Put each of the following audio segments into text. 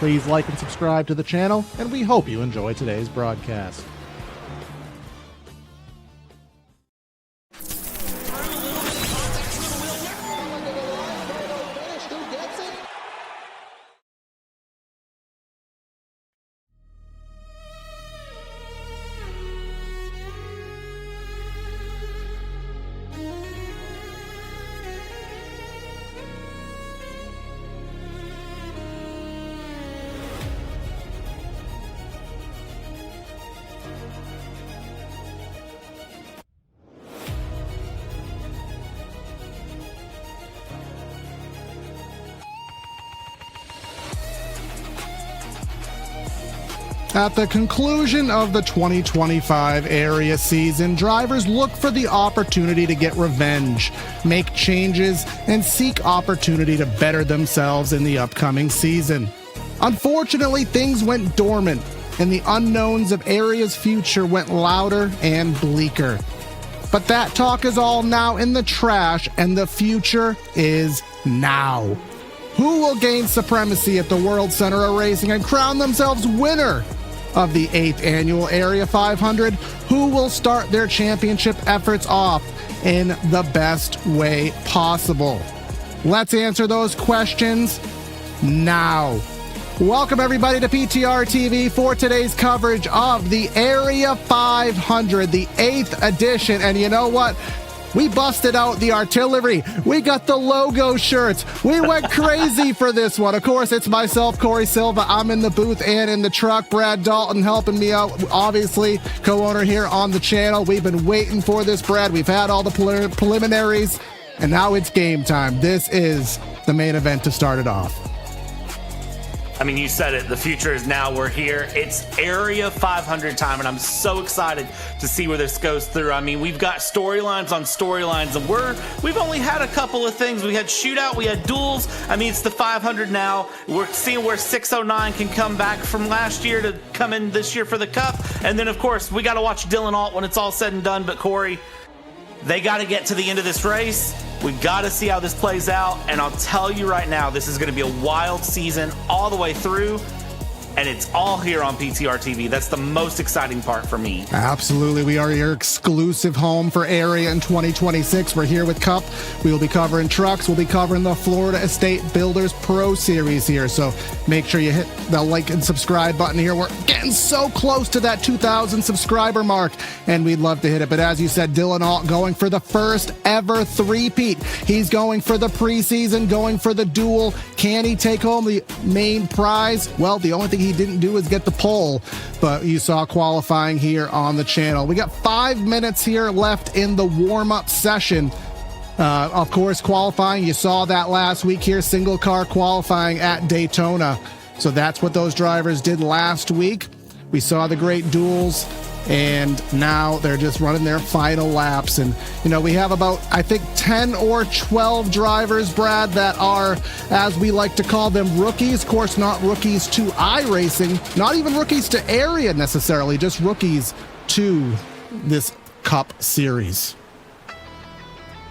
Please like and subscribe to the channel, and we hope you enjoy today's broadcast. At the conclusion of the 2025 area season, drivers look for the opportunity to get revenge, make changes, and seek opportunity to better themselves in the upcoming season. Unfortunately, things went dormant, and the unknowns of area's future went louder and bleaker. But that talk is all now in the trash, and the future is now. Who will gain supremacy at the World Center of Racing and crown themselves winner of the 8th annual Area 500? Who will start their championship efforts off in the best way possible? Let's answer those questions now. Welcome everybody to PTR TV for today's coverage of the Area 500, the 8th edition. And you know what? We busted out the artillery. We got the logo shirts. We went crazy for this one. Of course, it's myself, Corey Silva. I'm in the booth and in the truck. Brad Dalton helping me out, obviously, co-owner here on the channel. We've been waiting for this, Brad. We've had all the preliminaries, and now it's game time. This is the main event to start it off. I mean, you said it. The future is now. We're here. It's Area 500 time, and I'm so excited to see where this goes through. I mean, we've got storylines on storylines, and we've only had a couple of things. We had shootout, we had duels. I mean, it's the 500 now. We're seeing where 609 can come back from last year to come in this year for the Cup. And then, of course, we got to watch Dylan Alt when it's all said and done. But, Corey, they got to get to the end of this race. We've got to see how this plays out, and I'll tell you right now, this is going to be a wild season all the way through, and it's all here on PTR TV. That's the most exciting part for me. Absolutely. We are your exclusive home for Area in 2026. We're here with Cup. We will be covering trucks. We'll be covering the Florida Estate Builders Pro Series here. So make sure you hit the like and subscribe button here. We're getting so close to that 2,000 subscriber mark, and we'd love to hit it. But as you said, Dylan Alt going for the first ever three-peat. He's going for the preseason, going for the duel. Can he take home the main prize? Well, the only thing he didn't do is get the pole, but you saw qualifying here on the channel. We got 5 minutes here left in the warm-up session. Of course, qualifying, you saw that last week here, single car qualifying at Daytona. So that's what those drivers did last week. We saw the great duels, and now they're just running their final laps. And, you know, we have about, I think, 10 or 12 drivers, Brad, that are, as we like to call them, rookies. Of course, not rookies to iRacing, not even rookies to Area necessarily, just rookies to this Cup Series.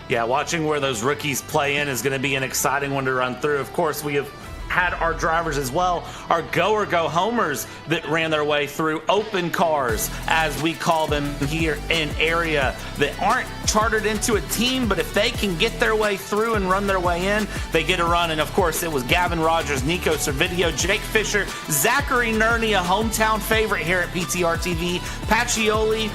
Yeah, watching where those rookies play in is going to be an exciting one to run through. Of course, we have had our drivers as well, our go or go homers that ran their way through, open cars as we call them here in Area, that aren't chartered into a team, but if they can get their way through and run their way in, they get a run. And of course, it was Gavin Rogers, Nico Servideo, Jake Fisher, Zachary Nerney, a hometown favorite here at PTR TV, Pacioli,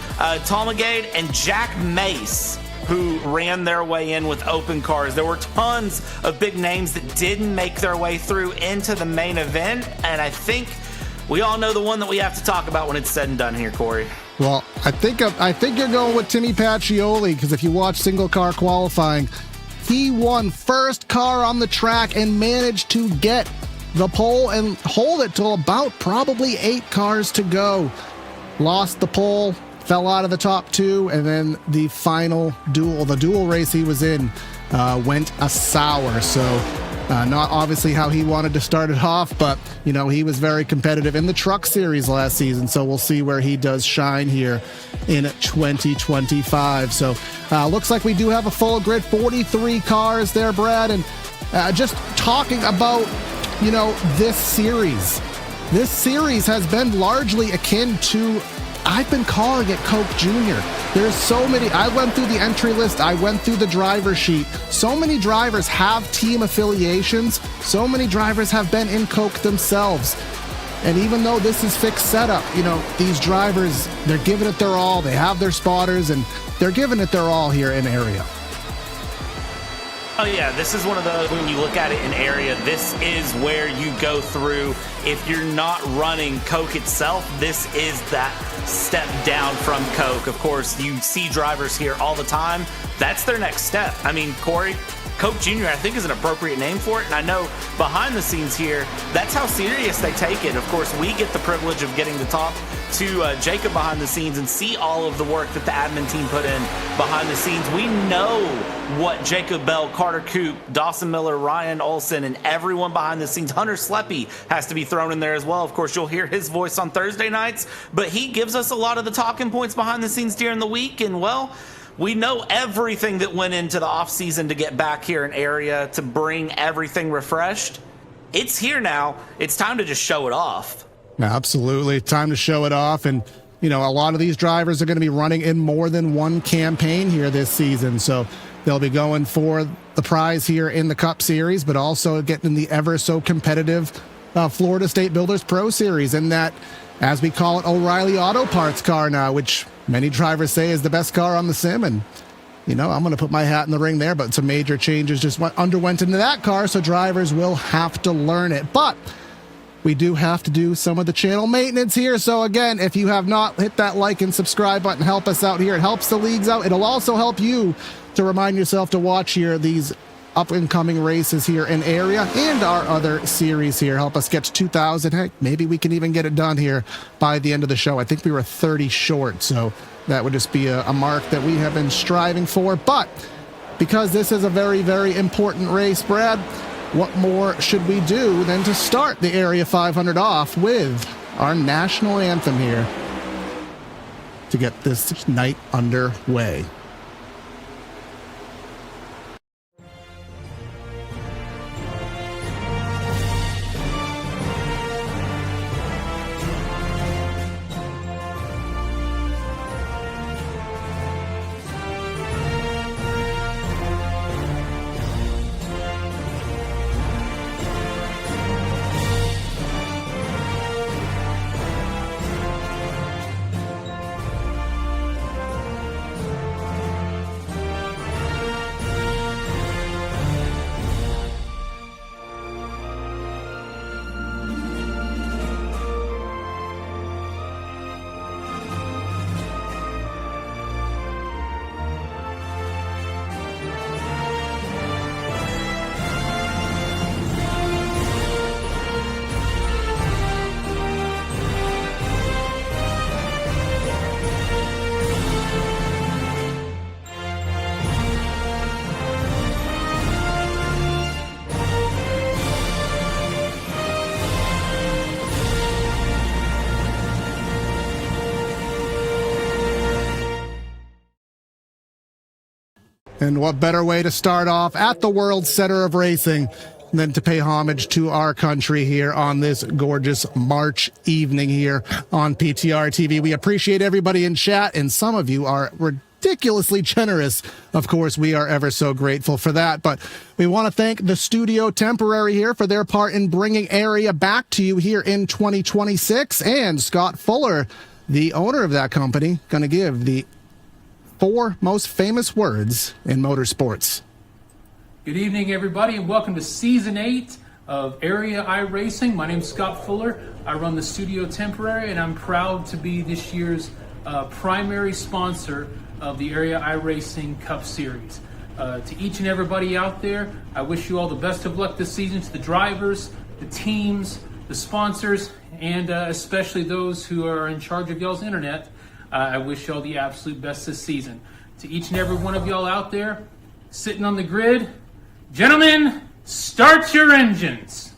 Tomagade, and Jack Mace, who ran their way in with open cars. There were tons of big names that didn't make their way through into the main event, and I think we all know the one that we have to talk about when it's said and done here, Corey. Well, I think you're going with Timmy Pacioli, because if you watch single car qualifying, he won first car on the track and managed to get the pole and hold it till about probably 8 cars to go. Lost the pole, fell out of the top 2, and then the final duel, the duel race he was in, went a sour. So not obviously how he wanted to start it off, but you know, he was very competitive in the truck series last season, so we'll see where he does shine here in 2025. So looks like we do have a full grid, 43 cars there, Brad. And just talking about, you know, this series, this series has been largely akin to, I've been calling it Coke Jr. There's so many. I went through the entry list. I went through the driver sheet. So many drivers have team affiliations. So many drivers have been in Coke themselves. And even though this is fixed setup, these drivers, they're giving it their all. They have their spotters, and they're giving it their all here in area. Oh yeah, this is one of those, when you look at it in area, this is where you go through. If you're not running Coke itself, this is that step down from Coke. Of course, you see drivers here all the time. That's their next step. I mean, Corey, Coke Jr., I think, is an appropriate name for it. And I know behind the scenes here, that's how serious they take it. Of course, we get the privilege of getting to talk to Jacob behind the scenes and see all of the work that the admin team put in behind the scenes. We know what Jacob Bell, Carter Koop, Dawson Miller, Ryan Olson, and everyone behind the scenes, Hunter Sleppy has to be thrown in there as well. Of course, you'll hear his voice on Thursday nights, but he gives us a lot of the talking points behind the scenes during the week. And well, we know everything that went into the offseason to get back here in area, to bring everything refreshed. It's here now. It's time to just show it off. Absolutely. Time to show it off. And, a lot of these drivers are going to be running in more than one campaign here this season. So they'll be going for the prize here in the Cup Series, but also getting in the ever so competitive Florida State Builders Pro Series, and that, as we call it, O'Reilly Auto Parts car now, which many drivers say is the best car on the sim. And, I'm going to put my hat in the ring there, but some major changes just underwent into that car, so drivers will have to learn it. But we do have to do some of the channel maintenance here. So again, if you have not hit that like and subscribe button, help us out here. It helps the leagues out. It'll also help you to remind yourself to watch here these up and coming races here in area and our other series here. Help us get to 2,000. Heck, maybe we can even get it done here by the end of the show. I think we were 30 short, so that would just be a mark that we have been striving for. But because this is a very, very important race, Brad, what more should we do than to start the Area 500 off with our national anthem here to get this night underway. And what better way to start off at the World Center of Racing than to pay homage to our country here on this gorgeous March evening here on PTR TV. We appreciate everybody in chat, and some of you are ridiculously generous. Of course, we are ever so grateful for that. But we want to thank the Studio Temporary here for their part in bringing Area back to you here in 2026. And Scott Fuller, the owner of that company, going to give the 4 most famous words in motorsports. Good evening, everybody, and welcome to Season 8 of Area iRacing. My name's Scott Fuller. I run the Studio Temporary, and I'm proud to be this year's primary sponsor of the Area iRacing Cup Series. To each and everybody out there, I wish you all the best of luck this season, to the drivers, the teams, the sponsors, and especially those who are in charge of y'all's internet. I wish y'all the absolute best this season. To each and every one of y'all out there sitting on the grid, gentlemen, start your engines.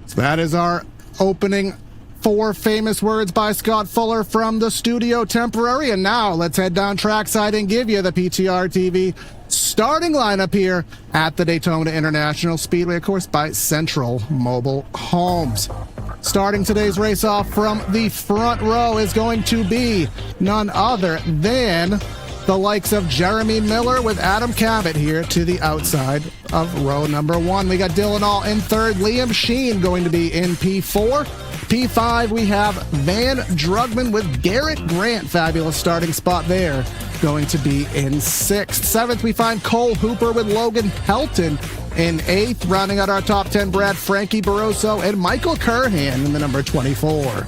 So that is our opening 4 famous words by Scott Fuller from the studio temporary. And now let's head down trackside and give you the PTR TV starting lineup here at the Daytona International Speedway, of course, by Central Mobile Homes. Starting today's race off from the front row is going to be none other than the likes of Jeremy Miller with Adam Cabot here to the outside of row number 1. We got Dylan All in third, Liam Sheen going to be in P4. P5, we have Van Drugman with Garrett Grant, fabulous starting spot there, going to be in 6th. 7th, we find Cole Hooper with Logan Pelton in 8th. Rounding out our top 10, Brad Frankie Barroso and Michael Curhan in the number 24.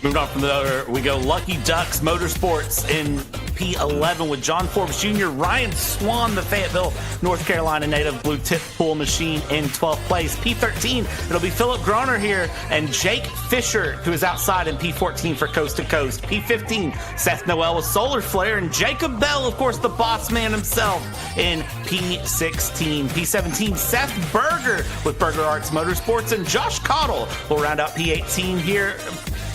Moving on from there, we go Lucky Ducks Motorsports in P11 with John Forbes Jr., Ryan Swan, the Fayetteville, North Carolina native blue tip pool machine in 12th place. P13, it'll be Philip Groner here and Jake Fisher, who is outside in P14 for Coast to Coast. P15, Seth Noel with Solar Flare and Jacob Bell, of course, the boss man himself, in P16. P17, Seth Berger with Berger Arts Motorsports and Josh Cottle will round out P18 here.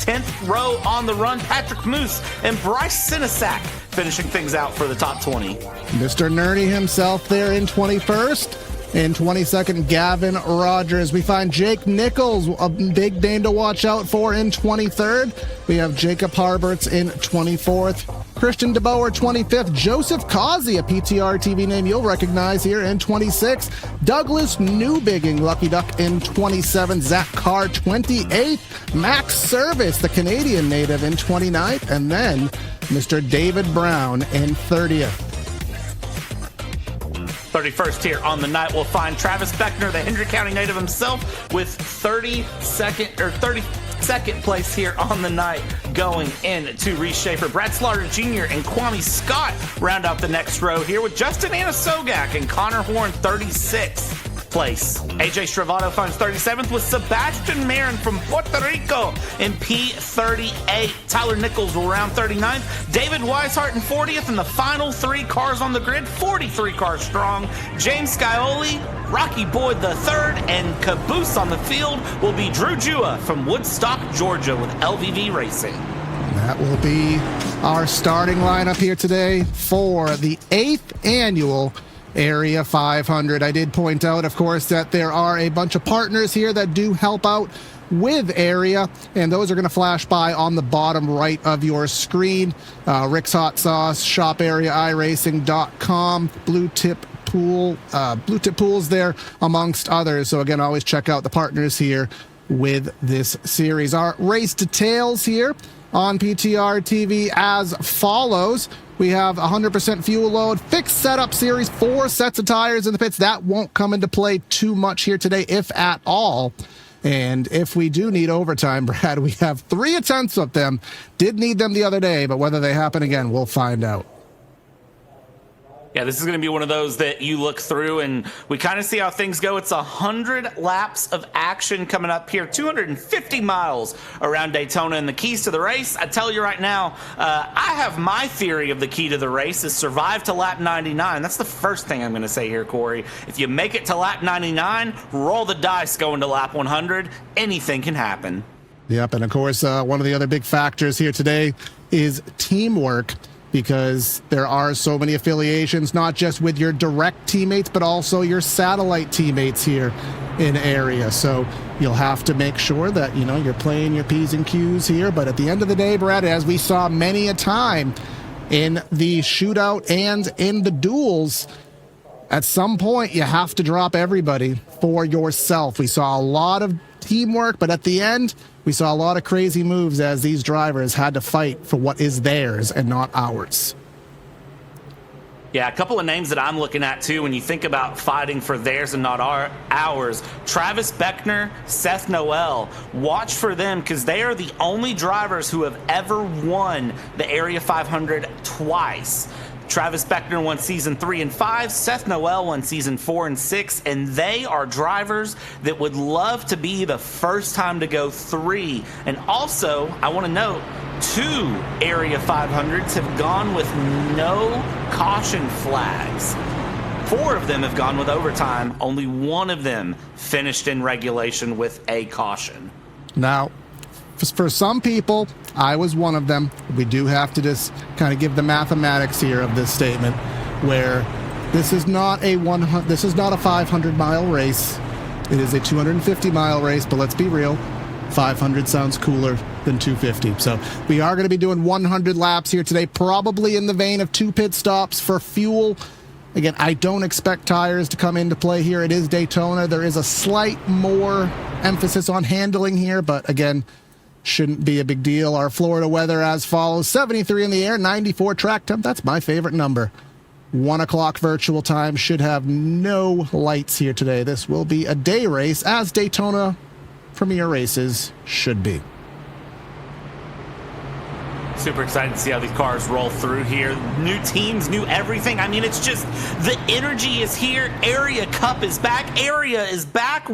10th row on the run, Patrick Moose and Bryce Sinasak finishing things out for the top 20. Mr. Nerdy himself there in 21st. In 22nd, Gavin Rogers. We find Jake Nichols, a big name to watch out for, in 23rd. We have Jacob Harberts in 24th. Christian DeBoer, 25th. Joseph Causey, a PTR TV name you'll recognize here, in 26th. Douglas Newbigging, Lucky Duck, in 27th. Zach Carr, 28th. Max Service, the Canadian native, in 29th. And then Mr. David Brown in 30th. 31st here on the night, we'll find Travis Beckner, the Hendry County native himself, with 32nd place here on the night, going into Reese Schaefer. Brad Slaughter Jr. and Kwame Scott round out the next row here with Justin Anasogak and Connor Horn, 36th place. AJ Stravato finds 37th with Sebastian Marin from Puerto Rico in P38. Tyler Nichols will round 39th. David Weishart in 40th, and the final 3 cars on the grid, 43 cars strong. James Scioli, Rocky Boyd III, and caboose on the field will be Drew Jua from Woodstock, Georgia with LVV Racing. That will be our starting lineup here today for the 8th annual Area 500. I did point out, of course, that there are a bunch of partners here that do help out with Area, and those are going to flash by on the bottom right of your screen. Rick's Hot Sauce, ShopAreaIRacing.com, Blue Tip Pools there, amongst others. So again, always check out the partners here with this series. Our race details here on PTR TV as follows. We have 100% fuel load, fixed setup series, 4 sets of tires in the pits. That won't come into play too much here today, if at all. And if we do need overtime, Brad, we have 3 attempts of them. Did need them the other day, but whether they happen again, we'll find out. Yeah, this is going to be one of those that you look through and we kind of see how things go. It's 100 laps of action coming up here, 250 miles around Daytona. And the keys to the race, I tell you right now, I have my theory of the key to the race is survive to lap 99. That's the first thing I'm going to say here, Corey. If you make it to lap 99, roll the dice going to lap 100. Anything can happen. Yep, and of course, one of the other big factors here today is teamwork, because there are so many affiliations, not just with your direct teammates, but also your satellite teammates here in Area. So you'll have to make sure that, you know, you're playing your P's and Q's here. But at the end of the day, Brad, as we saw many a time in the shootout and in the duels, at some point you have to drop everybody for yourself. We saw a lot of teamwork, but at the end, we saw a lot of crazy moves as these drivers had to fight for what is theirs and not ours. Yeah, a couple of names that I'm looking at too when you think about fighting for theirs and not ours. Travis Beckner, Seth Noel. Watch for them because they are the only drivers who have ever won the Area 500 twice. Travis Beckner won season 3 and 5. Seth Noel won season 4 and 6. And they are drivers that would love to be the first time to go 3. And also, I want to note, 2 Area 500s have gone with no caution flags. 4 of them have gone with overtime. Only 1 of them finished in regulation with a caution. Now, for some people, I was one of them. We do have to just kind of give the mathematics here of this statement, where this is not a 500-mile race. It is a 250-mile race, but let's be real, 500 sounds cooler than 250. So we are going to be doing 100 laps here today, probably in the vein of 2 pit stops for fuel. Again, I don't expect tires to come into play here. It is Daytona. There is a slight more emphasis on handling here, but again, shouldn't be a big deal. Our Florida weather as follows: 73 in the air, 94 track temp. That's my favorite number. 1 o'clock virtual time. Should have no lights here today. This will be a day race, as Daytona Premier races should be. Super excited to see how these cars roll through here. New teams, new everything. I mean, it's just the energy is here. Area Cup is back. Area is back.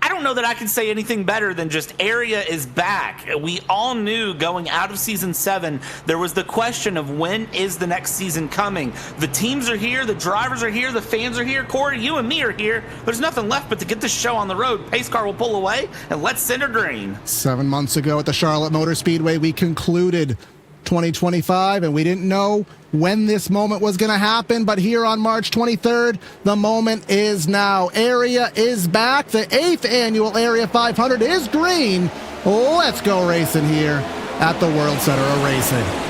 I don't know that I can say anything better than just Area is back. We all knew going out of Season 7, there was the question of when is the next season coming. The teams are here, the drivers are here, the fans are here. Corey, you and me are here. There's nothing left but to get this show on the road. Pace car will pull away, and let's send her green. 7 months ago at the Charlotte Motor Speedway, we concluded 2025, and we didn't know when this moment was going to happen, but here on March 23rd, the moment is now. Area is back. The 8th annual Area 500 is green. Let's go racing here at the World Center of Racing.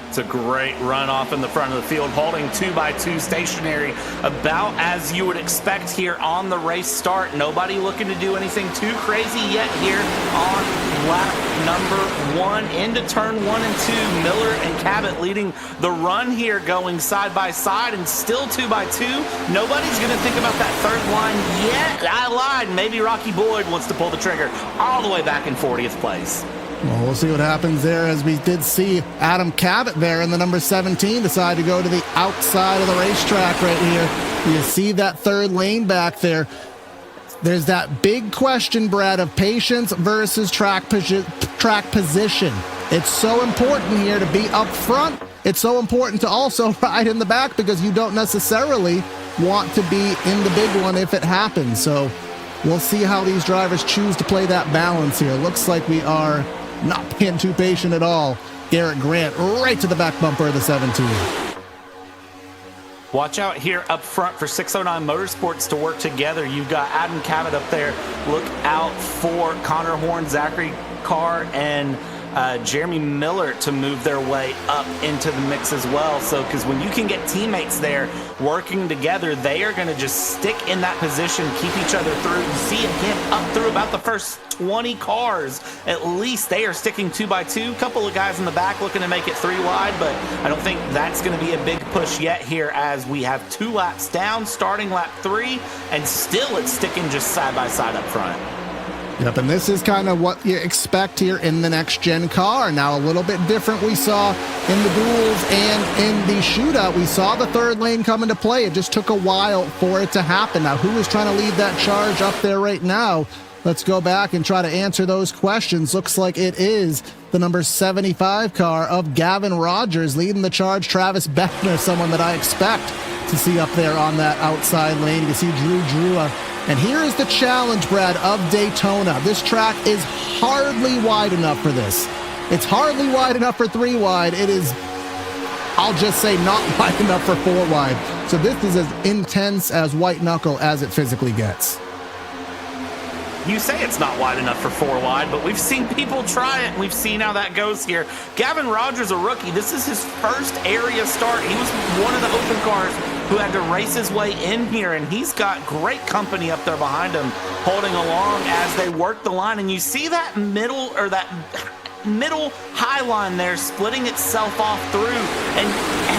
It's a great run off in the front of the field, holding 2x2 stationary, about as you would expect here on the race start. Nobody looking to do anything too crazy yet here on lap number 1 into turn 1 and 2. Miller and Cabot leading the run here, going side by side, and still 2x2. Nobody's going to think about that third line yet. I lied. Maybe Rocky Boyd wants to pull the trigger all the way back in 40th place. Well, we'll see what happens there, as we did see Adam Cabot there in the number 17 decide to go to the outside of the racetrack right here. You see that third lane back there. There's that big question, Brad, of patience versus track position. It's so important here to be up front. It's so important to also ride in the back, because you don't necessarily want to be in the big one if it happens. So we'll see how these drivers choose to play that balance here. Looks like we are not being too patient at all. Garrett Grant right to the back bumper of the 17. Watch out here up front for 609 Motorsports to work together. You've got Adam Cabot up there. Look out for Connor Horn, Zachary Carr, and Jeremy Miller to move their way up into the mix as well. So, because when you can get teammates there working together, they are going to just stick in that position, keep each other through. You see again up through about the first 20 cars, at least they are sticking 2x2. Couple of guys in the back looking to make it 3 wide, but I don't think that's going to be a big push yet here, as we have 2 laps down, starting lap 3, and still it's sticking just side by side up front. Yep, and this is kind of what you expect here in the next-gen car. Now, a little bit different we saw in the duels and in the shootout. We saw the third lane come into play. It just took a while for it to happen. Now, who is trying to lead that charge up there right now? Let's go back and try to answer those questions. Looks like it is the number 75 car of Gavin Rogers leading the charge. Travis Beckner, someone that I expect to see up there on that outside lane. You can see Drew Drua. And here is the challenge, Brad, of Daytona. This track is hardly wide enough for this. It's hardly wide enough for 3 wide. It is, I'll just say, not wide enough for 4 wide. So this is as intense as white knuckle as it physically gets. You say it's not wide enough for 4 wide, but we've seen people try it, and we've seen how that goes here. Gavin Rogers, a rookie. This is his first area start. He was one of the open cars who had to race his way in here, and he's got great company up there behind him, holding along as they work the line. And you see that middle high line there splitting itself off through, and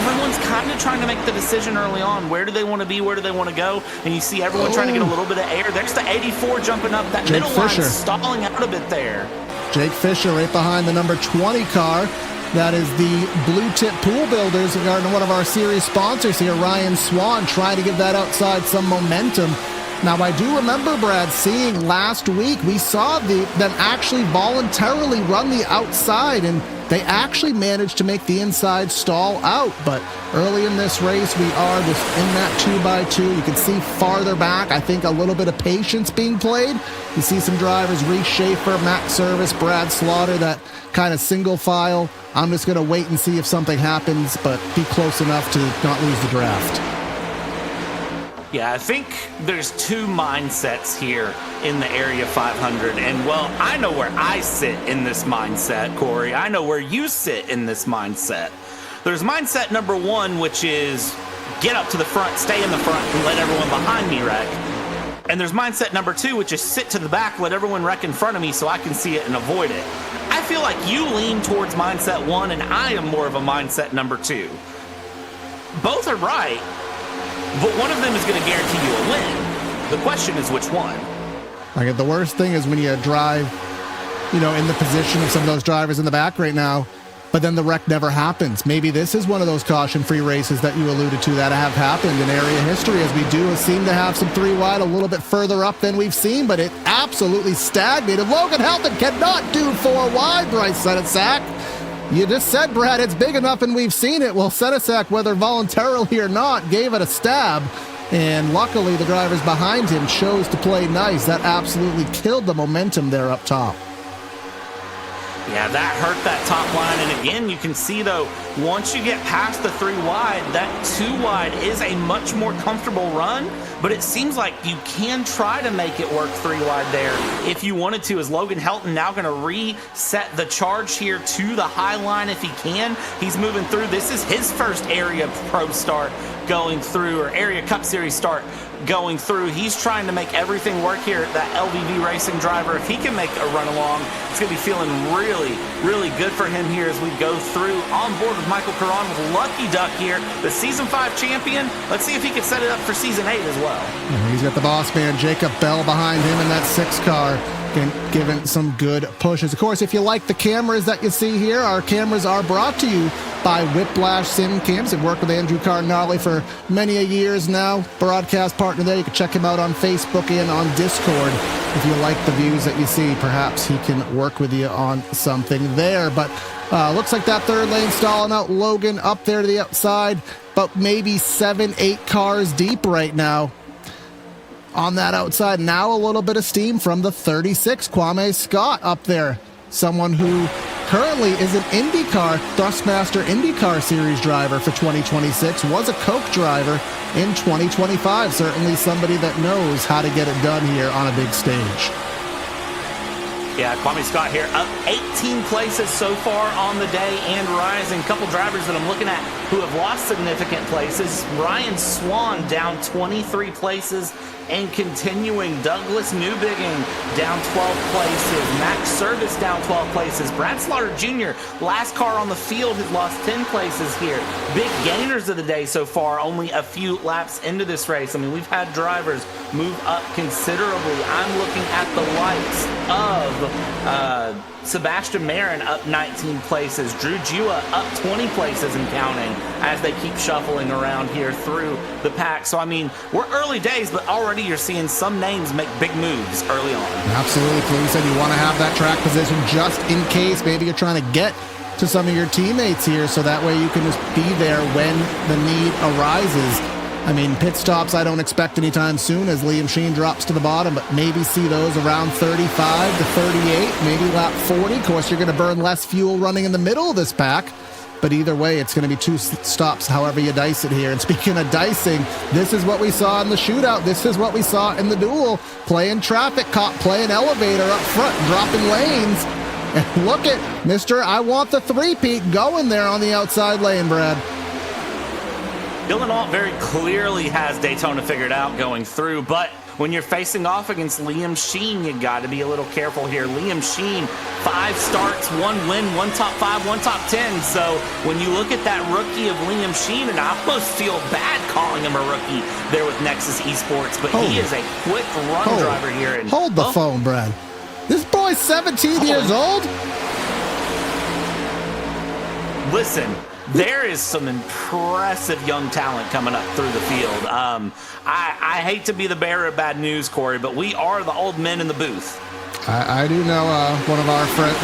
everyone's kind of trying to make the decision early on. Where do they want to be? Where do they want to go? And you see everyone trying to get a little bit of air. There's the 84 jumping up. That Jake middle Fisher line stalling out a bit there. Jake Fisher right behind the number 20 car. That is the Blue Tip Pool Builders, regarding one of our series sponsors here, Ryan Swan, trying to give that outside some momentum. Now, I do remember, Brad, seeing last week, we saw them actually voluntarily run the outside, and they actually managed to make the inside stall out. But early in this race, we are just in that 2x2. You can see farther back, I think a little bit of patience being played. You see some drivers, Reese Schaefer, Max Service, Brad Slaughter, that kind of single file. I'm just going to wait and see if something happens, but be close enough to not lose the draft. Yeah, I think there's two mindsets here in the Area 500. And, well, I know where I sit in this mindset, Corey. I know where you sit in this mindset. There's mindset number one, which is get up to the front, stay in the front, and let everyone behind me wreck. And there's mindset number two, which is sit to the back, let everyone wreck in front of me so I can see it and avoid it. I feel like you lean towards mindset one, and I am more of a mindset number two. Both are right. But one of them is going to guarantee you a win. The question is which one. Like, the worst thing is when you drive, in the position of some of those drivers in the back right now, but then the wreck never happens. Maybe this is one of those caution-free races that you alluded to that have happened in area history, as we do seem to have some three wide a little bit further up than we've seen, but it absolutely stagnated. Logan Helton cannot do four wide, Bryce Senesac. You just said, Brad, it's big enough and we've seen it. Well, Senesac, whether voluntarily or not, gave it a stab. And luckily, the drivers behind him chose to play nice. That absolutely killed the momentum there up top. Yeah, that hurt that top line. And again, you can see, though, once you get past the three wide, that two wide is a much more comfortable run. But it seems like you can try to make it work three wide there if you wanted to. Is Logan Helton now going to reset the charge here to the high line if he can? He's moving through. This is his first Area Pro start going through, or Area Cup Series start going through. He's trying to make everything work here. That LVV racing driver, if he can make a run along, it's going to be feeling really, really good for him here as we go through. On board with Michael Caron with Lucky Duck here, the Season 5 champion. Let's see if he can set it up for Season 8 as well. He's got the boss man, Jacob Bell, behind him in that 6 car, giving some good pushes. Of course, if you like the cameras that you see here, our cameras are brought to you by Whiplash Sim Cams. I've worked with Andrew Cardinale for many a years now, broadcast partner there. You can check him out on Facebook and on Discord. If you like the views that you see, perhaps he can work with you on something there. But looks like that third lane stalling out. Logan up there to the outside, but maybe 7-8 cars deep right now on that outside. Now a little bit of steam from the 36, Kwame Scott up there. Someone who currently is an IndyCar, Thrustmaster IndyCar Series driver for 2026, was a Coke driver in 2025. Certainly somebody that knows how to get it done here on a big stage. Yeah, Kwame Scott here, up 18 places so far on the day and rising. A couple drivers that I'm looking at who have lost significant places. Ryan Swan down 23 places and continuing. Douglas Newbigging down 12 places. Max Service down 12 places. Brad Slaughter Jr., last car on the field, has lost 10 places here. Big gainers of the day so far, only a few laps into this race. I mean, we've had drivers move up considerably. I'm looking at the likes of Sebastian Marin up 19 places. Drew Jua up 20 places and counting as they keep shuffling around here through the pack. So, I mean, we're early days, but already you're seeing some names make big moves early on. Absolutely. Like you said, you want to have that track position just in case maybe you're trying to get to some of your teammates here, so that way you can just be there when the need arises. I mean, pit stops I don't expect anytime soon as Liam Sheen drops to the bottom, but maybe see those around 35 to 38, maybe lap 40. Of course, you're going to burn less fuel running in the middle of this pack, but either way, it's going to be 2 stops however you dice it here. And speaking of dicing, this is what we saw in the shootout. This is what we saw in the duel. Playing traffic cop, playing elevator up front, dropping lanes. And look at Mr. I want the three-peat going there on the outside lane, Brad. Dylan Alt very clearly has Daytona figured out going through, but when you're facing off against Liam Sheen, you got to be a little careful here. Liam Sheen, 5 starts, 1 win, 1 top 5, 1 top 10. So when you look at that rookie of Liam Sheen, and I almost feel bad calling him a rookie there with Nexus Esports, but he is a quick run driver here. And hold the phone, Brad. This boy's 17 years old? Listen, there is some impressive young talent coming up through the field. I hate to be the bearer of bad news, Corey, but we are the old men in the booth. I do know one of our friends,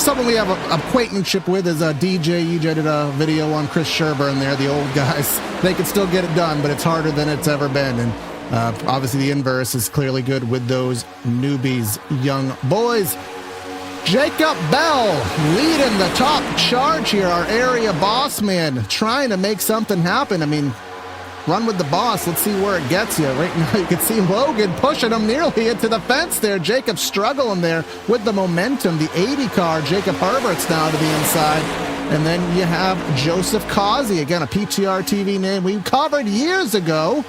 someone we have an acquaintanceship with is DJ. EJ did a video on Chris Sherburne there, the old guys. They can still get it done, but it's harder than it's ever been. And obviously the inverse is clearly good with those newbies, young boys. Jacob Bell leading the top charge here, our area boss man, trying to make something happen. I mean, run with the boss. Let's see where it gets you. Right now you can see Logan pushing him nearly into the fence there. Jacob struggling there with the momentum. The 80 car, Jacob Herbert's now to the inside. And then you have Joseph Causey, again, a PTR TV name we covered years ago.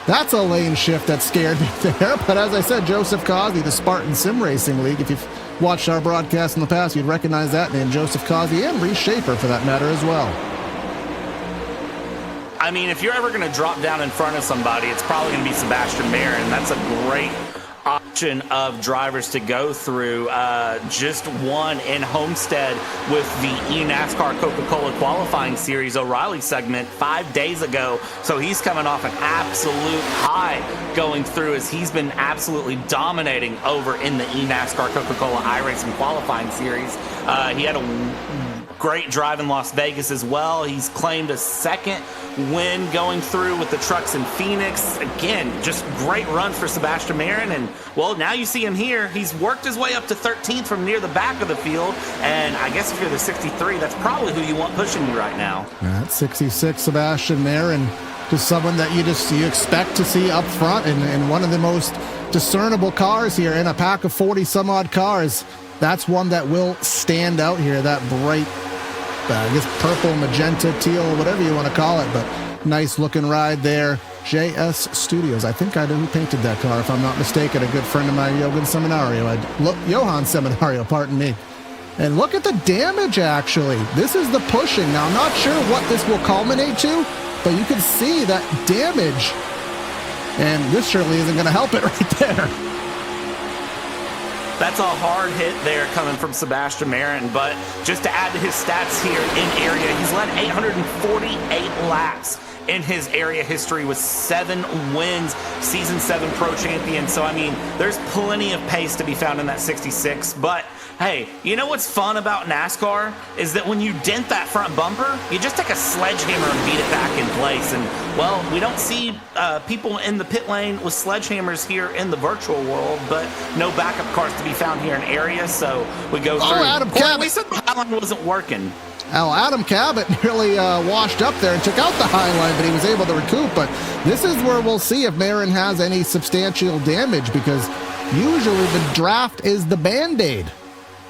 That's a lane shift that scared me there. But as I said, Joseph Causey, the Spartan Sim Racing League. If you've watched our broadcast in the past, you'd recognize that name, Joseph Causey, and Reese Schaefer for that matter as well. I mean, if you're ever going to drop down in front of somebody, it's probably going to be Sebastian Marin. That's a great option of drivers to go through. Just won in Homestead with the eNASCAR Coca-Cola qualifying series O'Reilly segment 5 days ago. So he's coming off an absolute high going through as he's been absolutely dominating over in the eNASCAR Coca-Cola iRacing qualifying series. He had a great drive in Las Vegas as well. He's claimed a second win going through with the trucks in Phoenix. Again, just great runs for Sebastian Marin. And, well, now you see him here. He's worked his way up to 13th from near the back of the field. And I guess if you're the 63, that's probably who you want pushing you right now. At 66, Sebastian Marin, just someone that you expect to see up front in one of the most discernible cars here in a pack of 40-some-odd cars. That's one that will stand out here, that bright, I guess purple, magenta, teal, whatever you want to call it, but nice looking ride there. JS Studios, I think I know who painted that car, if I'm not mistaken, a good friend of mine, Johan Seminario, pardon me. And look at the damage, actually. This is the pushing. Now, I'm not sure what this will culminate to, but you can see that damage, and this surely isn't going to help it right there. That's a hard hit there coming from Sebastian Marin, but just to add to his stats here in area, he's led 848 laps in his area history with 7 wins, Season 7 Pro Champion. So, I mean, there's plenty of pace to be found in that 66, but hey, you know what's fun about NASCAR is that when you dent that front bumper, you just take a sledgehammer and beat it back in place. And, well, we don't see people in the pit lane with sledgehammers here in the virtual world, but no backup cars to be found here in area, so we go through. Adam Cabot. We said the highline wasn't working. Adam Cabot nearly washed up there and took out the high line, but he was able to recoup. But this is where we'll see if Marin has any substantial damage, because usually the draft is the Band-Aid.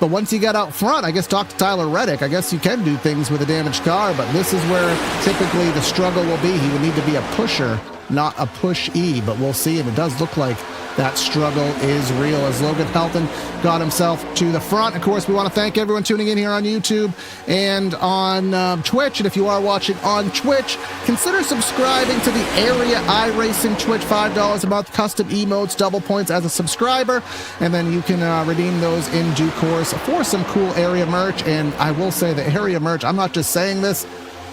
But once you get out front, I guess talk to Tyler Reddick. I guess you can do things with a damaged car, but this is where typically the struggle will be. He would need to be a pusher, not a push-E, but we'll see. And it does look like that struggle is real as Logan Helton got himself to the front. Of course, we want to thank everyone tuning in here on YouTube and on Twitch. And if you are watching on Twitch, consider subscribing to the Area iRacing Twitch. $5 a month, custom emotes, double points as a subscriber. And then you can redeem those in due course for some cool area merch. And I will say the area merch, I'm not just saying this,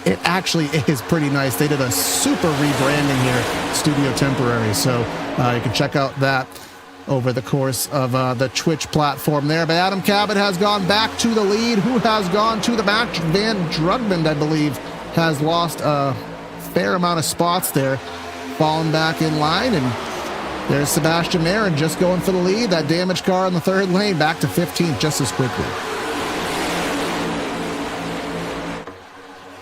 it actually is pretty nice. They did a super rebranding here, Studio Temporary. So you can check out that over the course of the Twitch platform there. But Adam Cabot has gone back to the lead. Who has gone to the back? Van Drugman, I believe, has lost a fair amount of spots there, fallen back in line. And there's Sebastian Marin just going for the lead. That damaged car in the third lane back to 15th just as quickly.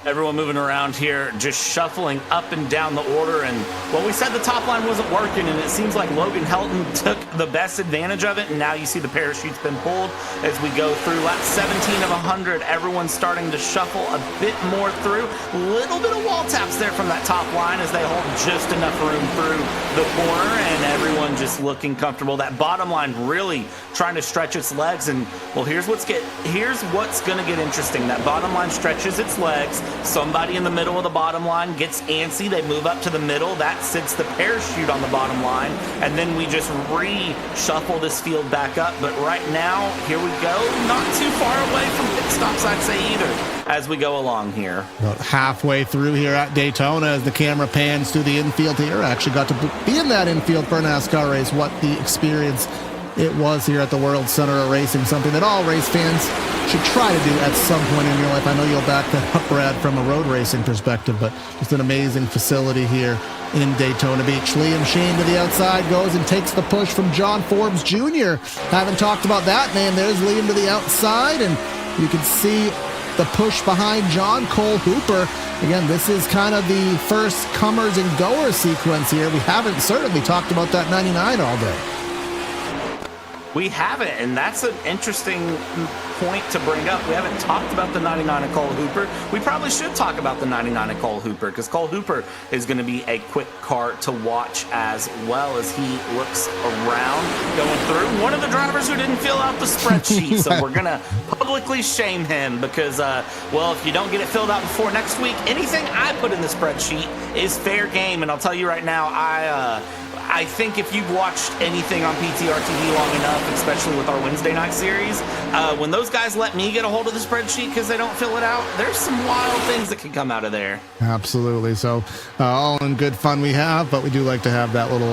Everyone moving around here, just shuffling up and down the order. And, well, we said the top line wasn't working, and it seems like Logan Helton took the best advantage of it. And now you see the parachute's been pulled as we go through lap 17 of 100. Everyone's starting to shuffle a bit more through. Little bit of wall taps there from that top line as they hold just enough room through the corner, and everyone just looking comfortable. That bottom line really trying to stretch its legs. And, well, here's what's going to get interesting. That bottom line stretches its legs. somebody in the middle of the bottom line gets antsy, they move up to the middle, that sits the parachute on the bottom line, and then we just reshuffle this field back up. But right now, here we go, not too far away from pit stops, I'd say, either, as we go along here. About halfway through here at Daytona as the camera pans through the infield here. I actually got to be in that infield for a NASCAR race. What the experience it was here at the World Center of Racing, something that all race fans should try to do at some point in your life. I know you'll back that up, Brad, from a road racing perspective, but just an amazing facility here in Daytona Beach. Liam Sheen to the outside goes and takes the push from John Forbes Jr. Haven't talked about that name. There's Liam to the outside, and you can see the push behind John. Cole Hooper. Again, this is kind of the first comers and goers sequence here. We haven't certainly talked about that 99 all day. We haven't, and that's an interesting point to bring up. We haven't talked about the 99 of Cole Hooper. We probably should talk about the 99 of Cole Hooper, because Cole Hooper is going to be a quick car to watch as well as he looks around going through. One of the drivers who didn't fill out the spreadsheet, so we're going to publicly shame him because, well, if you don't get it filled out before next week, anything I put in the spreadsheet is fair game. And I'll tell you right now, I think if you've watched anything on PTR TV long enough, especially with our Wednesday night series, when those guys let me get a hold of the spreadsheet because they don't fill it out, there's some wild things that can come out of there. Absolutely. So all in good fun we have, but we do like to have that little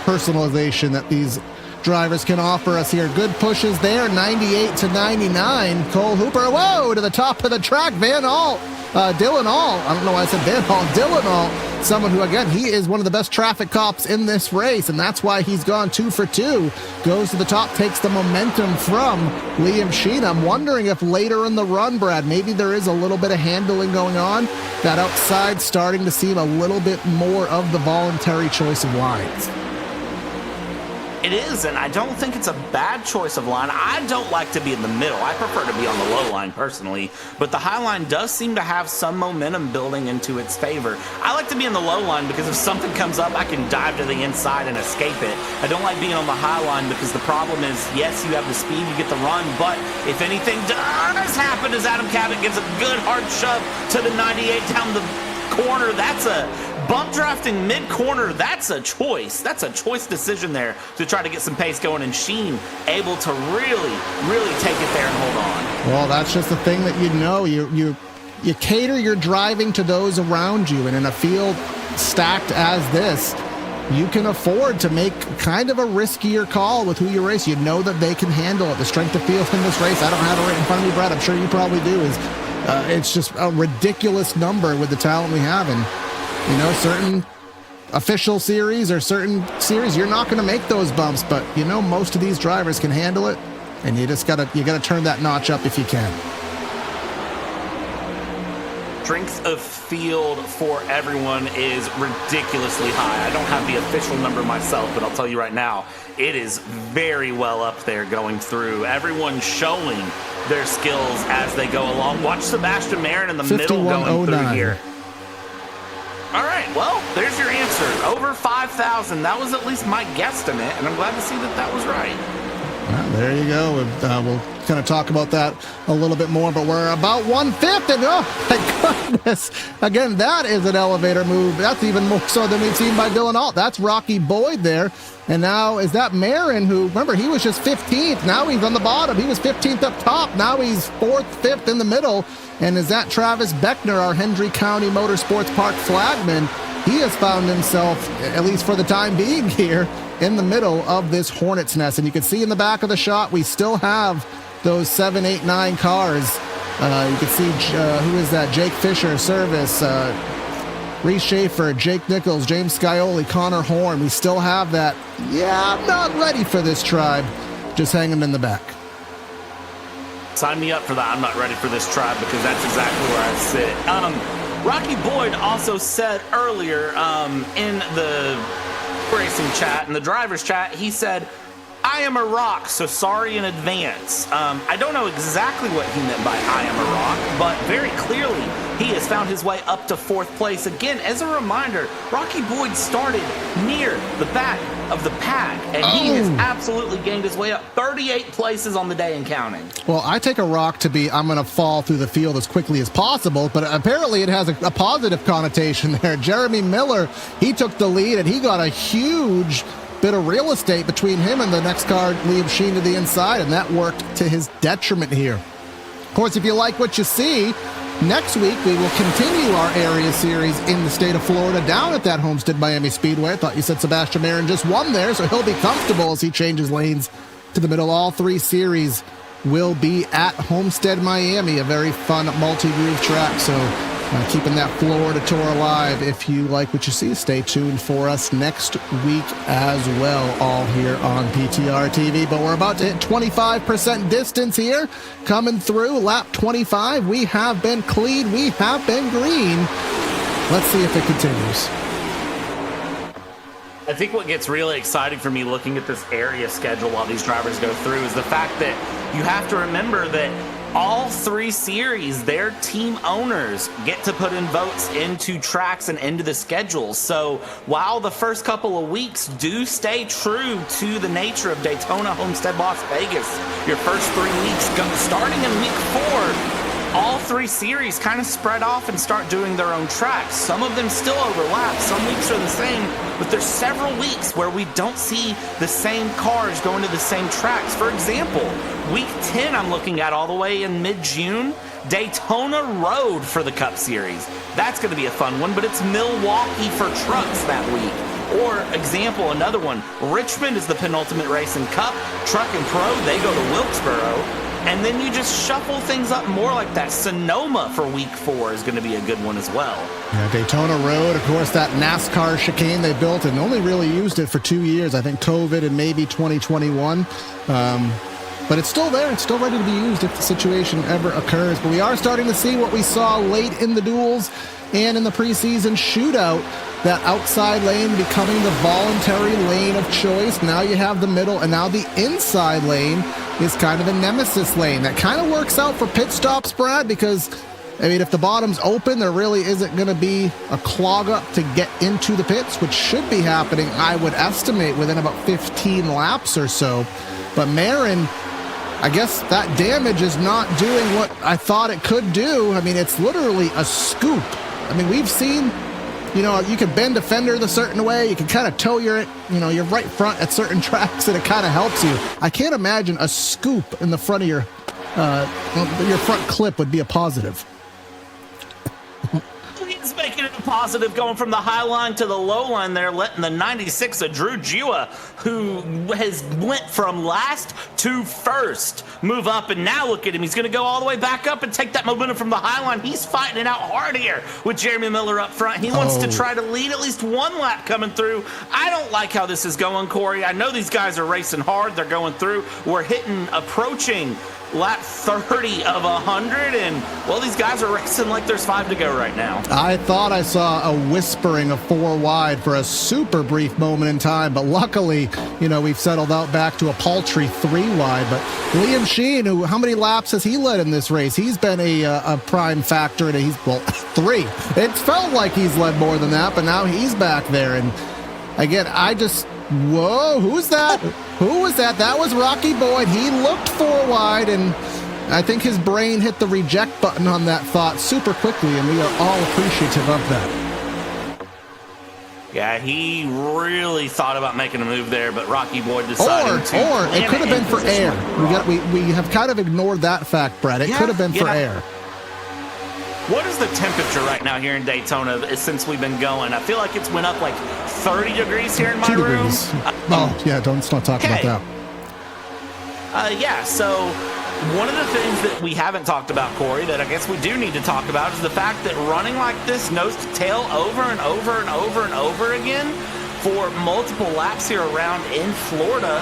personalization that these drivers can offer us here. Good pushes there, 98 to 99. Cole Hooper, whoa, to the top of the track. Dylan All, I don't know why I said Van Hall. Dylan All, someone who, again, he is one of the best traffic cops in this race, and that's why he's gone 2 for 2. Goes to the top, takes the momentum from Liam Sheen. I'm wondering if later in the run, Brad, maybe there is a little bit of handling going on. That outside starting to seem a little bit more of the voluntary choice of lines. It is, and I don't think it's a bad choice of line. I don't like to be in the middle. I prefer to be on the low line personally, but the high line does seem to have some momentum building into its favor. I like to be in the low line because if something comes up, I can dive to the inside and escape it. I don't like being on the high line because the problem is, yes, you have the speed, you get the run, but if anything does happen as Adam Cabot gives a good hard shove to the 98 down the corner, that's a bump drafting mid-corner. That's a choice. That's a choice decision there to try to get some pace going, and Sheen able to really take it there and hold on. Well, that's just the thing that you cater your driving to those around you, and in a field stacked as this, you can afford to make kind of a riskier call with who you race. You know that they can handle it. The strength of field in this race, I don't have it right in front of me, Brad. I'm sure you probably do. It's just a ridiculous number with the talent we have, and certain official series or certain series, you're not going to make those bumps, but most of these drivers can handle it, and you gotta turn that notch up if you can. Strength of field for everyone is ridiculously high. I don't have the official number myself, but I'll tell you right now, it is very well up there going through. Everyone's showing their skills as they go along. Watch Sebastian Marin in the middle going through here. All right, well, there's your answer. Over 5,000. That was at least my guesstimate, and I'm glad to see that was right. Well, there you go. We'll kind of talk about that a little bit more, but we're about 1/5, and oh, my goodness. Again, that is an elevator move. That's even more so than we've seen by Dylan Alt. That's Rocky Boyd there. And now is that Marin, who, remember, he was just 15th. Now he's on the bottom. He was 15th up top. Now he's 4th, 5th in the middle. And is that Travis Beckner, our Hendry County Motorsports Park flagman? He has found himself, at least for the time being here, in the middle of this hornet's nest. And you can see in the back of the shot, we still have those 7, 8, 9 cars. You can see, who is that? Jake Fisher, Service, Reese Schaefer, Jake Nichols, James Scioli, Connor Horn. We still have that. Yeah, I'm not ready for this tribe. Just hanging in the back. Sign me up for that. I'm not ready for this tribe because that's exactly where I sit. Rocky Boyd also said earlier in the racing chat, in the driver's chat, he said, I am a rock, so sorry in advance. I don't know exactly what he meant by I am a rock, but very clearly he has found his way up to 4th place. Again, as a reminder, Rocky Boyd started near the back of the pack, and he has absolutely gained his way up 38 places on the day and counting. Well, I take a rock to be I'm going to fall through the field as quickly as possible, but apparently it has a positive connotation there. Jeremy Miller, he took the lead, and he got a huge bit of real estate between him and the next car, Liam Sheen, to the inside, and that worked to his detriment here. Of course, if you like what you see, next week we will continue our area series in the state of Florida down at that Homestead Miami Speedway. I thought you said Sebastian Marin just won there, so he'll be comfortable as he changes lanes to the middle. All 3 series will be at Homestead Miami, a very fun multi-groove track, so keeping that Florida tour alive. If you like what you see, stay tuned for us next week as well, all here on PTR TV. But we're about to hit 25% distance here, coming through lap 25. We have been clean, we have been green. Let's see if it continues. I think what gets really exciting for me looking at this area schedule while these drivers go through is the fact that you have to remember that all 3 series, their team owners get to put in votes into tracks and into the schedule. So while the first couple of weeks do stay true to the nature of Daytona, Homestead, Las Vegas, your first 3 weeks, starting in week 4, all 3 series kind of spread off and start doing their own tracks. Some of them still overlap. Some weeks are the same, but there's several weeks where we don't see the same cars going to the same tracks. For example, week 10 I'm looking at all the way in mid-June, Daytona Road for the Cup Series. That's going to be a fun one, but it's Milwaukee for trucks that week. Or, example, another one, Richmond is the penultimate race in Cup. Truck and Pro, they go to Wilkesboro. And then you just shuffle things up more like that. Sonoma for week 4 is going to be a good one as well. Yeah, Daytona Road, of course, that NASCAR chicane they built and only really used it for 2 years. I think COVID and maybe 2021. But it's still there. It's still ready to be used if the situation ever occurs. But we are starting to see what we saw late in the duels and in the preseason shootout, that outside lane becoming the voluntary lane of choice. Now you have the middle, and now the inside lane is kind of a nemesis lane. That kind of works out for pit stops, Brad, because, I mean, if the bottom's open, there really isn't going to be a clog up to get into the pits, which should be happening, I would estimate, within about 15 laps or so. But Marin, I guess that damage is not doing what I thought it could do. I mean, it's literally a scoop. I mean, we've seen, you know, you can bend a fender the certain way. You can kind of toe your right front at certain tracks, and it kind of helps you. I can't imagine a scoop in the front of your front clip would be a positive. He's making it a positive, going from the high line to the low line there, letting the 96 of Drew Jua, who has went from last to first, move up, and now look at him. He's going to go all the way back up and take that momentum from the high line. He's fighting it out hard here with Jeremy Miller up front. He wants to try to lead at least 1 lap coming through. I don't like how this is going, Corey. I know these guys are racing hard. They're going through. We're approaching lap 30 of 100, and, well, these guys are racing like there's 5 to go right now. I thought I saw a whispering of 4 wide for a super brief moment in time, but luckily, you know, we've settled out back to a paltry 3 wide. But Liam Sheen, how many laps has he led in this race? He's been a prime factor, and he's, well, 3. It felt like he's led more than that, but now he's back there, and again, whoa, who's that? Who was that? That was Rocky Boyd. He looked 4 wide, and I think his brain hit the reject button on that thought super quickly, and we are all appreciative of that. Yeah, he really thought about making a move there, but Rocky Boyd decided to. Or it could have been for air. We have kind of ignored that fact, Brett. It could have been for air. What is the temperature right now here in Daytona since we've been going? I feel like it's went up like 30 degrees here in my room. Let's not talk about that. So one of the things that we haven't talked about, Corey, that I guess we do need to talk about is the fact that running like this nose to tail over and over and over and over again for multiple laps here around in Florida,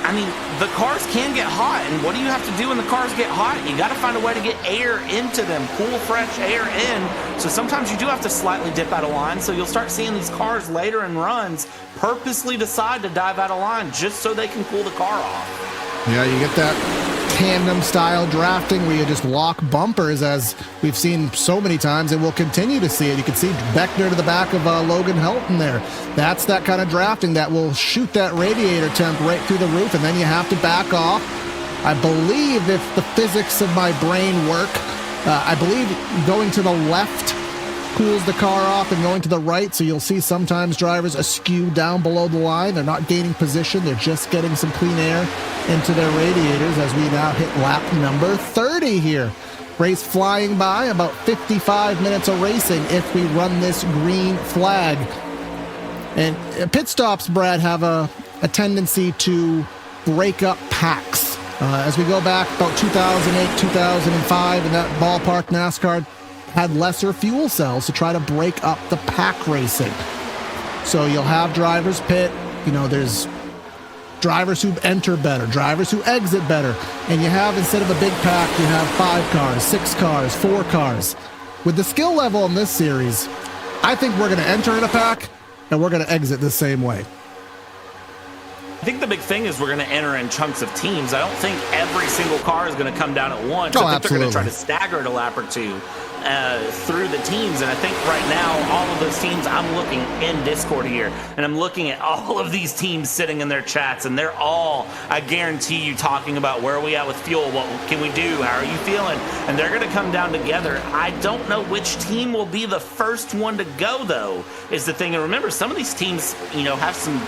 I mean, the cars can get hot, and what do you have to do when the cars get hot? You got to find a way to get air into them, cool, fresh air in. So sometimes you do have to slightly dip out of line. So you'll start seeing these cars later in runs purposely decide to dive out of line just so they can cool the car off. Yeah, you get that tandem style drafting where you just lock bumpers, as we've seen so many times, and we'll continue to see it. You can see Beckner to the back of Logan Helton there. That's that kind of drafting that will shoot that radiator temp right through the roof, and then you have to back off. I believe, if the physics of my brain work, I believe going to the left cools the car off and going to the right, so you'll see sometimes drivers askew down below the line. They're not gaining position, they're just getting some clean air into their radiators as we now hit lap number 30 here. Race flying by, about 55 minutes of racing if we run this green flag. And pit stops, Brad, have a tendency to break up packs. As we go back about 2008, 2005, in that ballpark, NASCAR had lesser fuel cells to try to break up the pack racing. So you'll have drivers pit, there's drivers who enter better, drivers who exit better, and you have, instead of a big pack, you have 5 cars, 6 cars, 4 cars. With the skill level in this series, I think we're going to enter in a pack and we're going to exit the same way. I think the big thing is we're going to enter in chunks of teams. I don't think every single car is going to come down at once. I think they're going to try to stagger it a lap or two through the teams. And I think right now, all of those teams, I'm looking in Discord here, and I'm looking at all of these teams sitting in their chats, and they're all, I guarantee you, talking about where are we at with fuel? What can we do? How are you feeling? And they're going to come down together. I don't know which team will be the first one to go, though, is the thing. And remember, some of these teams, have some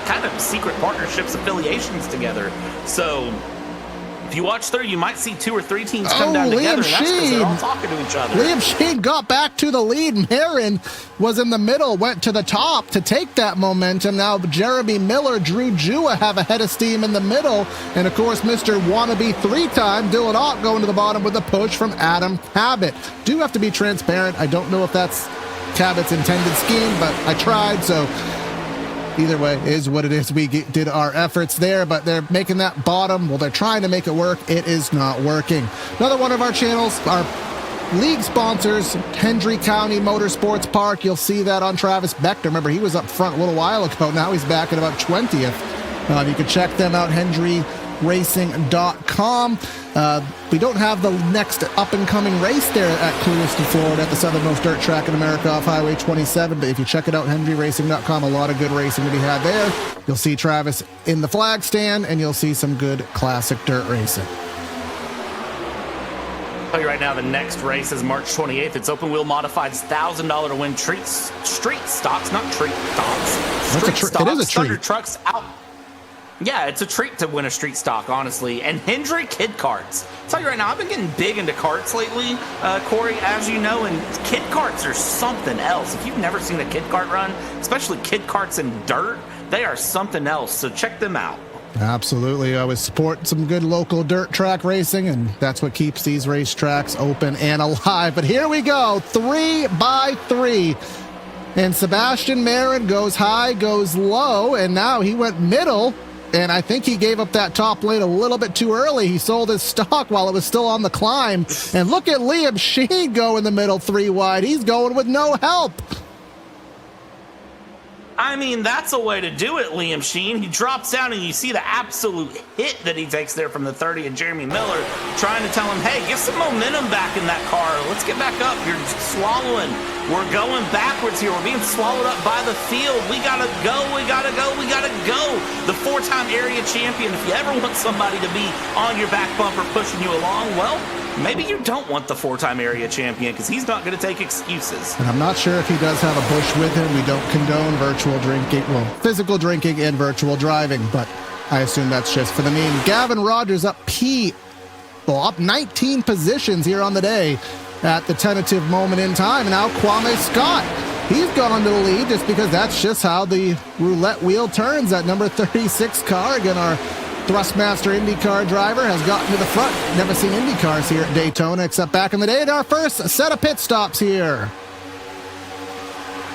kind of secret partnerships, affiliations together. So if you watch through, you might see 2 or 3 teams come down together. And that's because they're all talking to each other. Liam Sheen got back to the lead. Marin was in the middle, went to the top to take that momentum. Now Jeremy Miller, Drew Jua have a head of steam in the middle. And of course, Mr. Wannabe 3-time Dylan Ott going to the bottom with a push from Adam Cabot. Do have to be transparent. I don't know if that's Cabot's intended scheme, but I tried, so either way is what it is. We did our efforts there, but they're making that bottom. Well, they're trying to make it work. It is not working. Another one of our channels, our league sponsors, Hendry County Motorsports Park. You'll see that on Travis Beckner. Remember, he was up front a little while ago. Now he's back at about 20th. You can check them out, HendryRacing.com. We don't have the next up-and-coming race there at Clewiston, Florida, at the southernmost dirt track in America off Highway 27. But if you check it out, HendryRacing.com, a lot of good racing to be had there. You'll see Travis in the flag stand, and you'll see some good classic dirt racing. I'll tell you right now, the next race is March 28th. It's open wheel modifieds, $1,000 to win street stocks, not treat stocks. Street stocks. It is a treat. Thunder trucks out. Yeah, it's a treat to win a street stock, honestly. And Hendry Kid Carts. I'll tell you right now, I've been getting big into carts lately, Corey, as you know, and kid carts are something else. If you've never seen a kid cart run, especially kid carts in dirt, they are something else. So check them out. Absolutely. I would support some good local dirt track racing, and that's what keeps these racetracks open and alive. But here we go, 3x3. And Sebastian Marin goes high, goes low, and now he went middle. And I think he gave up that top lane a little bit too early. He sold his stock while it was still on the climb. And look at Liam Sheen go in the middle 3 wide. He's going with no help. I mean, that's a way to do it, Liam Sheen. He drops down and you see the absolute hit that he takes there from the 30 and Jeremy Miller, trying to tell him, hey, get some momentum back in that car. Let's get back up. You're swallowing. We're going backwards here. We're being swallowed up by the field. We gotta go. We gotta go. We gotta go. The 4-time area champion. If you ever want somebody to be on your back bumper pushing you along, well, maybe you don't want the 4-time area champion, because he's not going to take excuses. And I'm not sure if he does have a Busch with him. We don't condone virtual drinking, well, physical drinking and virtual driving, but I assume that's just for the meme. Gavin Rogers up up 19 positions here on the day at the tentative moment in time. And now Kwame Scott, he's gone to the lead just because that's just how the roulette wheel turns. That number 36 car, again, our Thrustmaster IndyCar driver, has gotten to the front. Never seen IndyCars here at Daytona except back in the day. And our first set of pit stops here.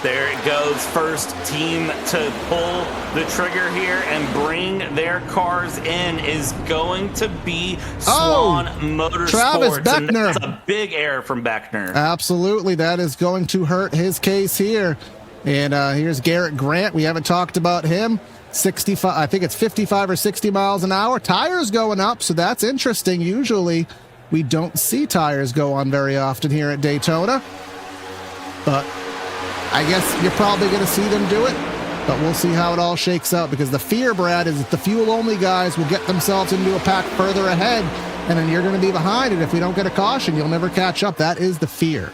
There it goes. First team to pull the trigger here and bring their cars in is going to be Swan Motorsports. Travis Beckner. And that's a big error from Beckner. Absolutely. That is going to hurt his case here. And here's Garrett Grant. We haven't talked about him. 65, I think it's 55 or 60 miles an hour. Tires going up, so that's interesting. Usually we don't see tires go on very often here at Daytona. But I guess you're probably going to see them do it, but we'll see how it all shakes out, because the fear, Brad, is that the fuel-only guys will get themselves into a pack further ahead, and then you're going to be behind, and if we don't get a caution, you'll never catch up. That is the fear.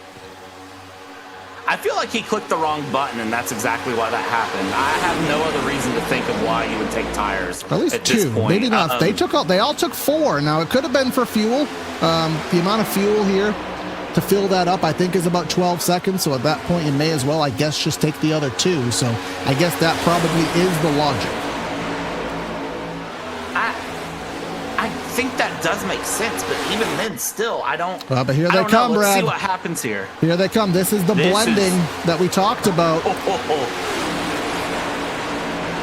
I feel like he clicked the wrong button, and that's exactly why that happened. I have no other reason to think of why you would take tires. At least at two, this point. maybe not. They all took 4. Now it could have been for fuel. The amount of fuel here to fill that up, I think, is about 12 seconds. So at that point, you may as well, I guess, just take the other 2. So I guess that probably is the logic. I think that does make sense, but even then, still, I don't. But here they come, Let's Brad. see what happens here. Here they come. This is the blending that we talked about.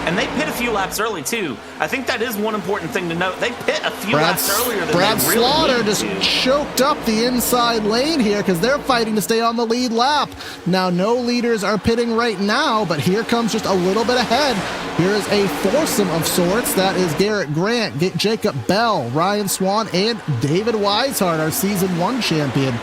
And they pit a few laps early, too. I think that is one important thing to note. They pit a few laps earlier than Brad they really Slaughter need just to. choked up the inside lane here because they're fighting to stay on the lead lap. Now, no leaders are pitting right now, but here comes just a little bit ahead. Here is a foursome of sorts. That is Garrett Grant, Jacob Bell, Ryan Swan, and David Weishart, our Season 1 champion.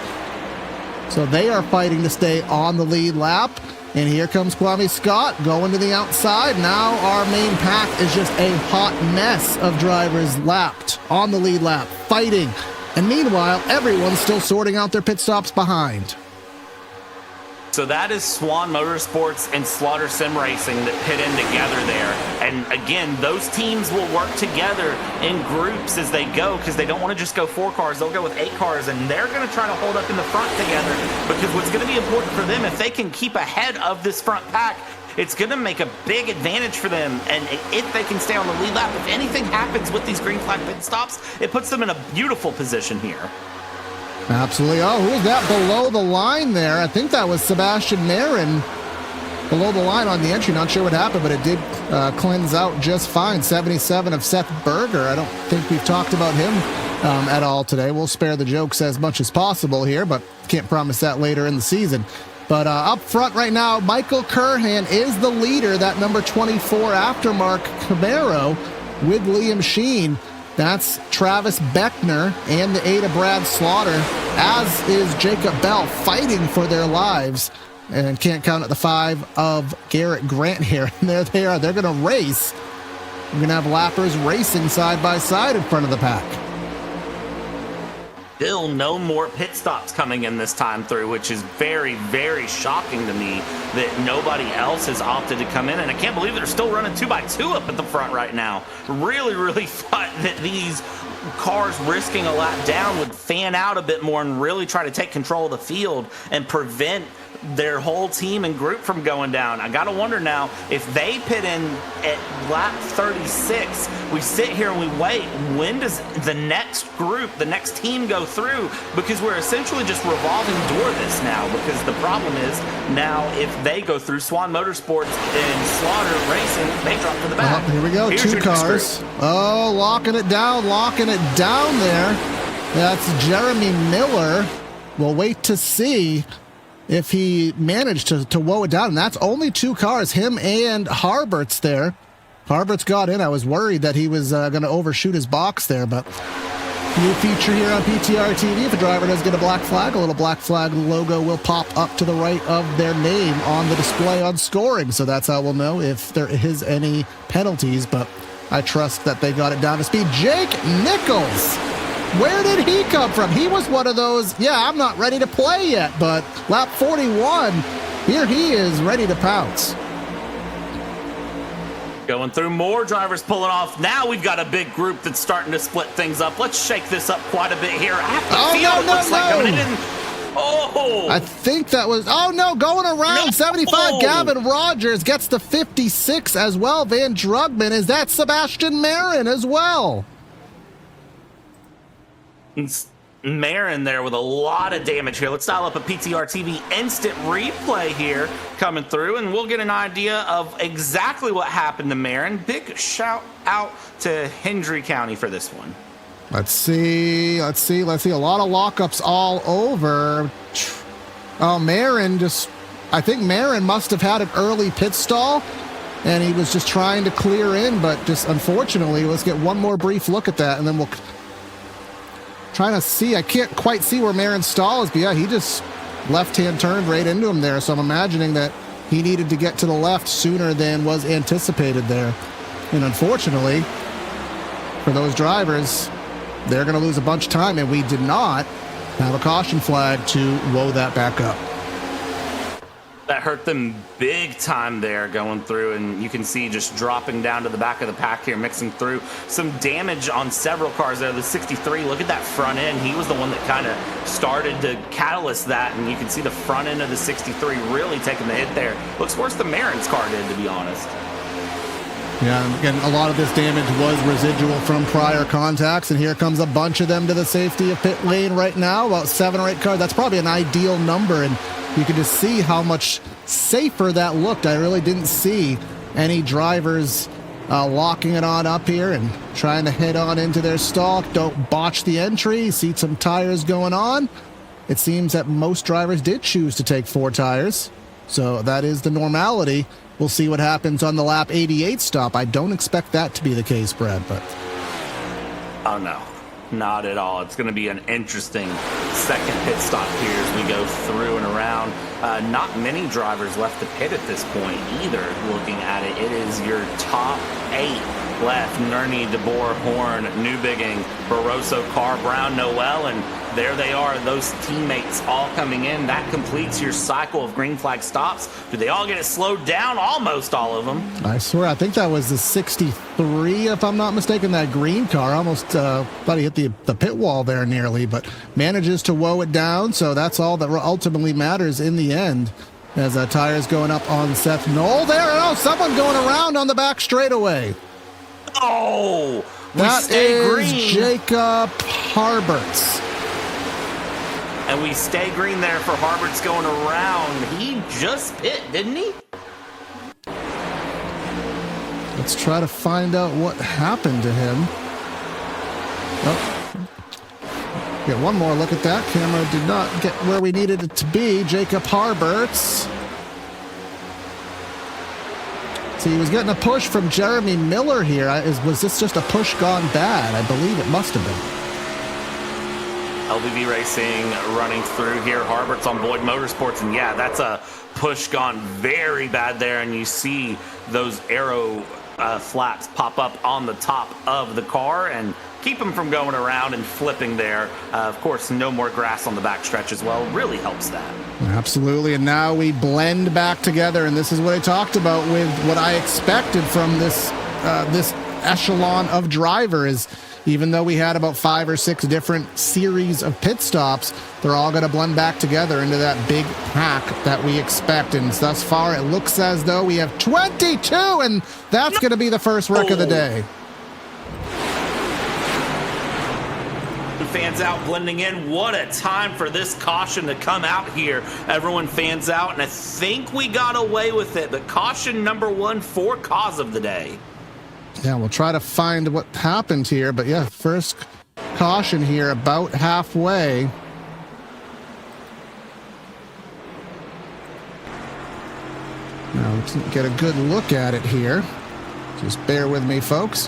So they are fighting to stay on the lead lap. And here comes Kwame Scott going to the outside. Now our main pack is just a hot mess of drivers lapped on the lead lap, fighting. And meanwhile, everyone's still sorting out their pit stops behind. So that is Swan Motorsports and Slaughter Sim Racing that pit in together there. And again, those teams will work together in groups as they go, because they don't want to just go 4 cars. They'll go with 8 cars, and they're going to try to hold up in the front together, because what's going to be important for them, if they can keep ahead of this front pack, it's going to make a big advantage for them. And if they can stay on the lead lap, if anything happens with these green flag pit stops, it puts them in a beautiful position here. Absolutely. Oh, who is that below the line there? I think that was Sebastian Marin below the line on the entry. Not sure what happened, but it did cleanse out just fine. 77 of Seth Berger. I don't think we've talked about him at all today. We'll spare the jokes as much as possible here, but can't promise that later in the season. But up front right now, Michael Curhan is the leader, that number 24 aftermarket Camaro with Liam Sheen. That's Travis Beckner and the 8 of Brad Slaughter, as is Jacob Bell, fighting for their lives. And can't count at the 5 of Garrett Grant here. And there they are. They're going to race. We're going to have lappers racing side by side in front of the pack. Still no more pit stops coming in this time through, which is very, very shocking to me that nobody else has opted to come in. And I can't believe they're still running 2x2 up at the front right now. Really, really thought that these cars risking a lap down would fan out a bit more and really try to take control of the field and prevent their whole team and group from going down. I gotta wonder now, if they pit in at lap 36, we sit here and we wait, when does the next group, the next team go through? Because we're essentially just revolving door this now, because the problem is now if they go through, Swan Motorsports and Slaughter Racing, they drop to the back. Here we go. Here's 2 cars. Oh, locking it down there. That's Jeremy Miller. We'll wait to see if he managed to woe it down. And that's only 2 cars, him and Harbert's there. Harbert's got in. I was worried that he was going to overshoot his box there, but new feature here on PTR TV. If a driver does get a black flag, a little black flag logo will pop up to the right of their name on the display on scoring. So that's how we'll know if there is any penalties, but I trust that they got it down to speed. Jake Nichols. Where did he come from? He was one of those, I'm not ready to play yet, but lap 41, here he is ready to pounce. Going through, more drivers pulling off. Now we've got a big group that's starting to split things up. Let's shake this up quite a bit here. I think that was, going around 75. Gavin Rogers gets the 56 as well. Van Drugman, is that Sebastian Marin as well? Marin there with a lot of damage here. Let's dial up a PTR TV instant replay here coming through, and we'll get an idea of exactly what happened to Marin. Big shout out to Hendry County for this one. Let's see. A lot of lockups all over. Oh, Marin I think Marin must have had an early pit stall, and he was just trying to clear in, but just unfortunately, let's get one more brief look at that, and then we'll trying to see. I can't quite see where Marin's stall is, but yeah, he just left-hand turned right into him there, so I'm imagining that he needed to get to the left sooner than was anticipated there. And unfortunately, for those drivers, they're going to lose a bunch of time, and we did not have a caution flag to woe that back up. That hurt them big time there going through, and you can see just dropping down to the back of the pack here, mixing through some damage on several cars there. The 63, look at that front end. He was the one that kind of started to catalyst that, and you can see the front end of the 63 really taking the hit there. Looks worse than Marin's car did, to be honest. Yeah, and again, a lot of this damage was residual from prior contacts, and here comes a bunch of them to the safety of pit lane right now, about 7 or 8 cars. That's probably an ideal number, and you can just see how much safer that looked. I really didn't see any drivers locking it on up here and trying to head on into their stall. Don't botch the entry. See some tires going on. It seems that most drivers did choose to take 4 tires, so that is the normality. We'll see what happens on the lap 88 stop. I don't expect that to be the case, Brad, but... Oh, no. Not at all. It's going to be an interesting second pit stop here as we go through and around. Not many drivers left to pit at this point either, looking at it. It is your top 8 left. Nerney, DeBoer, Horn, Newbigging, Barroso, Carr, Brown, Noel, and there they are, those teammates all coming in. That completes your cycle of green flag stops. Do they all get it slowed down? Almost all of them. I swear, I think that was the 63, if I'm not mistaken, that green car. Almost thought he hit the pit wall there nearly, but manages to woe it down, so that's all that ultimately matters in the end. As tires going up on Seth Knoll there. Oh, someone going around on the back straightaway. Oh, that is green. Jacob Harberts. And we stay green there for Harberts going around. He just pit, didn't he? Let's try to find out what happened to him. Oh. Get one more look at that. Camera did not get where we needed it to be. Jacob Harberts. See, he was getting a push from Jeremy Miller here. Was this just a push gone bad? I believe it must have been. LBV Racing running through here. Harbert's on Boyd Motorsports, and yeah, that's a push gone very bad there, and you see those arrow flaps pop up on the top of the car and keep him from going around and flipping there. Of course, no more grass on the backstretch as well. Really helps that. Absolutely, and now we blend back together, and this is what I talked about with what I expected from this echelon of drivers. Even though we had about 5 or 6 different series of pit stops, they're all going to blend back together into that big pack that we expect. And thus far, it looks as though we have 22, and that's going to be the first wreck of the day. Fans out, blending in. What a time for this caution to come out here. Everyone fans out, and I think we got away with it. But caution number 1 for cause of the day. Yeah, we'll try to find what happened here, but yeah, first caution here about halfway. Now let's get a good look at it here. Just bear with me, folks.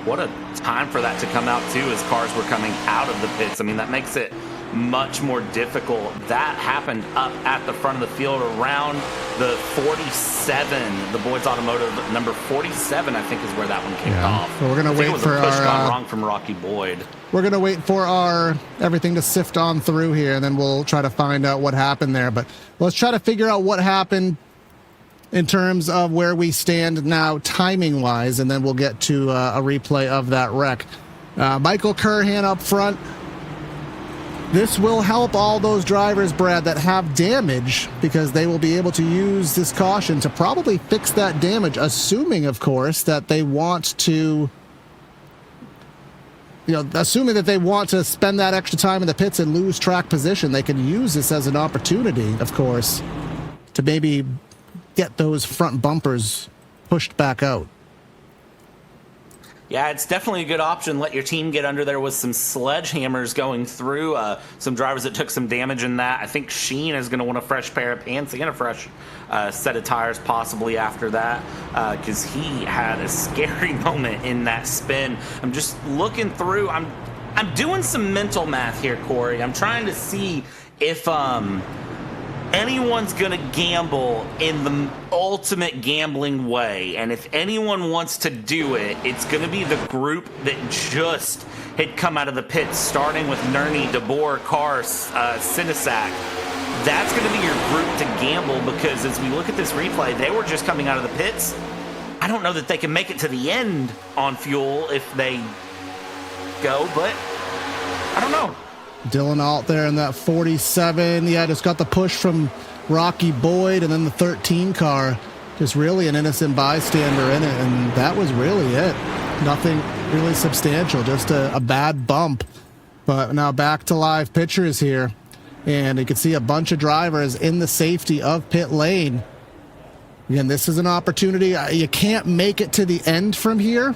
What a time for that to come out too, as cars were coming out of the pits. I mean, that makes it much more difficult. That happened up at the front of the field around the 47. The Boyd's Automotive number 47, I think, is where that one kicked off. So we're gonna wait for a push our gone wrong from Rocky Boyd. We're gonna wait for our everything to sift on through here, and then we'll try to find out what happened there. But let's try to figure out what happened in terms of where we stand now timing wise, and then we'll get to a replay of that wreck. Michael Curhan up front. This will help all those drivers, Brad, that have damage, because they will be able to use this caution to probably fix that damage, assuming, of course, that they want to, assuming that they want to spend that extra time in the pits and lose track position. They can use this as an opportunity, of course, to maybe get those front bumpers pushed back out. Yeah, it's definitely a good option. Let your team get under there with some sledgehammers going through. Some drivers that took some damage in that. I think Sheen is going to want a fresh pair of pants and a fresh set of tires possibly after that, because he had a scary moment in that spin. I'm just looking through. I'm doing some mental math here, Corey. I'm trying to see if anyone's gonna gamble in the ultimate gambling way, and if anyone wants to do it, it's gonna be the group that just had come out of the pits, starting with Nerney, DeBoer, Carr, Sinisak. That's gonna be your group to gamble, because as we look at this replay, they were just coming out of the pits. I don't know that they can make it to the end on fuel if they go, but I don't know. Dylan Alt there in that 47. Yeah, just got the push from Rocky Boyd, and then the 13 car. Just really an innocent bystander in it, and that was really it. Nothing really substantial, just a bad bump. But now back to live pictures here, and you can see a bunch of drivers in the safety of pit lane. Again, this is an opportunity. You can't make it to the end from here,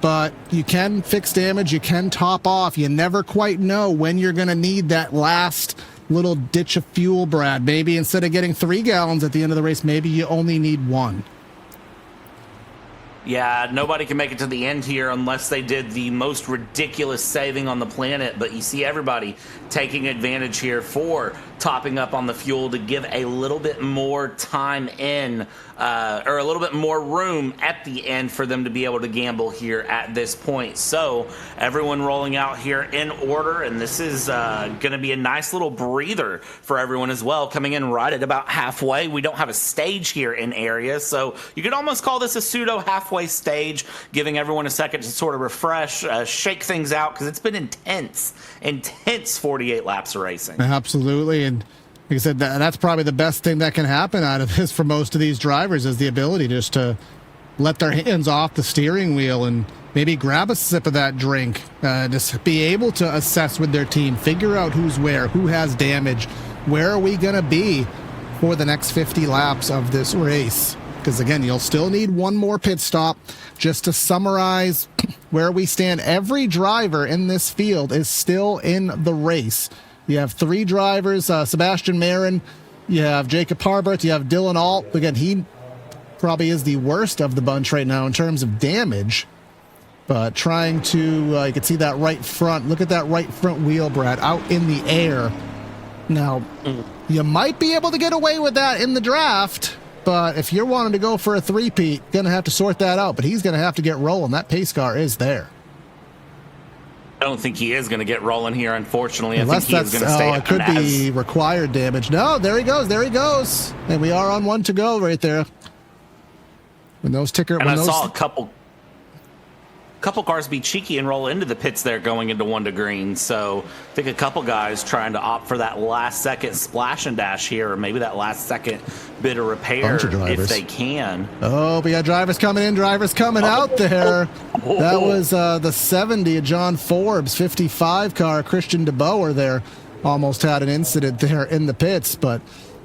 but you can fix damage, you can top off. You never quite know when you're going to need that last little ditch of fuel, Brad. Maybe instead of getting 3 gallons at the end of the race, maybe you only need 1. Yeah, nobody can make it to the end here unless they did the most ridiculous saving on the planet, but you see everybody taking advantage here for topping up on the fuel to give a little bit more time in, or a little bit more room at the end for them to be able to gamble here at this point. So everyone rolling out here in order, and this is going to be a nice little breather for everyone as well, coming in right at about halfway. We don't have a stage here in area, so you could almost call this a pseudo halfway stage, giving everyone a second to sort of refresh, shake things out, because it's been intense 48 laps of racing. Absolutely. And like I said, that's probably the best thing that can happen out of this for most of these drivers, is the ability just to let their hands off the steering wheel and maybe grab a sip of that drink, just be able to assess with their team, figure out who's where, who has damage, where are we going to be for the next 50 laps of this race. Because again, you'll still need one more pit stop. Just to summarize where we stand, every driver in this field is still in the race. You have 3 drivers, Sebastian Marin, you have Jacob Harbert, you have Dylan Alt. Again, he probably is the worst of the bunch right now in terms of damage. But trying to, you can see that right front. Look at that right front wheel, Brad, out in the air. Now, you might be able to get away with that in the draft, but if you're wanting to go for a three-peat, going to have to sort that out. But he's going to have to get rolling. That pace car is there. I don't think he is going to get rolling here, unfortunately. Unless I think he is going to stay. It could be required damage. No, there he goes. There he goes. And we are on 1 to go right there. When those ticker, and I saw a couple cars be cheeky and roll into the pits there going into 1 to green. So I think a couple guys trying to opt for that last second splash and dash here, or maybe that last second bit of repair if they can. Oh, we got drivers coming in, drivers coming out there. That was the 70 of John Forbes, 55 car, Christian DeBoer there. Almost had an incident there in the pits, but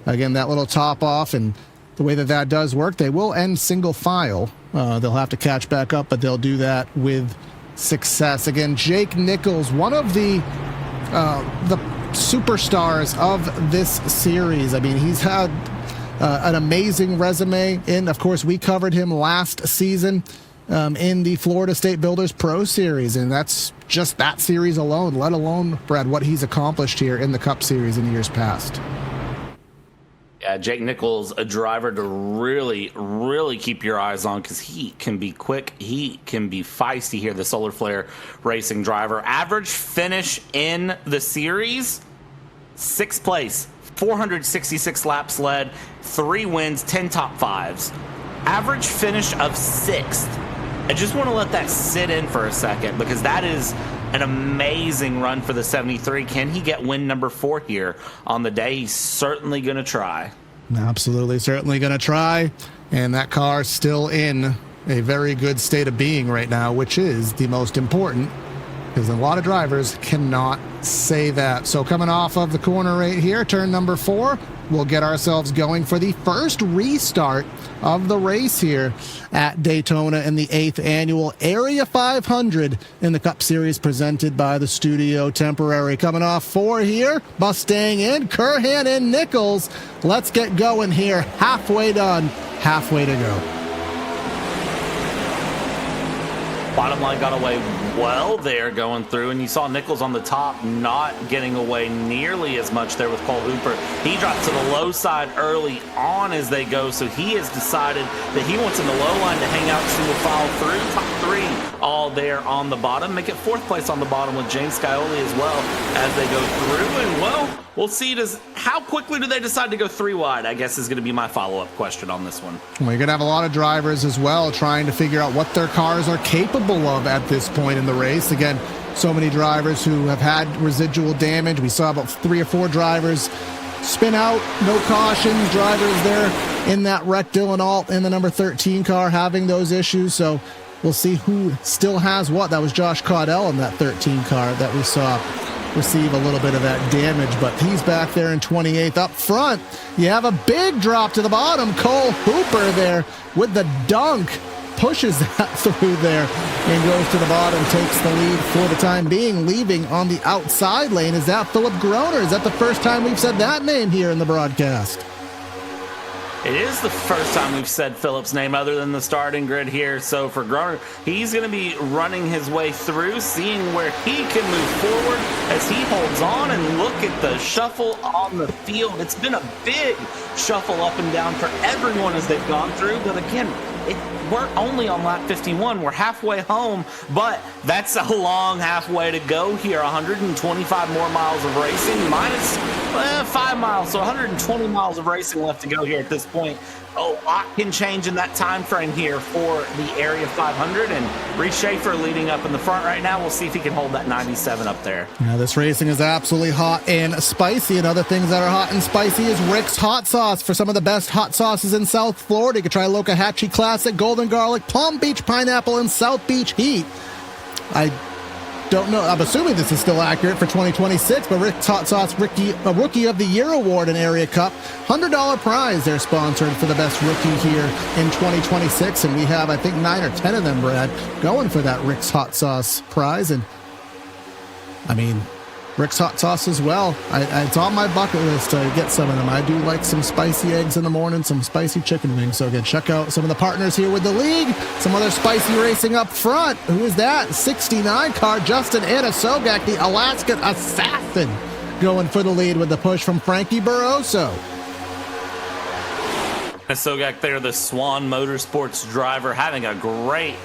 again, that little top off, and the way that does work, they will end single file. They'll have to catch back up, but they'll do that with success. Again, Jake Nichols, one of the superstars of this series. I mean, he's had an amazing resume, and of course, we covered him last season in the Florida State Builders Pro Series, and that's just that series alone, let alone, Brad, what he's accomplished here in the Cup Series in years past. Yeah, Jake Nichols, a driver to really, really keep your eyes on, because he can be quick. He can be feisty here, the Solar Flare Racing driver. Average finish in the series, 6th place, 466 laps led, 3 wins, 10 top 5s. Average finish of 6th. I just want to let that sit in for a second, because that is an amazing run for the 73. Can he get win number 4 here on the day? He's certainly going to try. Absolutely, certainly going to try. And that car still in a very good state of being right now, which is the most important, because a lot of drivers cannot say that. So coming off of the corner right here, turn number 4, we'll get ourselves going for the first restart of the race here at Daytona in the 8th annual Area 500 in the Cup Series presented by the Studio Temporary. Coming off 4 here, Mustang in, Curhan in, Nichols. Let's get going here. Halfway done, halfway to go. Bottom line got away well there going through, and you saw Nichols on the top not getting away nearly as much there with Cole Hooper. He dropped to the low side early on as they go, so he has decided that he wants in the low line to hang out single file through top 3 all there on the bottom. Make it 4th place on the bottom with James Scioli as well as they go through. And well, we'll see how quickly do they decide to go 3 wide, I guess is going to be my follow-up question on this one. Well, you're going to have a lot of drivers as well trying to figure out what their cars are capable of at this point in the race. Again, so many drivers who have had residual damage. We saw about 3 or 4 drivers spin out, no cautions, drivers there in that wreck. Dylan Alt in the number 13 car having those issues. So we'll see who still has what. That was Josh Caudell in that 13 car that we saw receive a little bit of that damage, but he's back there in 28th. Up front, you have a big drop to the bottom. Cole Hooper there with the dunk, pushes that through there and goes to the bottom, takes the lead for the time being. Leaving on the outside lane, is that Philip Groner? Is that the first time we've said that name here in the broadcast? It is the first time we've said Philip's name other than the starting grid here. So for Groner, he's going to be running his way through, seeing where he can move forward as he holds on. And look at the shuffle on the field. It's been a big shuffle up and down for everyone as they've gone through. But again, we're only on lap 51. We're halfway home, but that's a long halfway to go here. 125 more miles of racing, minus 5 miles, so 120 miles of racing left to go here at this point. A lot can change in that time frame here for the Area 500, and Reese Schaefer leading up in the front right now. We'll see if he can hold that 97 up there. Now this racing is absolutely hot and spicy, and other things that are hot and spicy is Rick's Hot Sauce. For some of the best hot sauces in South Florida, you can try Lokahatchee Classic, Golden Garlic, Palm Beach Pineapple, and South Beach Heat. I don't know. I'm assuming this is still accurate for 2026, but Rick's Hot Sauce Rookie of the Year Award in Area Cup. $100 prize they're sponsored for the best rookie here in 2026, and we have, I think, 9 or 10 of them, Brad, going for that Rick's Hot Sauce prize. And I mean, Rick's Hot Sauce as well. It's on my bucket list to get some of them. I do like some spicy eggs in the morning, some spicy chicken wings. So again, check out some of the partners here with the league. Some other spicy racing up front. Who is that? 69 car, Justin Anasogak, the Alaskan Assassin, going for the lead with the push from Frankie Barroso. Sogak there, the Swan Motorsports driver, having a great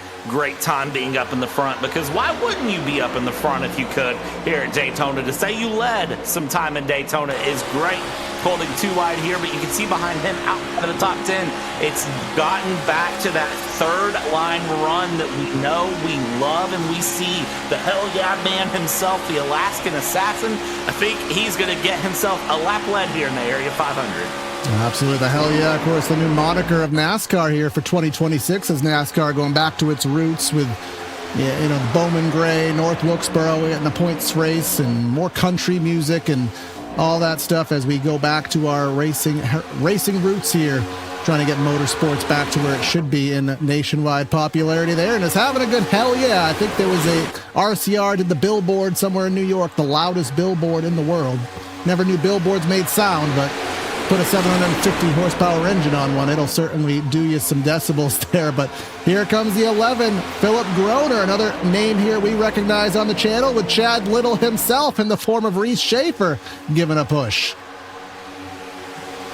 time being up in the front, because why wouldn't you be up in the front if you could here at Daytona? To say you led some time in Daytona is great. Holding 2 wide here, but you can see behind him out of the top 10, it's gotten back to that 3rd line run that we know, we love, and we see the hell yeah man himself, the Alaskan Assassin. I think he's going to get himself a lap lead here in the Area 500. Absolutely. The hell yeah. Of course, the new moniker of NASCAR here for 2026 is NASCAR going back to its roots with, Bowman Gray, North Wilkesboro in the points race, and more country music and all that stuff as we go back to our racing roots here, trying to get motorsports back to where it should be in nationwide popularity there. And it's having a good hell yeah. I think there was a RCR did the billboard somewhere in New York, the loudest billboard in the world. Never knew billboards made sound, but put a 750 horsepower engine on one, it'll certainly do you some decibels there. But here comes the 11, Philip Groner, another name here we recognize on the channel, with Chad Little himself in the form of Reese Schaefer giving a push.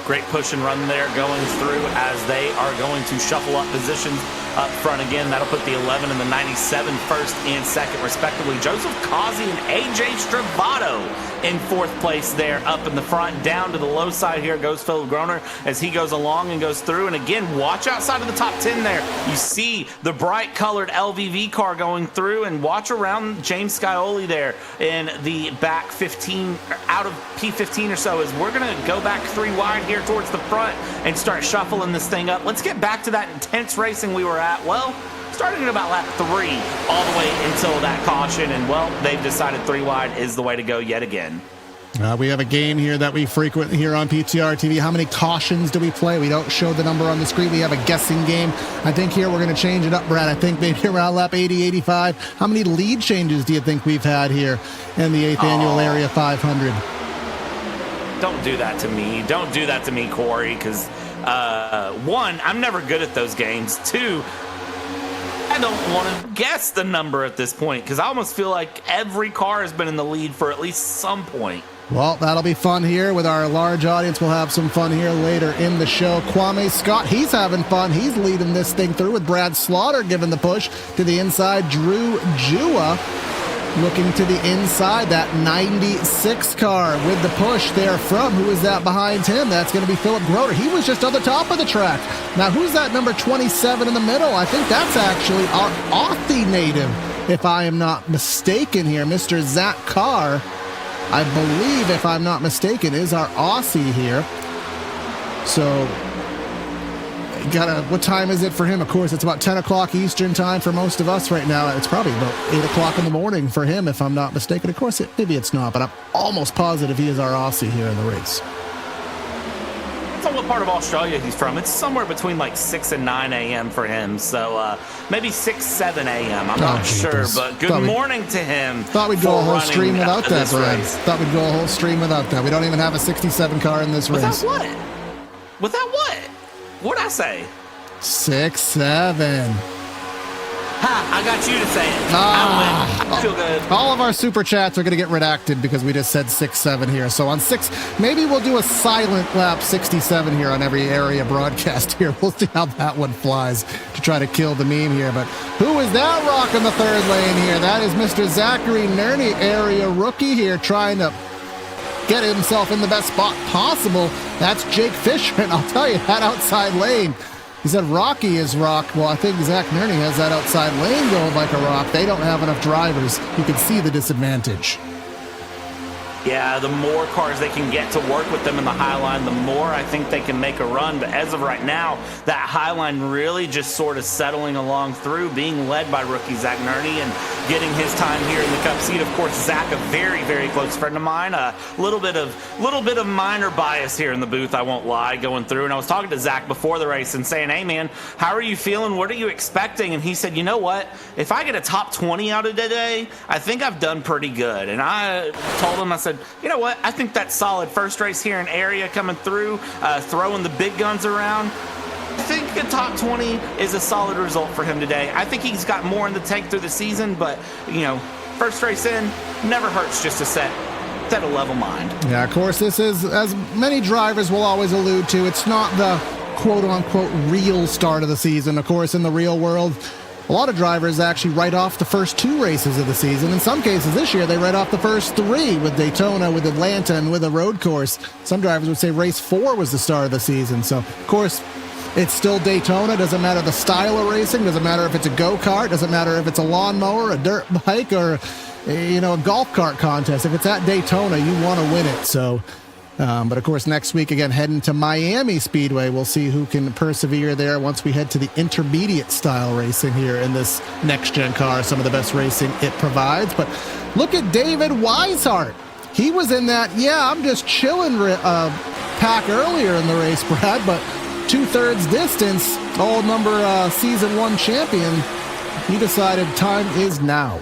Great push and run there going through as they are going to shuffle up positions up front again. That'll put the 11 and the 97 first and second, respectively. Joseph Causey and AJ Stravato in fourth place there up in the front. Down to the low side here goes Philip Groner as he goes along and goes through. And again, watch outside of the top 10 there. You see the bright colored LVV car going through, and watch around James Scioli there in the back 15, out of P15 or so, as we're going to go back 3 wide here towards the front and start shuffling this thing up. Let's get back to that intense racing we were at. Well, starting at about lap 3 all the way until that caution, and well, they've decided 3 wide is the way to go yet again. We have a game here that we frequent here on PTR TV. How many cautions do we play? We don't show the number on the screen. We have a guessing game. I think here we're going to change it up, Brad. I think maybe around lap 80, 85. How many lead changes do you think we've had here in the 8th annual Area 500? Don't do that to me. Don't do that to me, Corey, because one, I'm never good at those games. 2, I don't want to guess the number at this point because I almost feel like every car has been in the lead for at least some point. Well, that'll be fun here with our large audience. We'll have some fun here later in the show. Kwame Scott, he's having fun. He's leading this thing through with Brad Slaughter giving the push to the inside. Drew Jua looking to the inside, that 96 car with the push there from, who is that behind him? That's going to be Philip Groner. He was just on the top of the track. Now, who's that number 27 in the middle? I think that's actually our Aussie native, if I am not mistaken here. Mr. Zach Carr, I believe, if I'm not mistaken, is our Aussie here. So, what time is it for him? Of course, it's about 10 o'clock Eastern time for most of us right now. It's probably about 8 o'clock in the morning for him, if I'm not mistaken. Of course, maybe it's not, but I'm almost positive he is our Aussie here in the race. So what part of Australia he's from? It's somewhere between like 6 and 9 a.m. for him. So maybe 6, 7 a.m. I'm not sure, but good morning to him. Thought we'd go a whole stream without that, Brad. Thought we'd go a whole stream without that. We don't even have a 67 car in this race. Without what? Without what? What'd I say? 6, 7. Ha! I got you to say it. I win. I feel good. All of our super chats are going to get redacted because we just said 6, 7 here. So on 6, maybe we'll do a silent lap 67 here on every area broadcast here. We'll see how that one flies to try to kill the meme here. But who is that rocking the third lane here? That is Mr. Zachary Nerney, area rookie here, trying to get himself in the best spot possible. That's Jake Fisher, and I'll tell you, that outside lane, he said Rocky is rock. Well, I think Zach Nerney has that outside lane going like a rock. They don't have enough drivers. You can see the disadvantage. Yeah, the more cars they can get to work with them in the high line, the more I think they can make a run. But as of right now, that high line really just sort of settling along through, being led by rookie Zach Nerney and getting his time here in the Cup seat. Of course, Zach, a very, very close friend of mine. A little bit of minor bias here in the booth, I won't lie, going through. And I was talking to Zach before the race and saying, hey, man, how are you feeling? What are you expecting? And he said, you know what? If I get a top 20 out of today, I think I've done pretty good. And I told him, I said, you know what? I think that's solid. First race here in area coming through, throwing the big guns around. I think a top 20 is a solid result for him today. I think he's got more in the tank through the season, but, you know, first race in, never hurts just to set a level mind. Yeah, of course, this is, as many drivers will always allude to, it's not the quote-unquote real start of the season. Of course, in the real world, a lot of drivers actually write off the first 2 races of the season. In some cases this year, they write off the first 3 with Daytona, with Atlanta, and with a road course. Some drivers would say race 4 was the start of the season. So, of course, it's still Daytona. Doesn't matter the style of racing. Doesn't matter if it's a go-kart. Doesn't matter if it's a lawnmower, a dirt bike, or a golf cart contest. If it's at Daytona, you want to win it. So, but of course, next week, again, heading to Miami Speedway, we'll see who can persevere there once we head to the intermediate style racing here in this next-gen car, some of the best racing it provides. But look at David Weishart. He was in that, I'm just chilling pack earlier in the race, Brad, but 2/3 distance, all number season 1 champion. He decided time is now.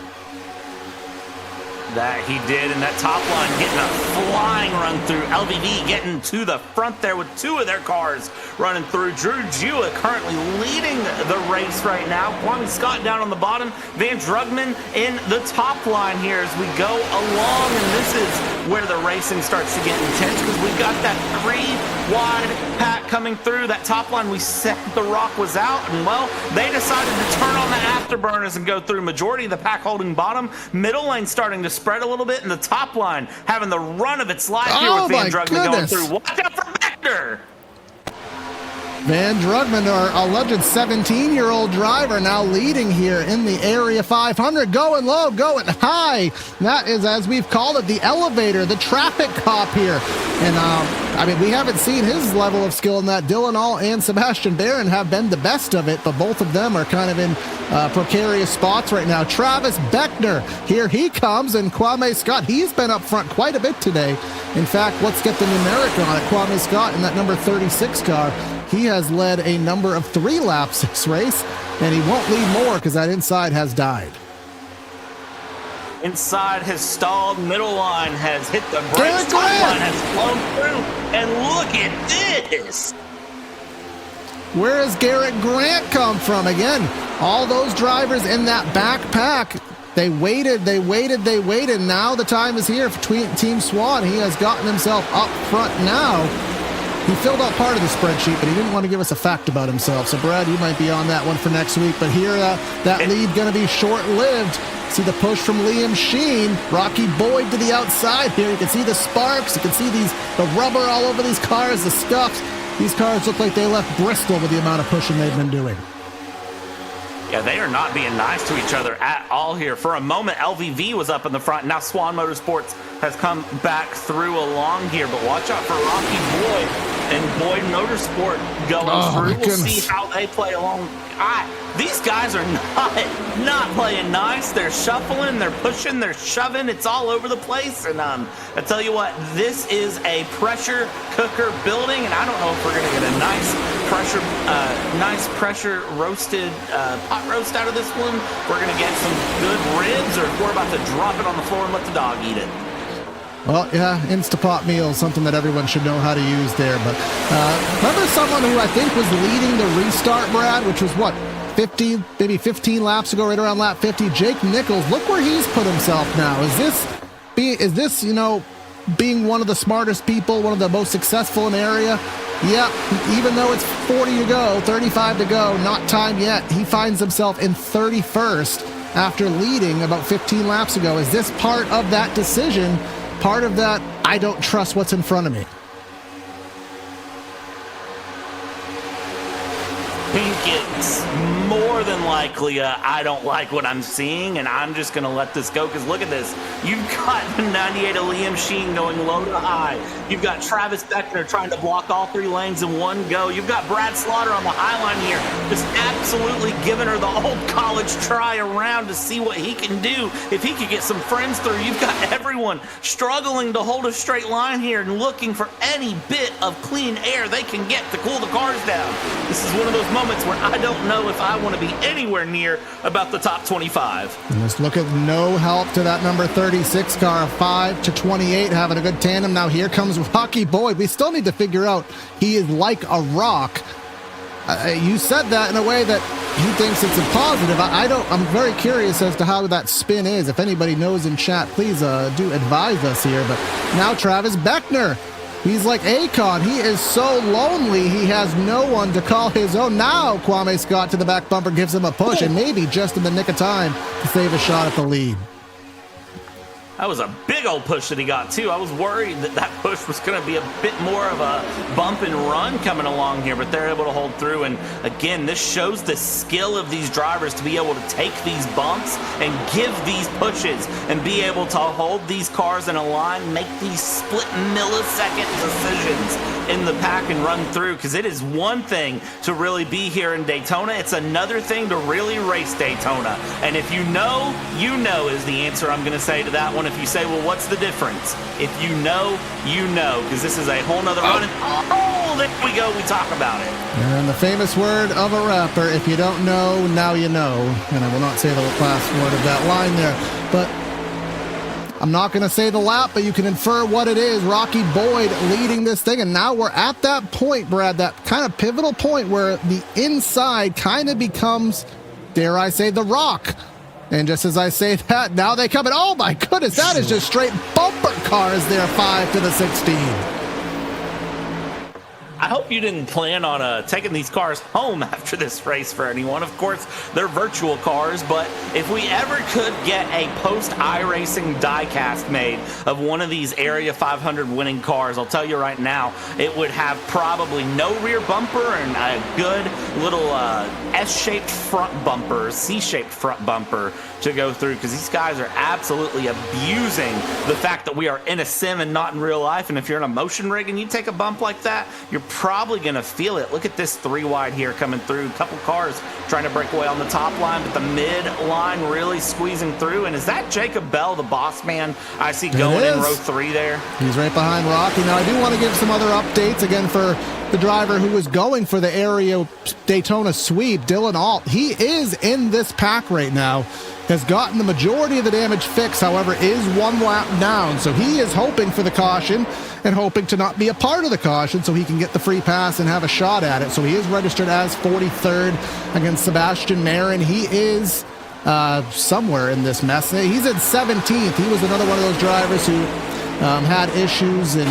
That he did, and that top line getting a flying run through. LVV getting to the front there with 2 of their cars running through. Drew Jua currently leading the race right now. Kwame Scott down on the bottom. Van Drugman in the top line here as we go along, and this is where the racing starts to get intense, because we've got that 3-wide pack coming through. That top line, we said the rock was out, and well, they decided to turn on the afterburners and go through. Majority of the pack holding bottom, middle lane starting to spread a little bit, and the top line having the run of its life here with Van Drugman going through. Watch out for Beckner! Van Drugman, our alleged 17-year-old driver, now leading here in the Area 500, going low, going high. That is, as we've called it, the elevator, the traffic cop here. And, I mean, we haven't seen his level of skill in that. Dylan All and Sebastian Barron have been the best of it, but both of them are kind of in precarious spots right now. Travis Beckner, here he comes, and Kwame Scott, he's been up front quite a bit today. In fact, let's get the numeric on it. Kwame Scott in that number 36 car, he has led a number of 3 laps this race, and he won't lead more because that inside has died. Inside has stalled, middle line has hit the brakes, top line has flown through, and look at this! Where has Garrett Grant come from? Again, all those drivers in that backpack, they waited. Now the time is here for Team Swan. He has gotten himself up front now. He filled out part of the spreadsheet, but he didn't want to give us a fact about himself. So, Brad, you might be on that one for next week. But here, that lead going to be short-lived. See the push from Liam Sheen. Rocky Boyd to the outside here. You can see the sparks. You can see the rubber all over these cars, the scuffs. These cars look like they left Bristol with the amount of pushing they've been doing. Yeah, they are not being nice to each other at all here. For a moment, LVV was up in the front. Now Swan Motorsports has come back through along here. But watch out for Rocky Boyd and Boyd Motorsport going through. We'll see how they play along. These guys are not playing nice. They're shuffling, they're pushing, they're shoving. It's all over the place. And I tell you what, this is a pressure cooker building, and I don't know if we're going to get a nice pressure roasted pot roast out of this one. We're going to get some good ribs, or if we're about to drop it on the floor and let the dog eat it. Well, yeah, Instapot meal, something that everyone should know how to use there. But remember someone who I think was leading the restart, Brad, which was what, maybe 15 laps ago, right around lap 50? Jake Nichols, look where he's put himself now. Is this, being one of the smartest people, one of the most successful in the area? Yeah, even though it's 40 to go, 35 to go, not time yet, he finds himself in 31st after leading about 15 laps ago. Is this part of that decision? Part of that, I don't trust what's in front of me? I think it's more than likely I don't like what I'm seeing, and I'm just going to let this go, because look at this. You've got the 98 of Liam Sheen going low to high. You've got Travis Beckner trying to block all 3 lanes in one go. You've got Brad Slaughter on the high line here, just absolutely giving her the old college try around to see what he can do. If he could get some friends through, you've got everyone struggling to hold a straight line here and looking for any bit of clean air they can get to cool the cars down. This is one of those moments where I don't know if I want to be anywhere near about the top 25. And let's look at no help to that number 36 car, 5 to 28, having a good tandem. Now here comes Rocky Boyd. We still need to figure out, he is like a rock. You said that in a way that he thinks it's a positive. I'm very curious as to how that spin is. If anybody knows in chat, please do advise us here. But now Travis Beckner. He's like Akon. He is so lonely. He has no one to call his own. Now Kwame Scott to the back bumper gives him a push, and maybe just in the nick of time to save a shot at the lead. That was a big old push that he got, too. I was worried that push was going to be a bit more of a bump and run coming along here, but they're able to hold through. And again, this shows the skill of these drivers to be able to take these bumps and give these pushes and be able to hold these cars in a line, make these split millisecond decisions in the pack and run through, because it is one thing to really be here in Daytona. It's another thing to really race Daytona. And if you know is the answer I'm going to say to that one. If you say, well, what's the difference? If you know, because this is a whole nother run. And there we go. We talk about it. And the famous word of a rapper, if you don't know, now you know. And I will not say the last word of that line there. But I'm not going to say the lap, but you can infer what it is. Rocky Boyd leading this thing. And now we're at that point, Brad, that kind of pivotal point where the inside kind of becomes, dare I say, the rock. And just as I say that, now they come in. Oh my goodness, that is just straight bumper cars there, 5 to the 16. I hope you didn't plan on taking these cars home after this race for anyone. Of course, they're virtual cars, but if we ever could get a post-iRacing diecast made of one of these Area 500 winning cars, I'll tell you right now, it would have probably no rear bumper and a good little S-shaped front bumper, C-shaped front bumper to go through, because these guys are absolutely abusing the fact that we are in a sim and not in real life. And if you're in a motion rig and you take a bump like that, you're probably going to feel it. Look at this 3 wide here coming through. A couple cars trying to break away on the top line, but the mid line really squeezing through. And is that Jacob Bell, the boss man I see going in row 3 there? He's right behind Rocky. Now, I do want to give some other updates again for the driver who was going for the area Daytona sweep, Dylan Alt. He is in this pack right now. Has gotten the majority of the damage fixed, however, is 1 lap down. So he is hoping for the caution and hoping to not be a part of the caution so he can get the free pass and have a shot at it. So he is registered as 43rd against Sebastian Marin. He is somewhere in this mess. He's in 17th. He was another one of those drivers who had issues and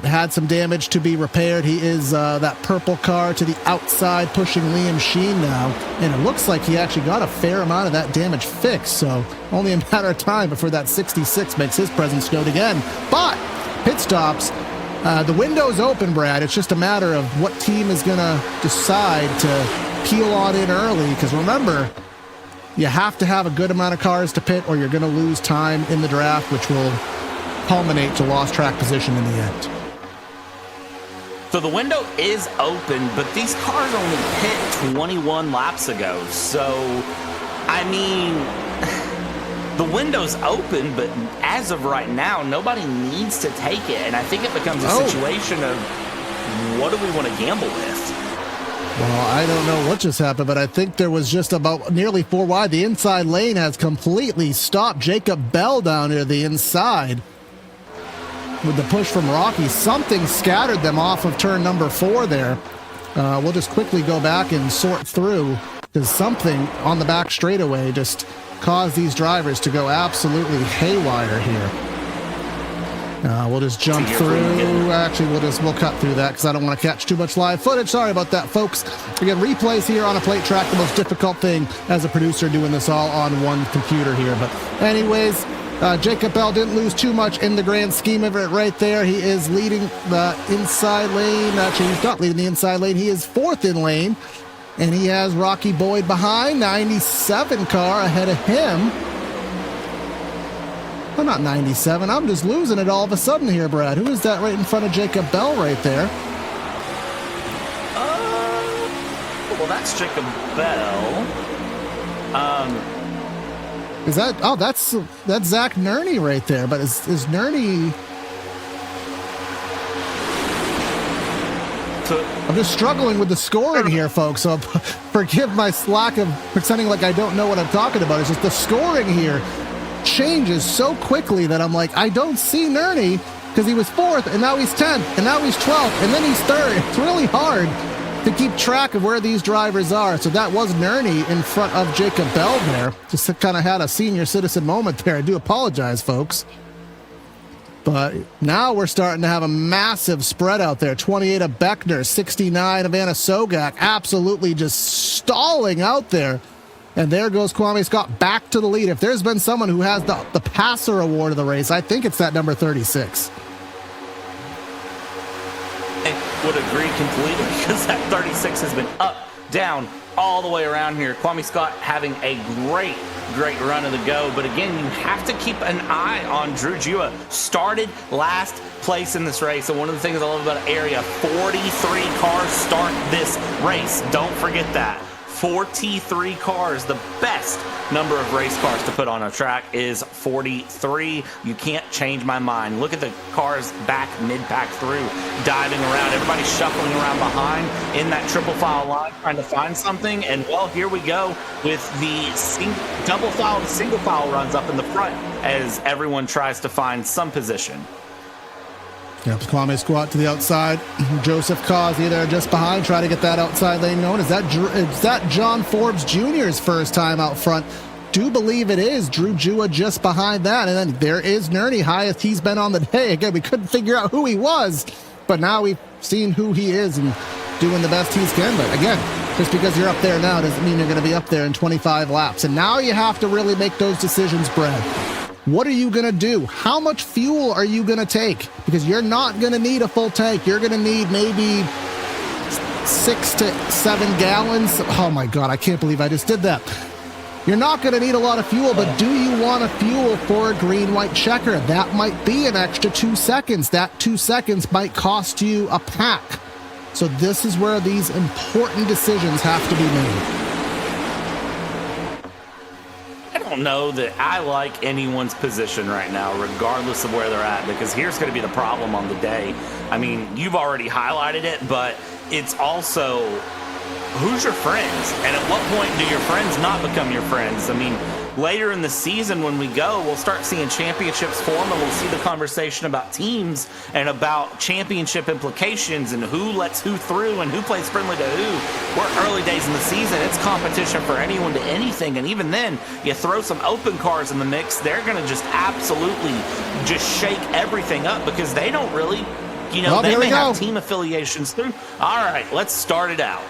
had some damage to be repaired. He is that purple car to the outside pushing Liam Sheen now, and it looks like he actually got a fair amount of that damage fixed, so only a matter of time before that 66 makes his presence known again. But pit stops, the window's open, Brad. It's just a matter of what team is going to decide to peel on in early, because remember, you have to have a good amount of cars to pit or you're going to lose time in the draft, which will culminate to lost track position in the end. So the window is open, but these cars only pit 21 laps ago. So, I mean, the window's open, but as of right now, nobody needs to take it. And I think it becomes a situation of what do we want to gamble with? Well, I don't know what just happened, but I think there was just about nearly 4 wide. The inside lane has completely stopped Jacob Bell down here, the inside. With the push from Rocky, something scattered them off of turn number 4 there. We'll just quickly go back and sort through, because something on the back straightaway just caused these drivers to go absolutely haywire here. We'll just jump through. Actually, we'll cut through that because I don't want to catch too much live footage. Sorry about that, folks. Again, replays here on a plate track, the most difficult thing as a producer doing this all on one computer here. But anyways, Jacob Bell didn't lose too much in the grand scheme of it right there. He is leading the inside lane. Actually, he's not leading the inside lane. He is 4th in lane. And he has Rocky Boyd behind. 97 car ahead of him. Well, not 97. I'm just losing it all of a sudden here, Brad. Who is that right in front of Jacob Bell right there? Well, that's Jacob Bell. Is that? Oh, that's Zach Nerney right there. But is Nerney? I'm just struggling with the scoring here, folks. So forgive my lack of pretending like I don't know what I'm talking about. It's just the scoring here changes so quickly that I'm like, I don't see Nerney because he was 4th and now he's 10th and now he's 12th and then he's 3rd. It's really hard to keep track of where these drivers are. So that was Nerney in front of Jacob Bell there. Just kind of had a senior citizen moment there. I do apologize, folks. But now we're starting to have a massive spread out there. 28 of Beckner, 69 of Anna Sogak, absolutely just stalling out there. And there goes Kwame Scott back to the lead. If there's been someone who has the passer award of the race, I think it's that number 36. I would agree completely because that 36 has been up, down, all the way around here. Kwame Scott having a great run of the go. But again, you have to keep an eye on Drew Jua. Started last place in this race. And one of the things I love about Area, 43 cars start this race. Don't forget that. 43 cars. The best number of race cars to put on a track is 43. You can't change my mind. Look at the cars back mid-pack through, diving around. Everybody's shuffling around behind in that triple file line trying to find something. And, well, here we go with the double file to single file runs up in the front as everyone tries to find some position. Yep, Kwame squat to the outside. Joseph Causey there just behind, try to get that outside lane going. Is that John Forbes Jr.'s first time out front do believe it is Drew Jua just behind that. And then there is Nerney, highest he's been on the day. Again, we couldn't figure out who he was, but now we've seen who he is and doing the best he can. But again, just because you're up there now doesn't mean you're going to be up there in 25 laps. And now you have to really make those decisions, Brad. What are you going to do? How much fuel are you going to take? Because you're not going to need a full tank. You're going to need maybe 6 to 7 gallons. Oh my God, I can't believe I just did that. You're not going to need a lot of fuel, but do you want to fuel for a green-white checker? That might be an extra 2 seconds. That 2 seconds might cost you a pack. So this is where these important decisions have to be made. I don't know that I like anyone's position right now, regardless of where they're at, because here's going to be the problem on the day. I mean, you've already highlighted it, but it's also who's your friends, and at what point do your friends not become your friends? I mean, later in the season when we go, we'll start seeing championships form, and we'll see the conversation about teams and about championship implications and who lets who through and who plays friendly to who. We're early days in the season. It's competition for anyone to anything, and even then, you throw some open cars in the mix, they're going to just absolutely just shake everything up because they don't really, they may have team affiliations through. All right, let's start it out.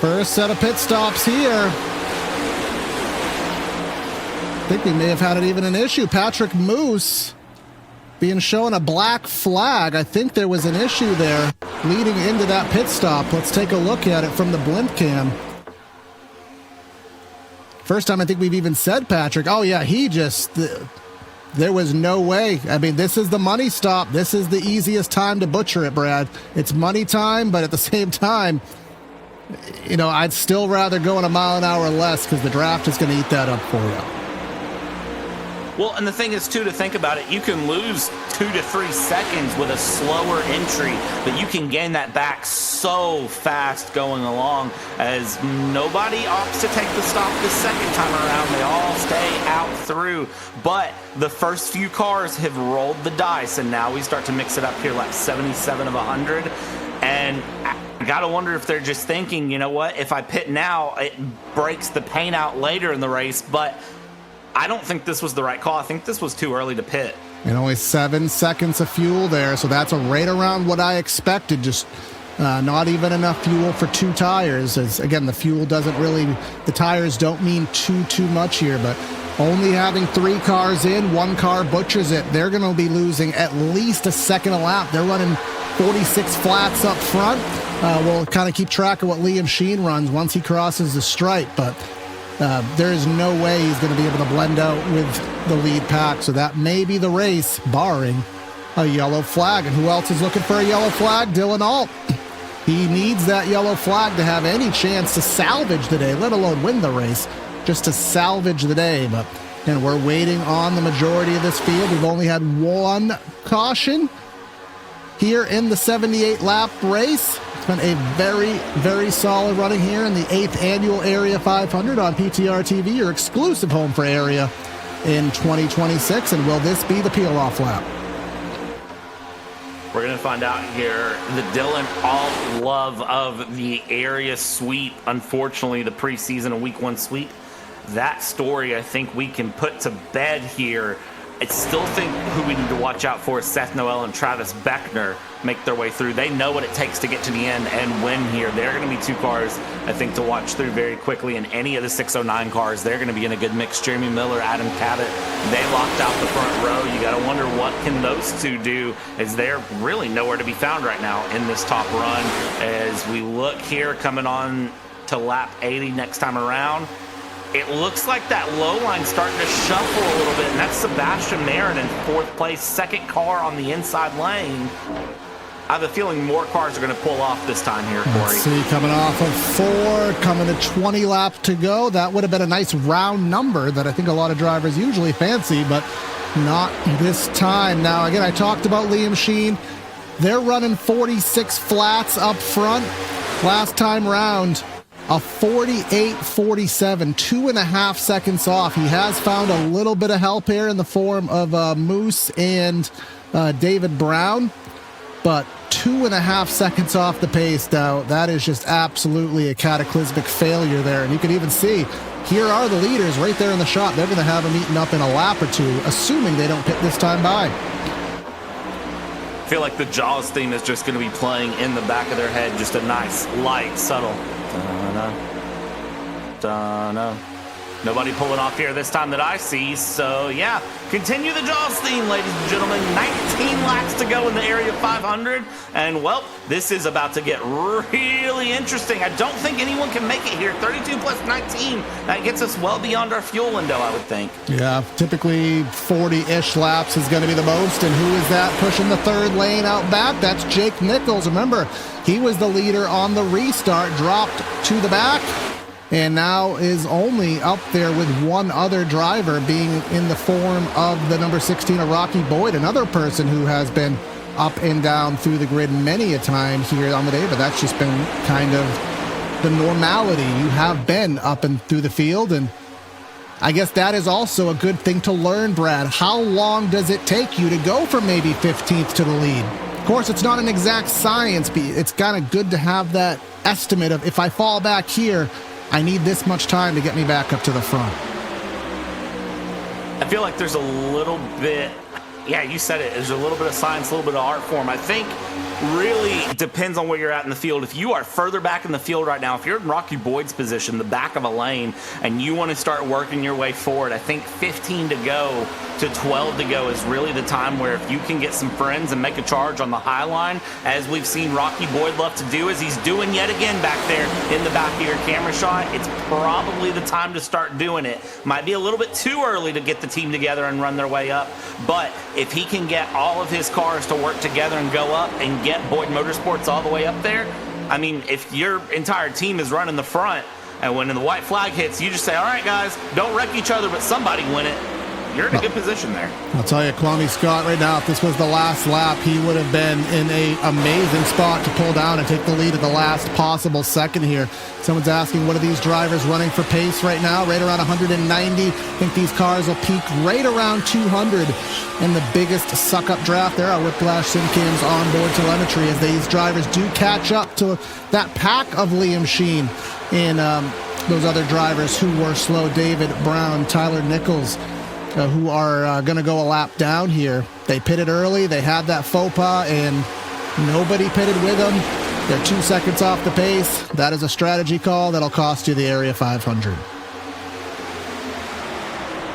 First set of pit stops here. I think we may have had even an issue. Patrick Moose being shown a black flag. I think there was an issue there leading into that pit stop. Let's take a look at it from the blimp cam. First time I think we've even said Patrick. Oh yeah, there was no way. I mean, this is the money stop. This is the easiest time to butcher it, Brad. It's money time, but at the same time, I'd still rather go in a mile an hour less because the draft is going to eat that up for you. Well, and the thing is, too, to think about it, you can lose 2 to 3 seconds with a slower entry, but you can gain that back so fast going along as nobody opts to take the stop the second time around. They all stay out through. But the first few cars have rolled the dice, and now we start to mix it up here like 77 of 100. And I got to wonder if they're just thinking, you know what, if I pit now, it breaks the paint out later in the race. But I don't think this was the right call. I think this was too early to pit. And only 7 seconds of fuel there, so that's right around what I expected. Just not even enough fuel for 2 tires. As again, the fuel doesn't really, the tires don't mean too much here, but only having 3 cars in, 1 car butchers it. They're going to be losing at least a second a lap. They're running 46 flats up front. We'll kind of keep track of what Liam Sheen runs once he crosses the stripe, but there is no way he's going to be able to blend out with the lead pack. So that may be the race, barring a yellow flag. And who else is looking for a yellow flag? Dylan Alt. He needs that yellow flag to have any chance to salvage the day, let alone win the race, just to salvage the day. But and we're waiting on the majority of this field. We've only had 1 caution here in the 78 lap race. It's been a very, very solid running here in the 8th annual Area 500 on PTR TV, your exclusive home for Area in 2026. And will this be the peel-off lap? We're going to find out here. The Dylan Alt love of the area sweep. Unfortunately, the preseason and week 1 sweep. That story, I think we can put to bed here. I still think who we need to watch out for is Seth Noel and Travis Beckner make their way through. They know what it takes to get to the end and win here. They're going to be 2 cars, I think, to watch through very quickly. And any of the 609 cars, they're going to be in a good mix. Jeremy Miller, Adam Cabot, they locked out the front row. You got to wonder what can those 2 do, as they're really nowhere to be found right now in this top run. As we look here, coming on to lap 80 next time around, it looks like that low line's starting to shuffle a little bit, and that's Sebastian Marin in 4th place, 2nd car on the inside lane. I have a feeling more cars are going to pull off this time here, Corey. Let's see, coming off of 4, coming to 20 laps to go. That would have been a nice round number that I think a lot of drivers usually fancy, but not this time. Now, again, I talked about Liam Sheen. They're running 46 flats up front. Last time round, a 48.47, 2.5 seconds off. He has found a little bit of help here in the form of Moose and David Brown, but 2.5 seconds off the pace now. That is just absolutely a cataclysmic failure there. And you can even see here are the leaders right there in the shot. They're going to have them eaten up in a lap or two, assuming they don't pit this time by. I feel like the Jaws theme is just going to be playing in the back of their head. Just a nice, light, subtle. Da-na. Nobody pulling off here this time that I see. So, yeah, continue the Jaws theme, ladies and gentlemen. 19 laps to go in the area 500. And, well, this is about to get really interesting. I don't think anyone can make it here. 32 plus 19. That gets us well beyond our fuel window, I would think. Yeah, typically 40-ish laps is going to be the most. And who is that pushing the third lane out back? That's Jake Nichols. Remember, he was the leader on the restart, dropped to the back, and now is only up there with one other driver, being in the form of the number 16 of Rocky Boyd, another person who has been up and down through the grid many a time here on the day, but that's just been kind of the normality. You have been up and through the field, and I guess that is also a good thing to learn, Brad. How long does it take you to go from maybe 15th to the lead? Of course, it's not an exact science, but it's kind of good to have that estimate of, if I fall back here, I need this much time to get me back up to the front. I feel like there's a little bit, yeah, you said it, there's a little bit of science, a little bit of art form. I think really depends on where you're at in the field. If you are further back in the field right now, if you're in Rocky Boyd's position, the back of a lane, and you want to start working your way forward, I think 15 to go to 12 to go is really the time where if you can get some friends and make a charge on the high line, as we've seen Rocky Boyd love to do, as he's doing yet again back there in the back of your camera shot, it's probably the time to start doing it. Might be a little bit too early to get the team together and run their way up, but if he can get all of his cars to work together and go up and get Boyd Motorsports all the way up there, I mean, if your entire team is running the front and when the white flag hits, you just say, all right, guys, don't wreck each other, but somebody win it. You're in a good position there. I'll tell you, Kwame Scott, right now, if this was the last lap, he would have been in an amazing spot to pull down and take the lead at the last possible second here. Someone's asking, what are these drivers running for pace right now? Right around 190. I think these cars will peak right around 200 in the biggest suck-up draft. There are Whiplash SimCam's onboard telemetry as these drivers do catch up to that pack of Liam Sheen and those other drivers who were slow. David Brown, Tyler Nichols, who are going to go a lap down here. They pitted early. They had that faux pas, and nobody pitted with them. They're 2 seconds off the pace. That is a strategy call that'll cost you the Area 500.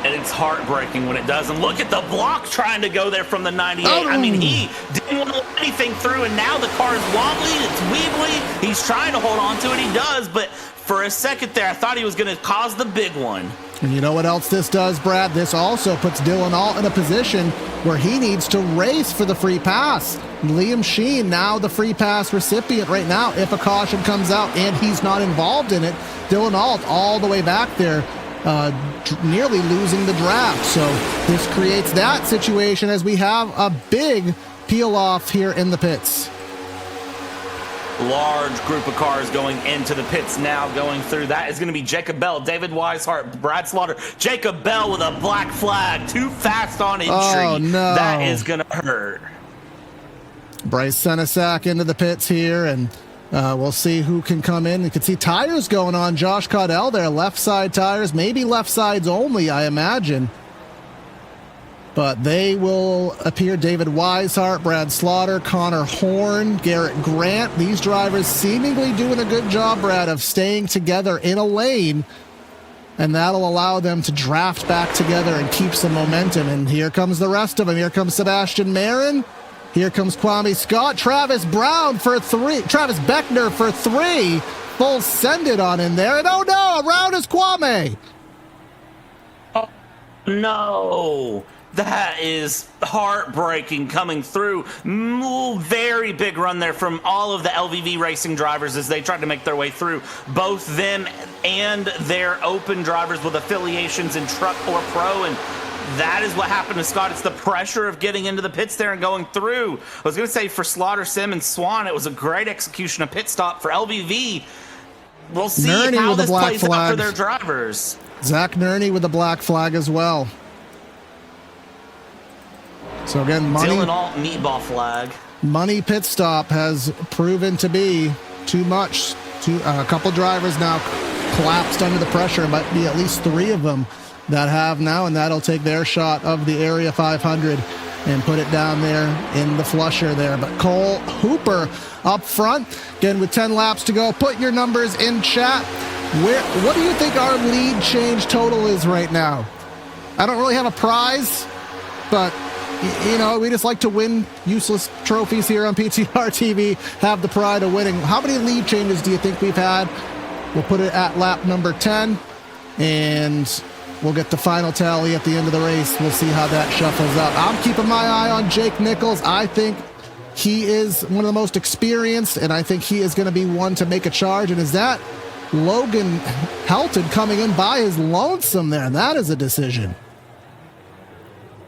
And it's heartbreaking when it doesn't. Look at the block trying to go there from the 98. I mean, he didn't want to let anything through, and now the car is wobbly. It's weebly. He's trying to hold on to it. He does, but for a second there, I thought he was going to cause the big one. And you know what else this does, Brad? This also puts Dylan Alt in a position where he needs to race for the free pass. Liam Sheen, now the free pass recipient right now. If a caution comes out and he's not involved in it, Dylan Alt all the way back there, nearly losing the draft. So this creates that situation as we have a big peel off here in the pits. Large group of cars going into the pits now, going through. That is going to be Jacob Bell, David Weishart, Brad Slaughter. Jacob Bell with a black flag, too fast on entry. Oh, no. That is going to hurt. Bryce Senesac into the pits here, and we'll see who can come in. You can see tires going on. Josh Caudell there, left side tires, maybe left sides only, I imagine. But they will appear. David Weishart, Brad Slaughter, Connor Horn, Garrett Grant. These drivers seemingly doing a good job, Brad, of staying together in a lane. And that'll allow them to draft back together and keep some momentum. And here comes the rest of them. Here comes Sebastian Marin. Here comes Kwame Scott. Travis Brown for 3. Travis Beckner for 3. Full send it on in there. And oh no, around is Kwame. Oh, no. That is heartbreaking coming through. Very big run there from all of the LVV racing drivers as they tried to make their way through. Both them and their open drivers with affiliations in truck or pro. And that is what happened to Scott. It's the pressure of getting into the pits there and going through. I was going to say for Slaughter, Sim, and Swan, it was a great execution of pit stop. For LVV, we'll see Nerney how with this the black plays flag out for their drivers. Zach Nerney with the black flag as well. So again, Dylan Alt meatball flag. Money pit stop has proven to be too much. A couple drivers now collapsed under the pressure. Might be at least 3 of them that have now, and that'll take their shot of the Area 500 and put it down there in the flusher there. But Cole Hooper up front, again with 10 laps to go. Put your numbers in chat. What do you think our lead change total is right now? I don't really have a prize, but you know, we just like to win useless trophies here on PTR TV, have the pride of winning. How many lead changes do you think we've had? We'll put it at lap number 10, and we'll get the final tally at the end of the race. We'll see how that shuffles up. I'm keeping my eye on Jake Nichols. I think he is one of the most experienced, and I think he is going to be one to make a charge. And is that Logan Helton coming in by his lonesome there? And that is a decision.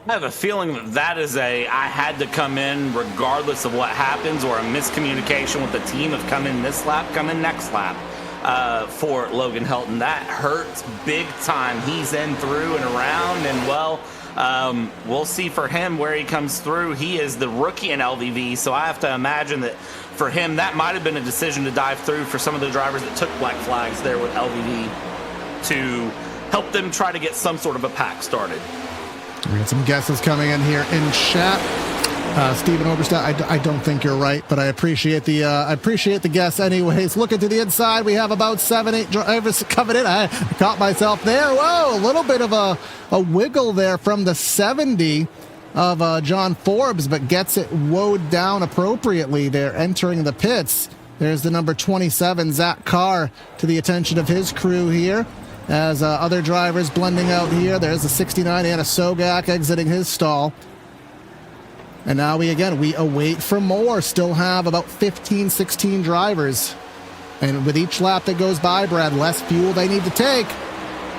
I have a feeling that is I had to come in regardless of what happens, or a miscommunication with the team of come in this lap, come in next lap for Logan Helton. That hurts big time. He's in, through, and around, and well, we'll see for him where he comes through. He is the rookie in LVV, so I have to imagine that for him, that might have been a decision to dive through for some of the drivers that took black flags there with LVV to help them try to get some sort of a pack started. We got some guesses coming in here in chat. Stephen Oberstadt, I don't think you're right, but I appreciate the guess anyways. Looking to the inside, we have about 7-8 drivers coming in. I caught myself there. Whoa, a little bit of a wiggle there from the 70 of John Forbes, but gets it woed down appropriately there, entering the pits. There's the number 27, Zach Carr, to the attention of his crew here. As other drivers blending out here. There's a 69, Anna Sogak exiting his stall. And now we await for more. Still have about 15, 16 drivers. And with each lap that goes by, Brad, less fuel they need to take.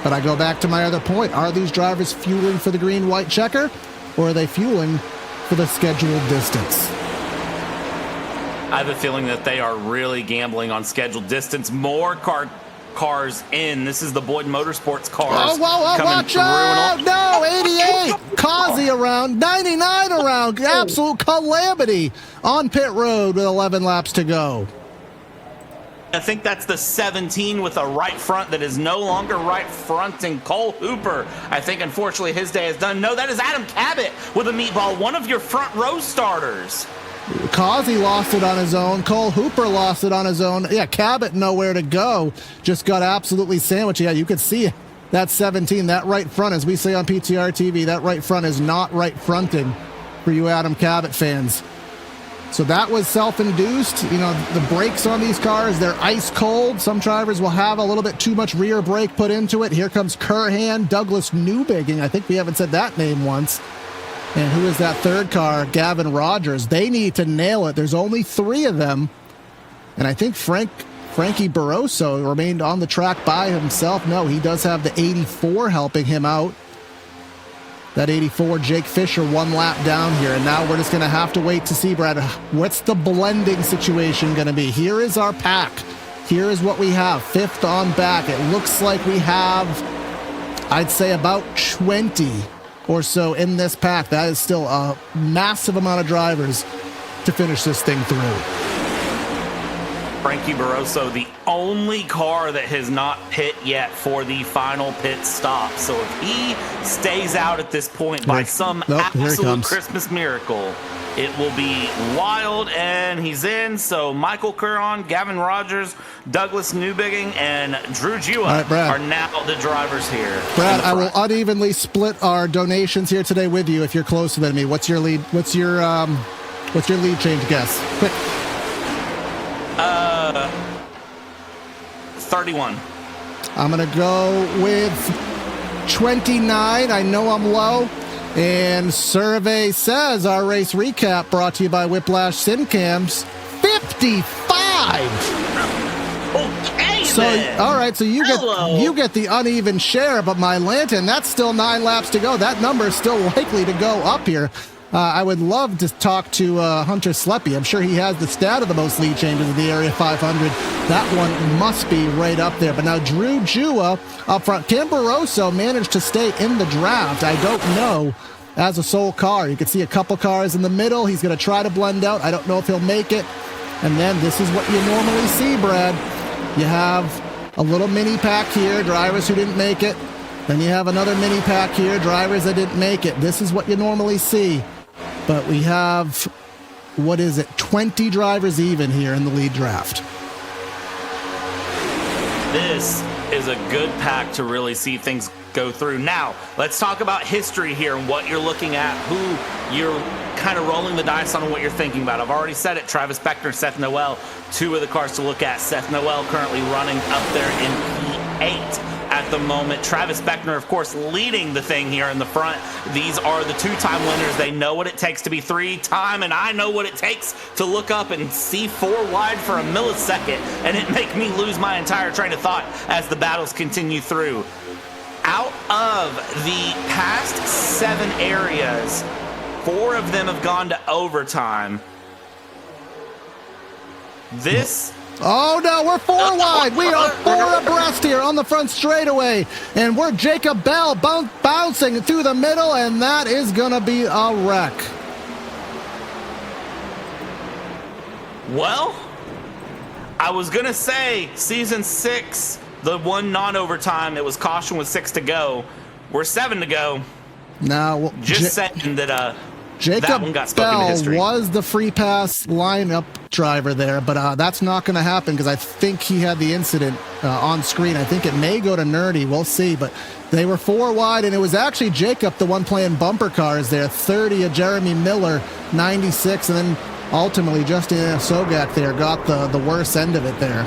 But I go back to my other point. Are these drivers fueling for the green-white checker? Or are they fueling for the scheduled distance? I have a feeling that they are really gambling on scheduled distance. More cars in. This is the Boyd Motorsports cars. Whoa, watch out! No, 88. Kazi around, 99 around. Absolute calamity on pit road with 11 laps to go. I think that's the 17 with a right front that is no longer right fronting Cole Hooper. I think, unfortunately, his day is done. No, that is Adam Cabot with a meatball, one of your front row starters. Kazi lost it on his own. Cole Hooper lost it on his own. Yeah, Cabot nowhere to go. Just got absolutely sandwiched. Yeah, you could see that 17, that right front, as we say on PTR TV, that right front is not right fronting for you Adam Cabot fans. So that was self-induced. You know, the brakes on these cars, they're ice cold. Some drivers will have a little bit too much rear brake put into it. Here comes Kurhan, Douglas Newbigging. I think we haven't said that name once. And who is that third car? Gavin Rogers. They need to nail it. There's only 3 of them. And I think Frankie Barroso remained on the track by himself. No, he does have the 84 helping him out. That 84, Jake Fisher, 1 lap down here. And now we're just going to have to wait to see, Brad, what's the blending situation going to be? Here is our pack. Here is what we have. 5th on back. It looks like we have, I'd say, about 20 or so in this pack. That is still a massive amount of drivers to finish this thing through. Frankie Barroso, the only car that has not pit yet for the final pit stop. So if he stays out at this point by some absolute Christmas miracle, it will be wild. And he's in. So Michael Curran, Gavin Rogers, Douglas Newbigging, and Drew Jua are now the drivers here. Brad, I will unevenly split our donations here today with you if you're closer than me. What's your lead? What's your lead change guess? Quick. 31. I'm going to go with 29. I know I'm low. And survey says our race recap brought to you by Whiplash SimCams, 55. Okay, so then. All right, so you get the uneven share, but my Lanton, that's still 9 laps to go. That number is still likely to go up here. I would love to talk to Hunter Sleppy. I'm sure he has the stat of the most lead changes in the Area 500. That one must be right up there. But now Drew Jua up front. Cam Barroso managed to stay in the draft. I don't know as a sole car. You can see a couple cars in the middle. He's going to try to blend out. I don't know if he'll make it. And then this is what you normally see, Brad. You have a little mini pack here, drivers who didn't make it. Then you have another mini pack here, drivers that didn't make it. This is what you normally see. But we have, 20 drivers even here in the lead draft. This is a good pack to really see things go through. Now, let's talk about history here and what you're looking at, who you're kind of rolling the dice on and what you're thinking about. I've already said it, Travis Beckner, Seth Noel, two of the cars to look at. Seth Noel currently running up there in P8 at the moment. Travis Beckner, of course, leading the thing here in the front. These are the two-time winners. They know what it takes to be three-time, and I know what it takes to look up and see 4 wide for a millisecond, and it make me lose my entire train of thought as the battles continue through. Out of the past 7 areas, 4 of them have gone to overtime. This... Oh no, we're 4 wide. We are 4 abreast here on the front straightaway. And we're Jacob Bell bouncing through the middle, and that is going to be a wreck. Well, I was going to say season 6, the one non-overtime, it was caution with 6 to go. We're 7 to go. Now, just saying that Jacob that one got spoken to Bell history. was the free pass lineup driver there, but that's not going to happen because I think he had the incident on screen. I think it may go to Nerdy. We'll see, but they were 4 wide, and it was actually Jacob, the one playing bumper cars there. 30 of Jeremy Miller, 96, and then ultimately Justin Sogak there got the worst end of it there.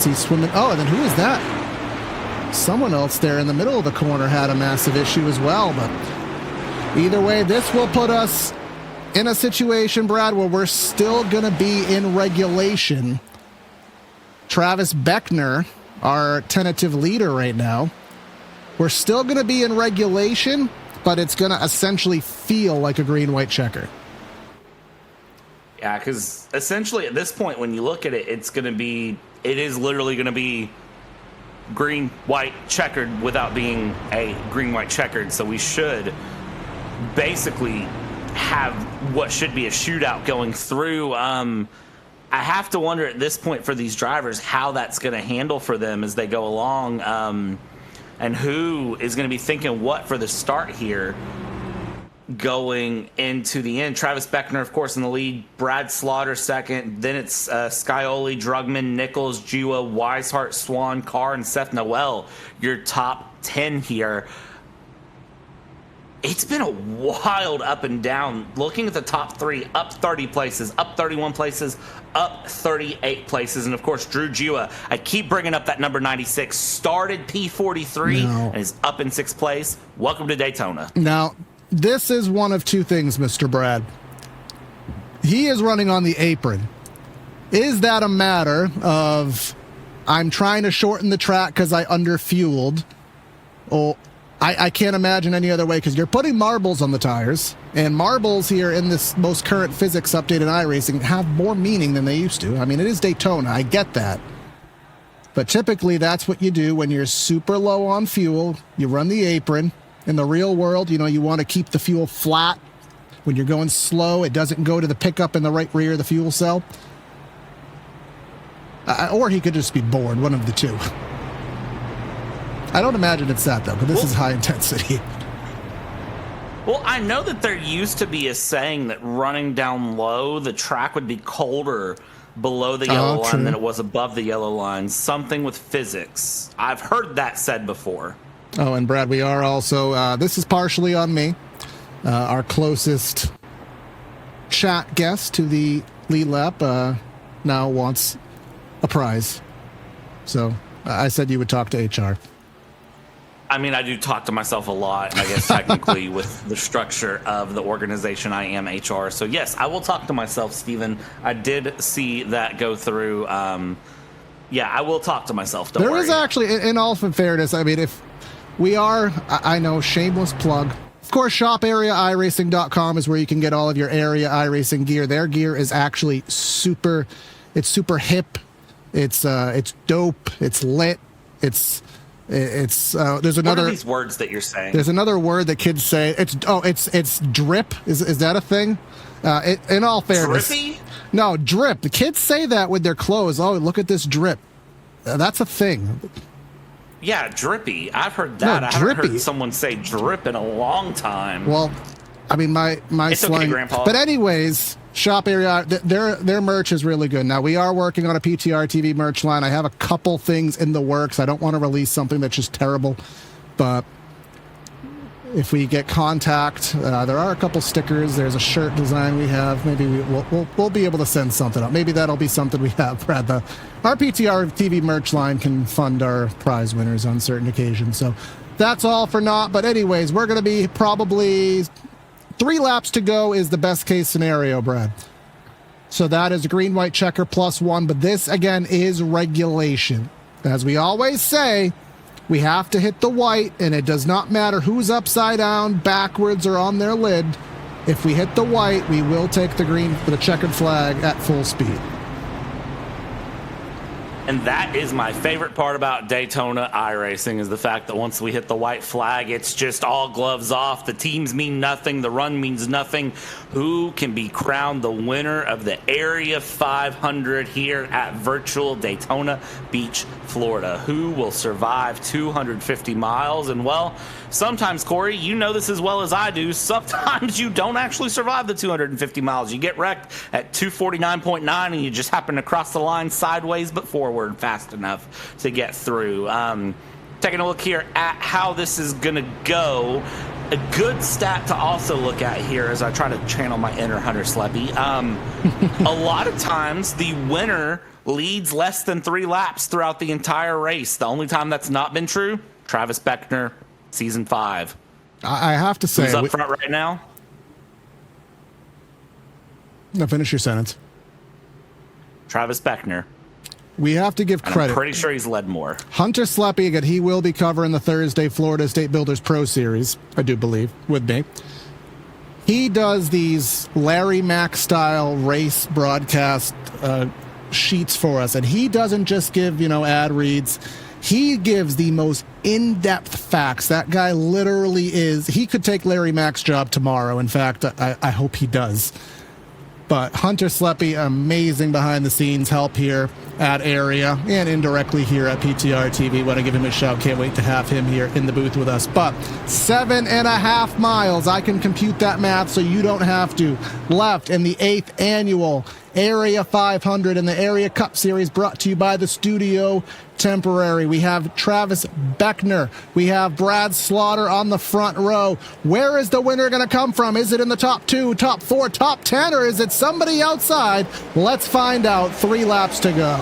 He's swimming. Oh, and then who is that? Someone else there in the middle of the corner had a massive issue as well, but either way, this will put us in a situation, Brad, where we're still going to be in regulation. Travis Beckner, our tentative leader right now, we're still going to be in regulation, but it's going to essentially feel like a green-white checker. Yeah, because essentially at this point, when you look at it, it is literally going to be green-white checkered without being a green-white checkered. So we should basically have what should be a shootout going through. I have to wonder at this point for these drivers how that's going to handle for them as they go along, and who is going to be thinking what for the start here going into the end. Travis Beckner, of course, in the lead. Brad Slaughter second. Then it's Scioli, Drugman, Nichols, Jua, Weishart, Swan, Carr, and Seth Noel. Your top 10 here. It's been a wild up and down. Looking at the top 3, up 30 places, up 31 places, up 38 places. And, of course, Drew Jua, I keep bringing up that number 96, started P43 and is up in 6th place. Welcome to Daytona. Now, this is one of 2 things, Mr. Brad. He is running on the apron. Is that a matter of I'm trying to shorten the track because I underfueled? Or I can't imagine any other way, because you're putting marbles on the tires, and marbles here in this most current physics update in iRacing have more meaning than they used to. I mean, it is Daytona. I get that. But typically, that's what you do when you're super low on fuel. You run the apron. In the real world, you want to keep the fuel flat. When you're going slow, it doesn't go to the pickup in the right rear of the fuel cell. Or he could just be bored, one of the 2. I don't imagine it's that, though, but this is high intensity. Well, I know that there used to be a saying that running down low, the track would be colder below the yellow line than it was above the yellow line. Something with physics. I've heard that said before. Oh, and Brad, we are also, this is partially on me, our closest chat guest to the lead lap now wants a prize. So I said you would talk to HR. I mean, I do talk to myself a lot, I guess, technically, with the structure of the organization. I am HR. So, yes, I will talk to myself, Steven. I did see that go through. Yeah, I will talk to myself. Don't worry. There is actually, in all fairness, I mean, if we are, I know, shameless plug. Of course, shopareaiRacing.com is where you can get all of your area iRacing gear. Their gear is actually super hip. It's dope. It's lit. It's there's another. What are these words that you're saying? There's another word that kids say. It's drip. Is that a thing? In all fairness, drippy? No, drip. The kids say that with their clothes. Oh, look at this drip. That's a thing. Yeah, drippy. I've heard that. No, I haven't drippy. heard someone say drip in a long time. Well, I mean, my It's slang. okay, Grandpa. But anyways, Shop Area, their merch is really good. Now, we are working on a PTR TV merch line. I have a couple things in the works. I don't want to release something that's just terrible, but if we get contact, there are a couple stickers. There's a shirt design we have. Maybe we'll be able to send something up. Maybe that'll be something we have, Brad. Our PTR TV merch line can fund our prize winners on certain occasions. So that's all for naught. But anyways, we're going to be probably 3 laps to go is the best case scenario, Brad. So that is a green, white checker +1. But this, again, is regulation. As we always say, we have to hit the white, and it does not matter who's upside down, backwards, or on their lid. If we hit the white, we will take the green for the checkered flag at full speed. And that is my favorite part about Daytona iRacing, is the fact that once we hit the white flag, it's just all gloves off. The teams mean nothing. The run means nothing. Who can be crowned the winner of the Area 500 here at virtual Daytona Beach, Florida? Who will survive 250 miles? And, well, sometimes, Corey, you know this as well as I do, sometimes you don't actually survive the 250 miles. You get wrecked at 249.9 and you just happen to cross the line sideways but forward fast enough to get through. Taking a look here at how this is going to go. A good stat to also look at here as I try to channel my inner Hunter Sleppy. A lot of times the winner leads less than 3 laps throughout the entire race. The only time that's not been true, Travis Beckner, Season 5. I have to say... Who's up front right now? No, finish your sentence. Travis Beckner. We have to give credit. I'm pretty sure he's led more. Hunter Sleppy, again, he will be covering the Thursday Florida State Builders Pro Series, I do believe, with me. He does these Larry Mack style race broadcast sheets for us, and he doesn't just give, ad reads. He gives the most in-depth facts. That guy literally he could take Larry Mack's job tomorrow. In fact, I hope he does. But Hunter Sleppy, amazing behind-the-scenes help here at Area and indirectly here at PTR TV. Want to give him a shout. Can't wait to have him here in the booth with us. But 7.5 miles, I can compute that math so you don't have to, left in the 8th annual Area 500 and the Area Cup Series, brought to you by the Studio Temporary. We have Travis Beckner. We have Brad Slaughter on the front row. Where is the winner going to come from? Is it in the top 2, top 4, top 10, or is it somebody outside? Let's find out. 3 laps to go.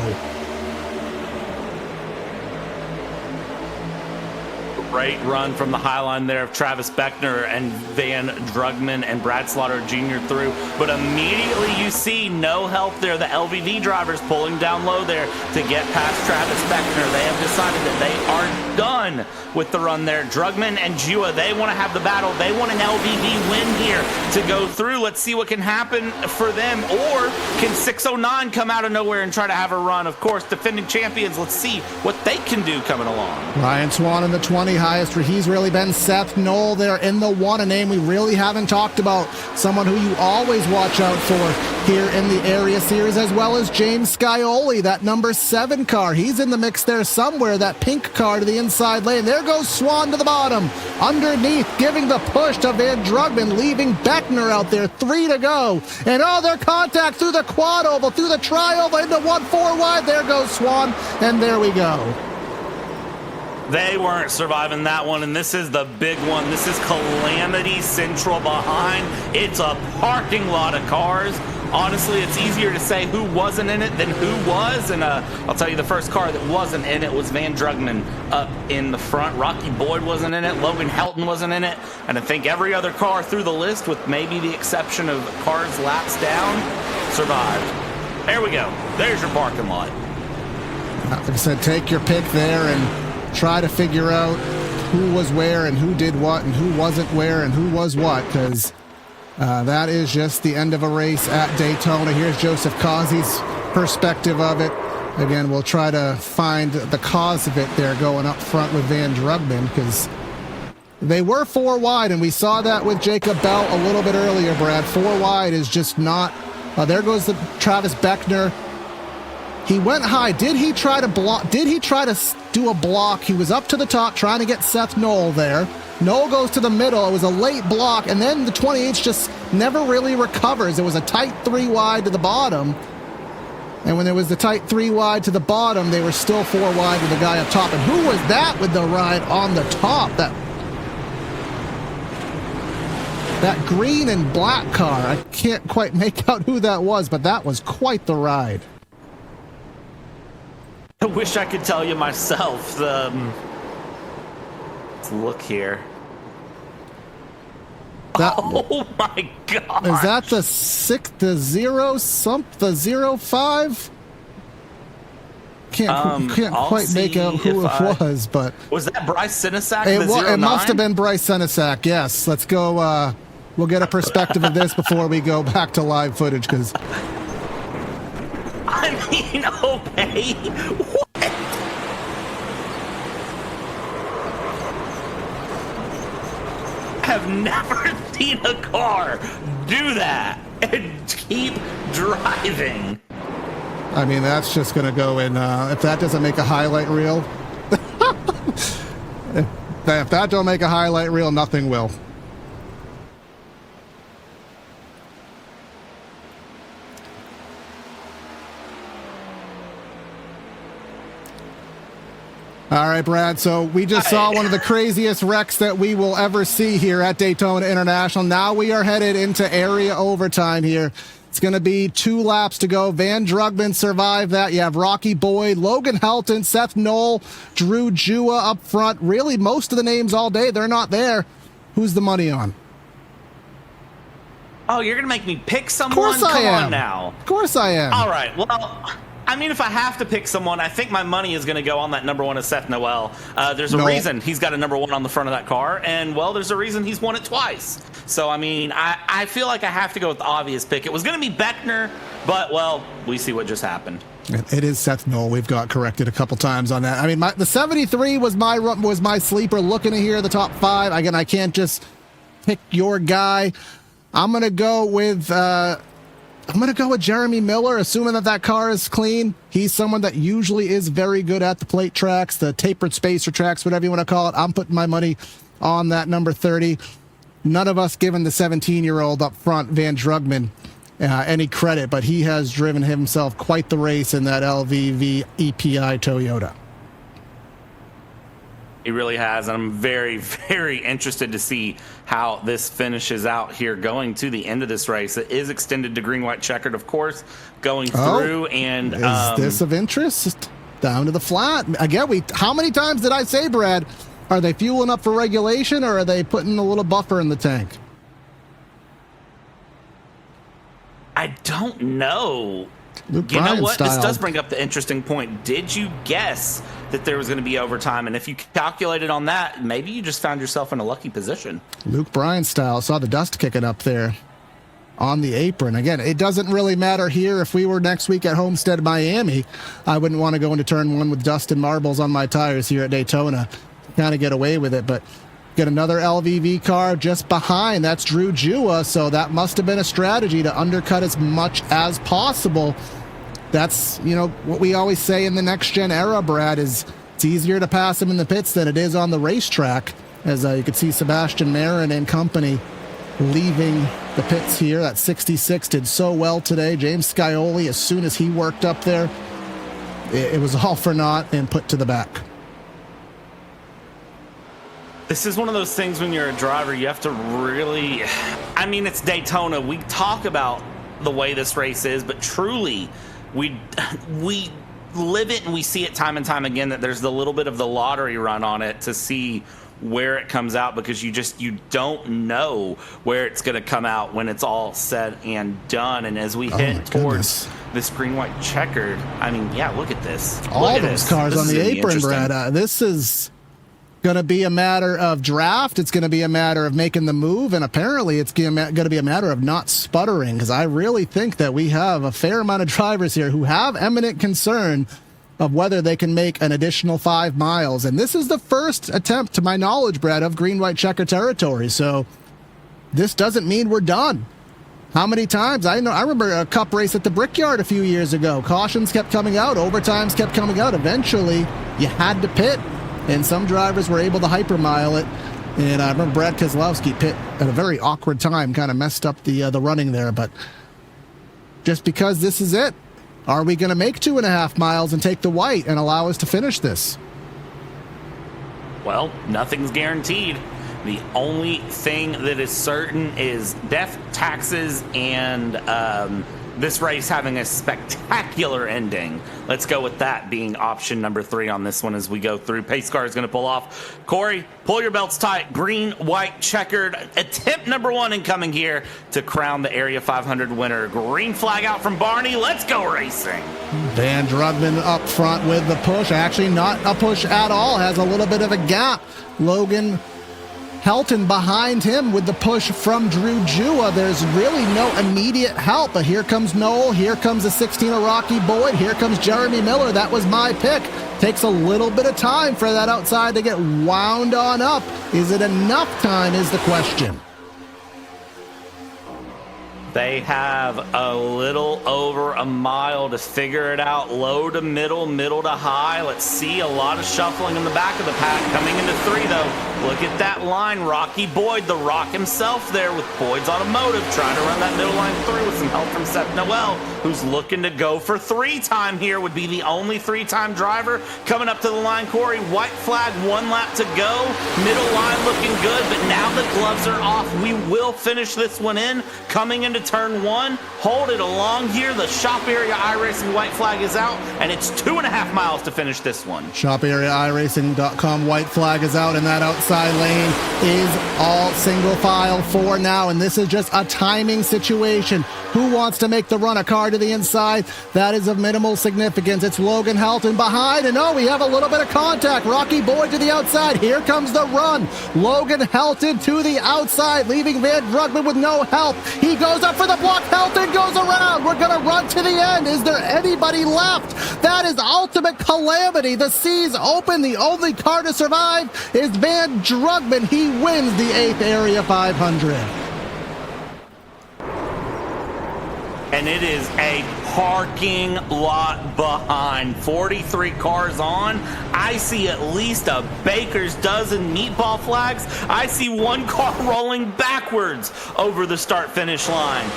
Great run from the high line there of Travis Beckner and Van Drugman and Brad Slaughter Jr. through. But immediately you see no help there. The LVV drivers pulling down low there to get past Travis Beckner. They have decided that they are done with the run there. Drugman and Jua, they want to have the battle. They want an LVV win here to go through. Let's see what can happen for them. Or can 609 come out of nowhere and try to have a run? Of course, defending champions. Let's see what they can do coming along. Ryan Swan in the 20, highest where he's really been. Seth Knoll there in the 1, a name we really haven't talked about. Someone who you always watch out for here in the Area Series, as well as James Scioli, that number 7 car. He's in the mix there somewhere, that pink car to the inside lane. There goes Swan to the bottom. Underneath, giving the push to Van Drugman, leaving Beckner out there. 3 to go. And their contact through the quad oval, through the tri-oval, into 1-4 wide. There goes Swan, and there we go. They weren't surviving that one, and this is the big one. This is Calamity Central behind. It's a parking lot of cars. Honestly, it's easier to say who wasn't in it than who was, and I'll tell you the first car that wasn't in it was Van Drugman up in the front. Rocky Boyd wasn't in it. Logan Helton wasn't in it. And I think every other car through the list, with maybe the exception of cars laps down, survived. There we go. There's your parking lot. Like I said, take your pick there and try to figure out who was where and who did what and who wasn't where and who was what, because that is just the end of a race at Daytona. Here's Joseph Causey's perspective of it. Again, we'll try to find the cause of it there going up front with Van Drugman, because they were 4 wide, and we saw that with Jacob Bell a little bit earlier, Brad. 4 wide is just not... there goes the Travis Beckner. He went high. Did he try to block? Did he try to do a block? He was up to the top trying to get Seth Knoll there. Knoll goes to the middle. It was a late block, and then the 28 just never really recovers. It was a tight 3 wide to the bottom. And when there was the tight 3 wide to the bottom, they were still 4 wide with the guy up top. And who was that with the ride on the top? That green and black car. I can't quite make out who that was, but that was quite the ride. I wish I could tell you myself. Let's look here. Oh my God! Is that the 05? Can't quite make out who it was, but was that Bryce Senesac? It must have been Bryce Senesac. Yes, let's go. We'll get a perspective of this before we go back to live footage, because I mean, okay. What? I've never seen a car do that and keep driving. I mean, that's just going to go in. If that doesn't make a highlight reel, if that don't make a highlight reel, nothing will. All right, Brad. So we just saw one of the craziest wrecks that we will ever see here at Daytona International. Now we are headed into area overtime here. It's going to be 2 laps to go. Van Drugman survived that. You have Rocky Boyd, Logan Helton, Seth Knoll, Drew Jua up front. Really, most of the names all day, they're not there. Who's the money on? Oh, you're going to make me pick someone? Of course I am. Come on now. Of course I am. All right. Well, I mean, if I have to pick someone, I think my money is going to go on that number 1 of Seth Noel. There's a reason he's got a number 1 on the front of that car, and, well, there's a reason he's won it twice. So, I mean, I feel like I have to go with the obvious pick. It was going to be Beckner, but, well, we see what just happened. It is Seth Knoll. We've got corrected a couple times on that. I mean, the 73 was my sleeper. Looking to hear the top 5. Again, I can't just pick your guy. I'm going to go with Jeremy Miller, assuming that car is clean. He's someone that usually is very good at the plate tracks, the tapered spacer tracks, whatever you want to call it. I'm putting my money on that number 30. None of us giving the 17-year-old up front, Van Drugman, any credit, but he has driven himself quite the race in that LVV EPI Toyota. He really has, and I'm very, very interested to see how this finishes out here going to the end of this race. It is extended to green, white, checkered, of course, going through. And is this of interest? Down to the flat. Again, how many times did I say, Brad, are they fueling up for regulation, or are they putting a little buffer in the tank? I don't know. Luke you Bryan know what? style. This does bring up the interesting point. Did you guess that there was going to be overtime? And if you calculated on that, maybe you just found yourself in a lucky position. Luke Bryan style. Saw the dust kicking up there on the apron. Again, it doesn't really matter here. If we were next week at Homestead, Miami, I wouldn't want to go into turn 1 with dust and marbles on my tires here at Daytona. Kind of get away with it, but get another LVV car just behind. That's Drew Jua, so that must have been a strategy to undercut as much as possible. That's, what we always say in the next-gen era, Brad, is it's easier to pass him in the pits than it is on the racetrack. As you can see Sebastian Marin and company leaving the pits here. That 66 did so well today. James Scioli, as soon as he worked up there, it was all for naught and put to the back. This is one of those things when you're a driver, you have to really, I mean, it's Daytona. We talk about the way this race is, but truly, we live it and we see it time and time again that there's a little bit of the lottery run on it to see where it comes out, because you don't know where it's going to come out when it's all said and done. And as we head towards this green, white, checkered, I mean, yeah, look at this. All those cars on the apron, Brad. This is going to be a matter of draft. It's going to be a matter of making the move, and apparently it's going to be a matter of not sputtering, because I really think that we have a fair amount of drivers here who have eminent concern of whether they can make an additional 5 miles. And this is the first attempt, to my knowledge, Brad, of green, white, checker territory. So this doesn't mean we're done. How many times? I remember a cup race at the Brickyard a few years ago. Cautions kept coming out. Overtimes kept coming out. Eventually, you had to pit, and some drivers were able to hypermile it. And I remember Brad Keselowski pit at a very awkward time, kind of messed up the running there. But just because this is it, are we going to make 2.5 miles and take the white and allow us to finish this? Well, nothing's guaranteed. The only thing that is certain is death, taxes, and this race having a spectacular ending. Let's go with that being option number 3 on this one as we go through. Pace car is going to pull off. Corey, pull your belts tight. Green, white, checkered. Attempt number 1 incoming here to crown the Area 500 winner. Green flag out from Barney. Let's go racing. Van Drugman up front with the push. Actually, not a push at all. Has a little bit of a gap. Logan Helton behind him with the push from Drew Jua. There's really no immediate help, but here comes Noel, here comes the 16 of Rocky Boyd, here comes Jeremy Miller. That was my pick. Takes a little bit of time for that outside to get wound on up. Is it enough time is the question. They have a little over a mile to figure it out. Low to middle, middle to high. Let's see a lot of shuffling in the back of the pack. Coming into 3, though. Look at that line. Rocky Boyd, the Rock himself there with Boyd's Automotive, trying to run that middle line through with some help from Seth Noel, who's looking to go for 3-time here. Would be the only 3-time driver coming up to the line. Corey, white flag, 1 lap to go. Middle line looking good, but now the gloves are off. We will finish this one in. Coming into turn 1, hold it along here. The shop area iRacing white flag is out, and it's 2.5 miles to finish this one. Shop area iRacing.com white flag is out, and that outside lane is all single file for now, and this is just a timing situation. Who wants to make the run? A car to the inside. That is of minimal significance. It's Logan Helton behind, and we have a little bit of contact. Rocky Boyd to the outside. Here comes the run. Logan Helton to the outside, leaving Van Drugman with no help. He goes up for the block. Helton goes around. We're going to run to the end. Is there anybody left? That is ultimate calamity. The seas open. The only car to survive is Van Drugman. He wins the 8th Area 500. And it is a parking lot behind. 43 cars on. I see at least a baker's dozen meatball flags. I see 1 car rolling backwards over the start-finish line.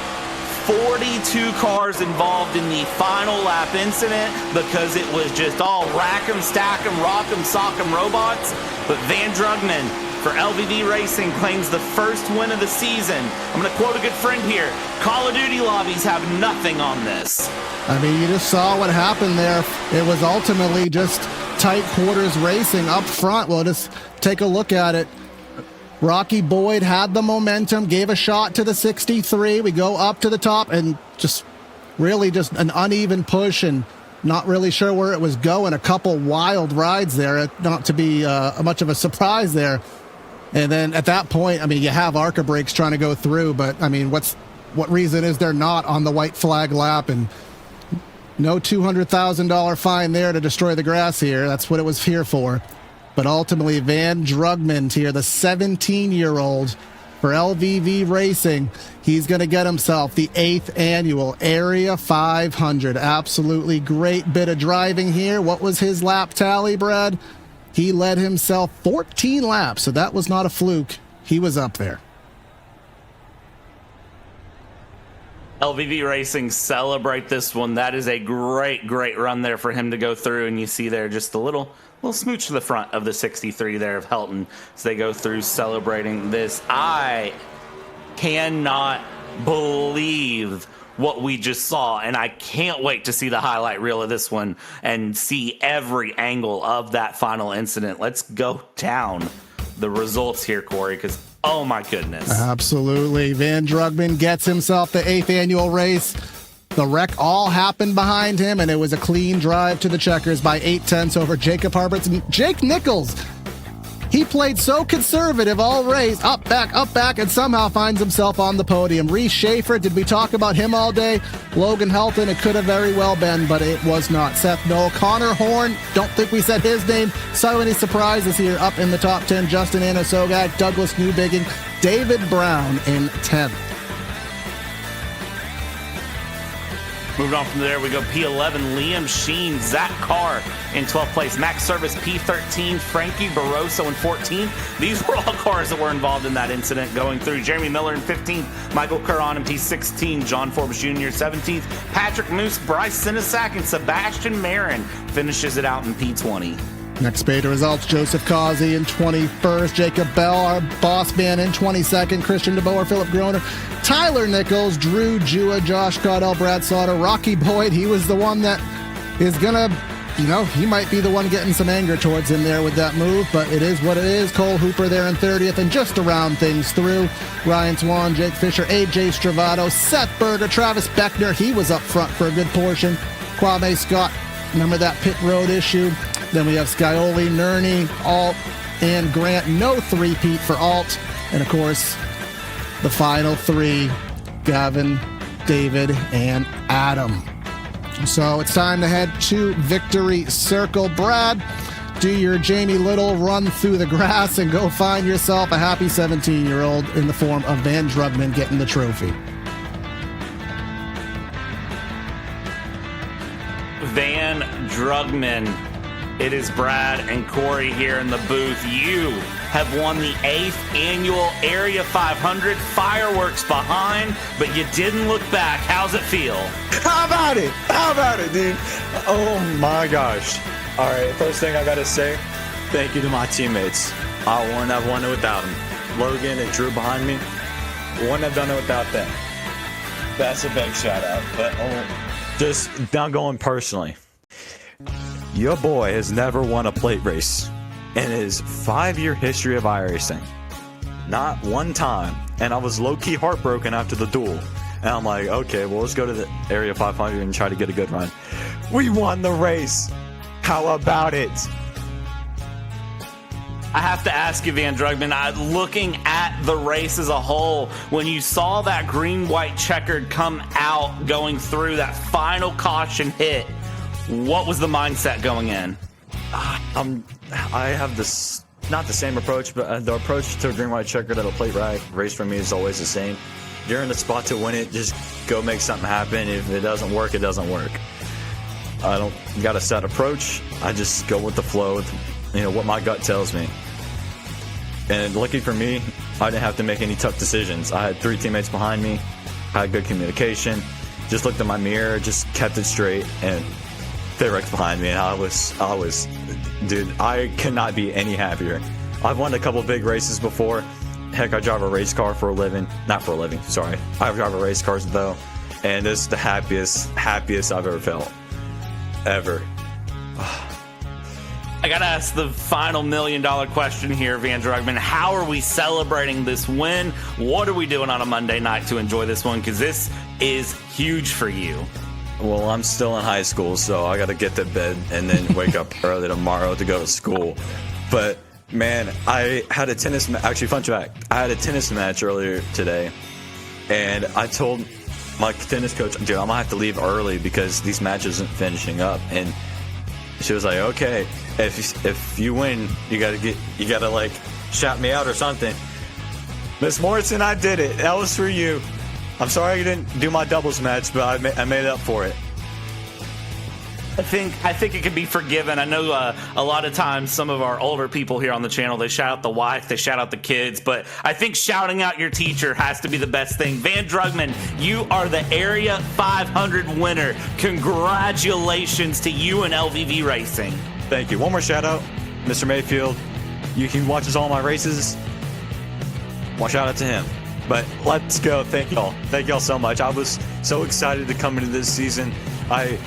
42 cars involved in the final lap incident because it was just all rack 'em, stack 'em, rock 'em, sock 'em robots. But Van Drugman for LVV Racing claims the first win of the season. I'm going to quote a good friend here. Call of Duty lobbies have nothing on this. I mean, you just saw what happened there. It was ultimately just tight quarters racing up front. Well, just take a look at it. Rocky Boyd had the momentum, gave a shot to the 63. We go up to the top and just really just an uneven push and not really sure where it was going. A couple wild rides there, not to be much of a surprise there. And then at that point, I mean, you have ARCA brakes trying to go through, but I mean, what reason is there not on the white flag lap? And no $200,000 fine there to destroy the grass here. That's what it was here for. But ultimately, Van Drugman here, the 17-year-old for LVV Racing, he's going to get himself the 8th annual Area 500. Absolutely great bit of driving here. What was his lap tally, Brad? He led himself 14 laps, so that was not a fluke. He was up there. LVV Racing celebrate this one. That is a great run there for him to go through, and you see there just a little smooch to the front of the 63 there of Helton as they go through celebrating this. I cannot believe what we just saw, and I can't wait to see the highlight reel of this one and see every angle of that final incident. Let's go down the results here, Corey, because oh my goodness. Absolutely. Van Drugman gets himself the 8th annual race. The wreck all happened behind him, and it was a clean drive to the checkers by 8/10 over Jacob Harberts. Jake Nichols, he played so conservative all race, up, back, and somehow finds himself on the podium. Reese Schaefer, did we talk about him all day? Logan Helton, it could have very well been, but it was not. Seth Noel, Connor Horn, don't think we said his name. So many surprises here up in the top 10. Justin Anosogak, Douglas Newbigging, David Brown in 10th. Moving on from there, we go P11, Liam Sheen, Zach Carr in 12th place, Max Service P13, Frankie Barroso in 14th. These were all cars that were involved in that incident going through. Jeremy Miller in 15th, Michael Curran in P16, John Forbes Jr. 17th, Patrick Moose, Bryce Sinisak, and Sebastian Marin finishes it out in P20. Next beta results, Joseph Causey in 21st, Jacob Bell, our boss man, in 22nd, Christian DeBoer, Philip Groner, Tyler Nichols, Drew Jua, Josh Caudell, Brad Sauter, Rocky Boyd. He was the one that is going to, he might be the one getting some anger towards him there with that move, but it is what it is. Cole Hooper there in 30th, and just to round things through, Ryan Swan, Jake Fisher, AJ Stravato, Seth Berger, Travis Beckner, he was up front for a good portion, Kwame Scott, remember that pit road issue. Then we have Scioli, Nerney, Alt, and Grant. No three-peat for Alt. And, of course, the final three, Gavin, David, and Adam. So it's time to head to Victory Circle. Brad, do your Jamie Little run through the grass and go find yourself a happy 17-year-old in the form of Van Drugman getting the trophy. Van Drugman. It is Brad and Corey here in the booth. You have won the 8th annual Area 500, fireworks behind, but you didn't look back. How's it feel? How about it? How about it, dude? Oh my gosh. All right, first thing I gotta say, thank you to my teammates. I wouldn't have won it without them. Logan and Drew behind me, wouldn't have done it without them. That's a big shout out. But just now going personally. Your boy has never won a plate race in his 5-year history of iRacing. Not one time. And I was low-key heartbroken after the duel. And I'm like, okay, well, let's go to the Area 500 and try to get a good run. We won the race. How about it? I have to ask you, Van Drugman, looking at the race as a whole, when you saw that green-white checkered come out going through that final caution hit, what was the mindset going in? I have this, not the same approach, but the approach to a green-white checkered at a plate race for me is always the same. You're in the spot to win it, just go make something happen. If it doesn't work, it doesn't work. I don't got a set approach. I just go with the flow, with, what my gut tells me. And lucky for me, I didn't have to make any tough decisions. I had 3 teammates behind me, had good communication, just looked in my mirror, just kept it straight, and they wrecked behind me, and I was, dude, I cannot be any happier. I've won a couple big races before. Heck, I drive a race car for a living. Not for a living, sorry. I drive a race cars though, and this is the happiest I've ever felt. Ever. I gotta ask the final $1 million question here, Van Drugman. How are we celebrating this win? What are we doing on a Monday night to enjoy this one? Because this is huge for you. Well, I'm still in high school, so I got to get to bed and then wake up early tomorrow to go to school. But, man, I had a tennis actually, fun fact, I had a tennis match earlier today, and I told my tennis coach, dude, I'm going to have to leave early because these matches aren't finishing up. And she was like, okay, if you win, you got to, like, shout me out or something. Miss Morrison, I did it. That was for you. I'm sorry I didn't do my doubles match, but I made up for it. I think it can be forgiven. I know a lot of times some of our older people here on the channel, they shout out the wife, they shout out the kids, but I think shouting out your teacher has to be the best thing. Van Drugman, you are the Area 500 winner. Congratulations to you and LVV Racing. Thank you. One more shout out, Mr. Mayfield. He watches all my races. One shout out to him. But let's go. Thank y'all. Thank y'all so much. I was so excited to come into this season. I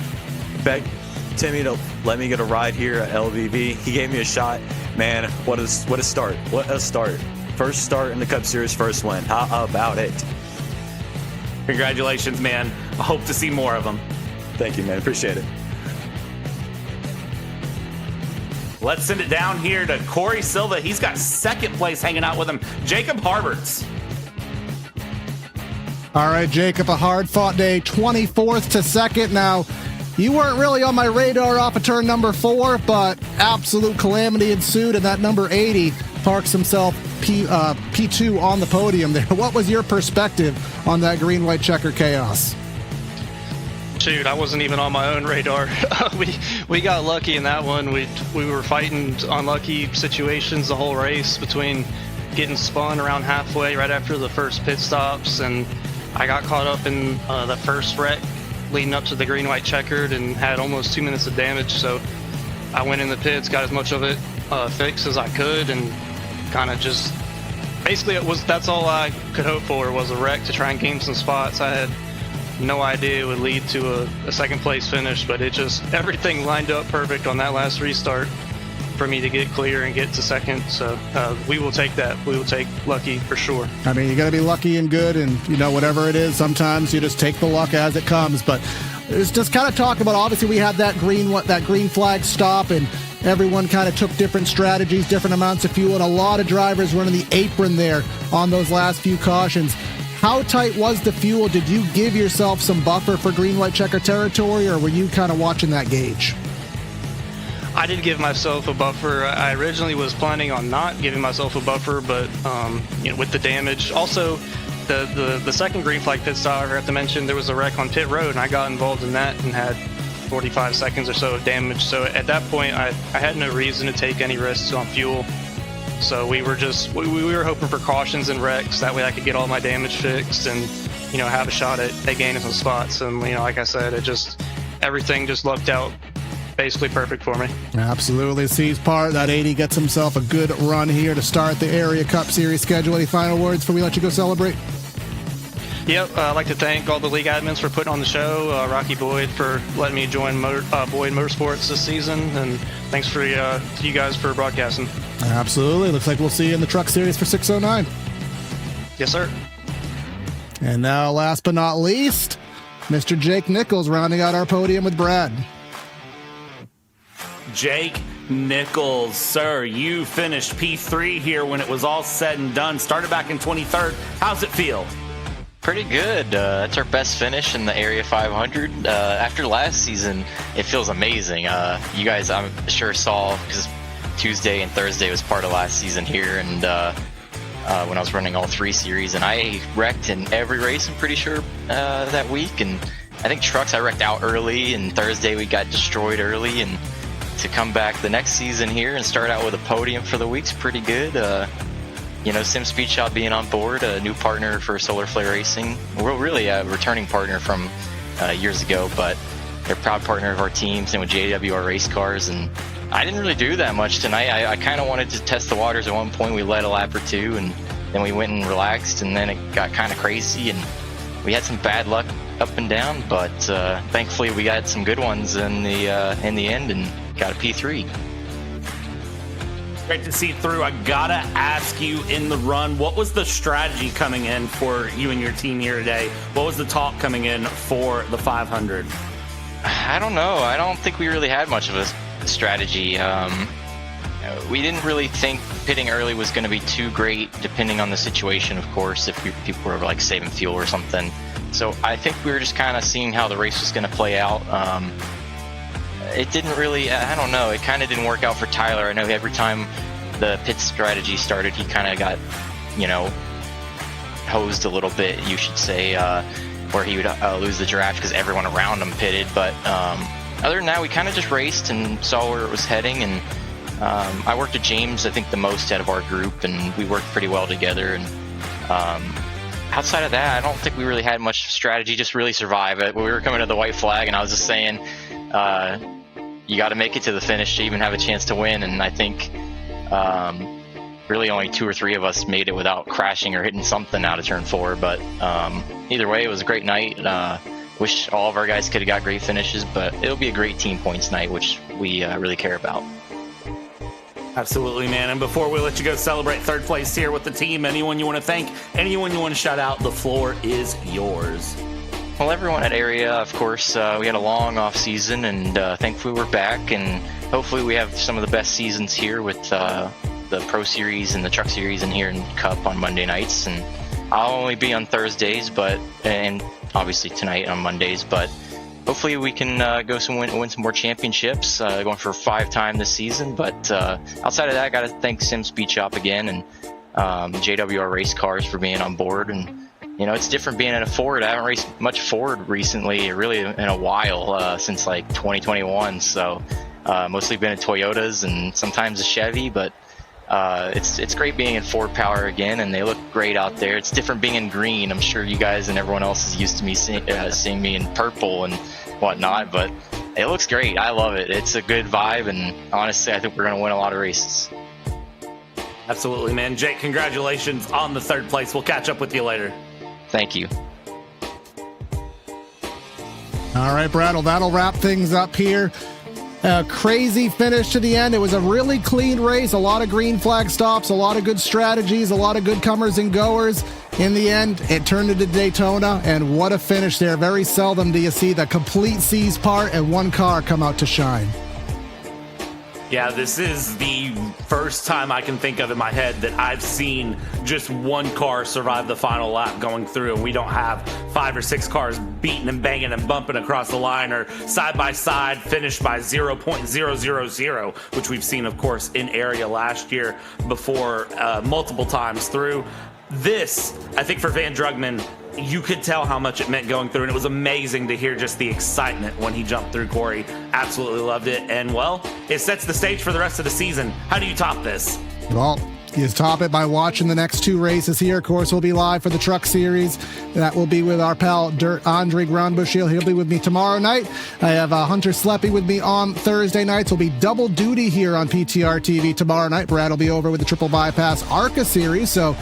begged Timmy to let me get a ride here at LVV. He gave me a shot. Man, what a start. What a start. First start in the Cup Series, first win. How about it? Congratulations, man. I hope to see more of them. Thank you, man. Appreciate it. Let's send it down here to Corey Silva. He's got second place hanging out with him. Jacob Harberts. All right, Jacob, a hard-fought day, 24th to 2nd. Now, you weren't really on my radar off of turn number 4, but absolute calamity ensued, and that number 80 parks himself P2 on the podium there. What was your perspective on that green-white checker chaos? Shoot, I wasn't even on my own radar. we got lucky in that one. We were fighting unlucky situations the whole race, between getting spun around halfway right after the first pit stops, and I got caught up in the first wreck leading up to the green-white checkered and had almost 2 minutes of damage. So I went in the pits, got as much of it fixed as I could, and kind of just basically that's all I could hope for, was a wreck to try and gain some spots. I had no idea it would lead to a second place finish, but it just, everything lined up perfect on that last restart for me to get clear and get to second. So we will take that. We will take lucky for sure. I mean, you got to be lucky and good, and whatever it is, sometimes you just take the luck as it comes. But it's just kind of talk about, obviously we had that green flag stop, and everyone kind of took different strategies, different amounts of fuel, and a lot of drivers running the apron there on those last few cautions. How tight was the fuel? Did you give yourself some buffer for green-white checker territory, or were you kind of watching that gauge? I did give myself a buffer. I originally was planning on not giving myself a buffer, but with the damage. Also, the second green flag pit stop, I forgot to mention, there was a wreck on pit road, and I got involved in that and had 45 seconds or so of damage. So at that point, I had no reason to take any risks on fuel. So we were hoping for cautions and wrecks. That way I could get all my damage fixed and, have a shot at gaining some spots. And, like I said, everything just lucked out basically perfect for me. Absolutely. C's part, that 80 gets himself a good run here to start the Area Cup Series schedule. Any final words before we let you go celebrate? Yep, I'd like to thank all the league admins for putting on the show, Rocky Boyd for letting me join Boyd Motorsports this season, and thanks for you guys for broadcasting. Absolutely. Looks like we'll see you in the Truck Series for 609. Yes, sir. And now, last but not least, Mr. Jake Nichols rounding out our podium with Brad. Jake Nichols, sir, you finished P3 here when it was all said and done. Started back in 23rd. How's it feel? Pretty good. That's our best finish in the Area 500. After last season, it feels amazing. You guys, I'm sure, saw, because Tuesday and Thursday was part of last season here, and when I was running all 3 series, and I wrecked in every race, I'm pretty sure, that week. And I think trucks, I wrecked out early, and Thursday we got destroyed early, and to come back the next season here and start out with a podium for the week's pretty good. Sim Speed Shop being on board, a new partner for Solar Flare Racing. We're really a returning partner from years ago, but they're a proud partner of our team, same with JWR Race Cars. And I didn't really do that much tonight. I kind of wanted to test the waters at one point. We led a lap or two, and then we went and relaxed, and then it got kind of crazy, and we had some bad luck up and down, but thankfully we got some good ones in the end and got a P3. Great to see through. I gotta ask you, in the run, what was the strategy coming in for you and your team here today? What was the talk coming in for the 500? I don't know. I don't think we really had much of a strategy. We didn't really think pitting early was going to be too great, depending on the situation, of course, if people were like saving fuel or something. So I think we were just kind of seeing how the race was going to play out. It didn't really, I don't know, it kind of didn't work out for Tyler. I know every time the pit strategy started, he kind of got, hosed a little bit, you should say, where he would lose the draft because everyone around him pitted. But other than that, we kind of just raced and saw where it was heading. And I worked with James, I think, the most out of our group, and we worked pretty well together. And outside of that, I don't think we really had much strategy, just really survive it. We were coming to the white flag, and I was just saying, you got to make it to the finish to even have a chance to win. And I think really only 2 or 3 of us made it without crashing or hitting something out of turn 4. But either way, it was a great night. Wish all of our guys could have got great finishes, but it'll be a great team points night, which we really care about. Absolutely, man. And before we let you go celebrate third place here with the team, anyone you want to thank, anyone you want to shout out, the floor is yours. Well, everyone at Area, of course, we had a long off season, and thankfully we're back, and hopefully we have some of the best seasons here with the Pro Series and the Truck Series and here in Cup on Monday nights. And I'll only be on Thursdays, and obviously tonight on Mondays, but hopefully we can win some more championships, going for a 5-time this season. But outside of that, I got to thank Sim Speed Shop again, and JWR Race Cars for being on board. And it's different being in a Ford. I haven't raced much Ford recently, really in a while, since like 2021. So mostly been in Toyotas and sometimes a Chevy, but it's great being in Ford Power again, and they look great out there. It's different being in green. I'm sure you guys and everyone else is used to me seeing me in purple and whatnot, but it looks great. I love it. It's a good vibe, and honestly, I think we're going to win a lot of races. Absolutely, man. Jake, congratulations on the 3rd place. We'll catch up with you later. Thank you. All right, Brad, well, that'll wrap things up here. A crazy finish to the end. It was a really clean race, a lot of green flag stops, a lot of good strategies, a lot of good comers and goers. In the end, it turned into Daytona, and what a finish there. Very seldom do you see the complete C's part and one car come out to shine. Yeah, this is the first time I can think of in my head that I've seen just one car survive the final lap going through, and we don't have 5 or 6 cars beating and banging and bumping across the line or side by side finished by 0.000, which we've seen, of course, in area last year before multiple times through. This, I think for Van Drugman, you could tell how much it meant going through, and it was amazing to hear just the excitement when he jumped through. Corey absolutely loved it, and well, it sets the stage for the rest of the season. How do you top this? Well, you top it by watching the next 2 races here. Of course, we'll be live for the Truck Series. That will be with our pal Andre Grandbushiel. He'll be with me tomorrow night. I have Hunter Sleppy with me on Thursday nights. We'll be double duty here on PTR TV tomorrow night. Brad will be over with the Triple Bypass ARCA Series, so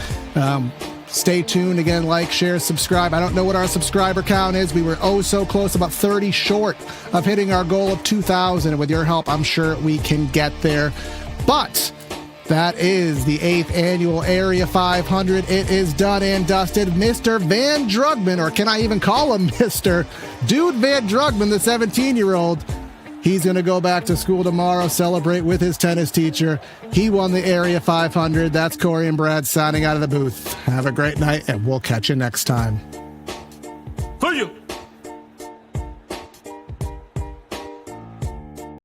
stay tuned. Again, like, share, subscribe. I don't know what our subscriber count is. We were so close, about 30 short of hitting our goal of 2,000. And with your help, I'm sure we can get there. But that is the 8th annual Area 500. It is done and dusted. Mr. Van Drugman, or can I even call him Mr. Dude Van Drugman, the 17-year-old, he's going to go back to school tomorrow, celebrate with his tennis teacher. He won the Area 500. That's Corey and Brad signing out of the booth. Have a great night, and we'll catch you next time. See you.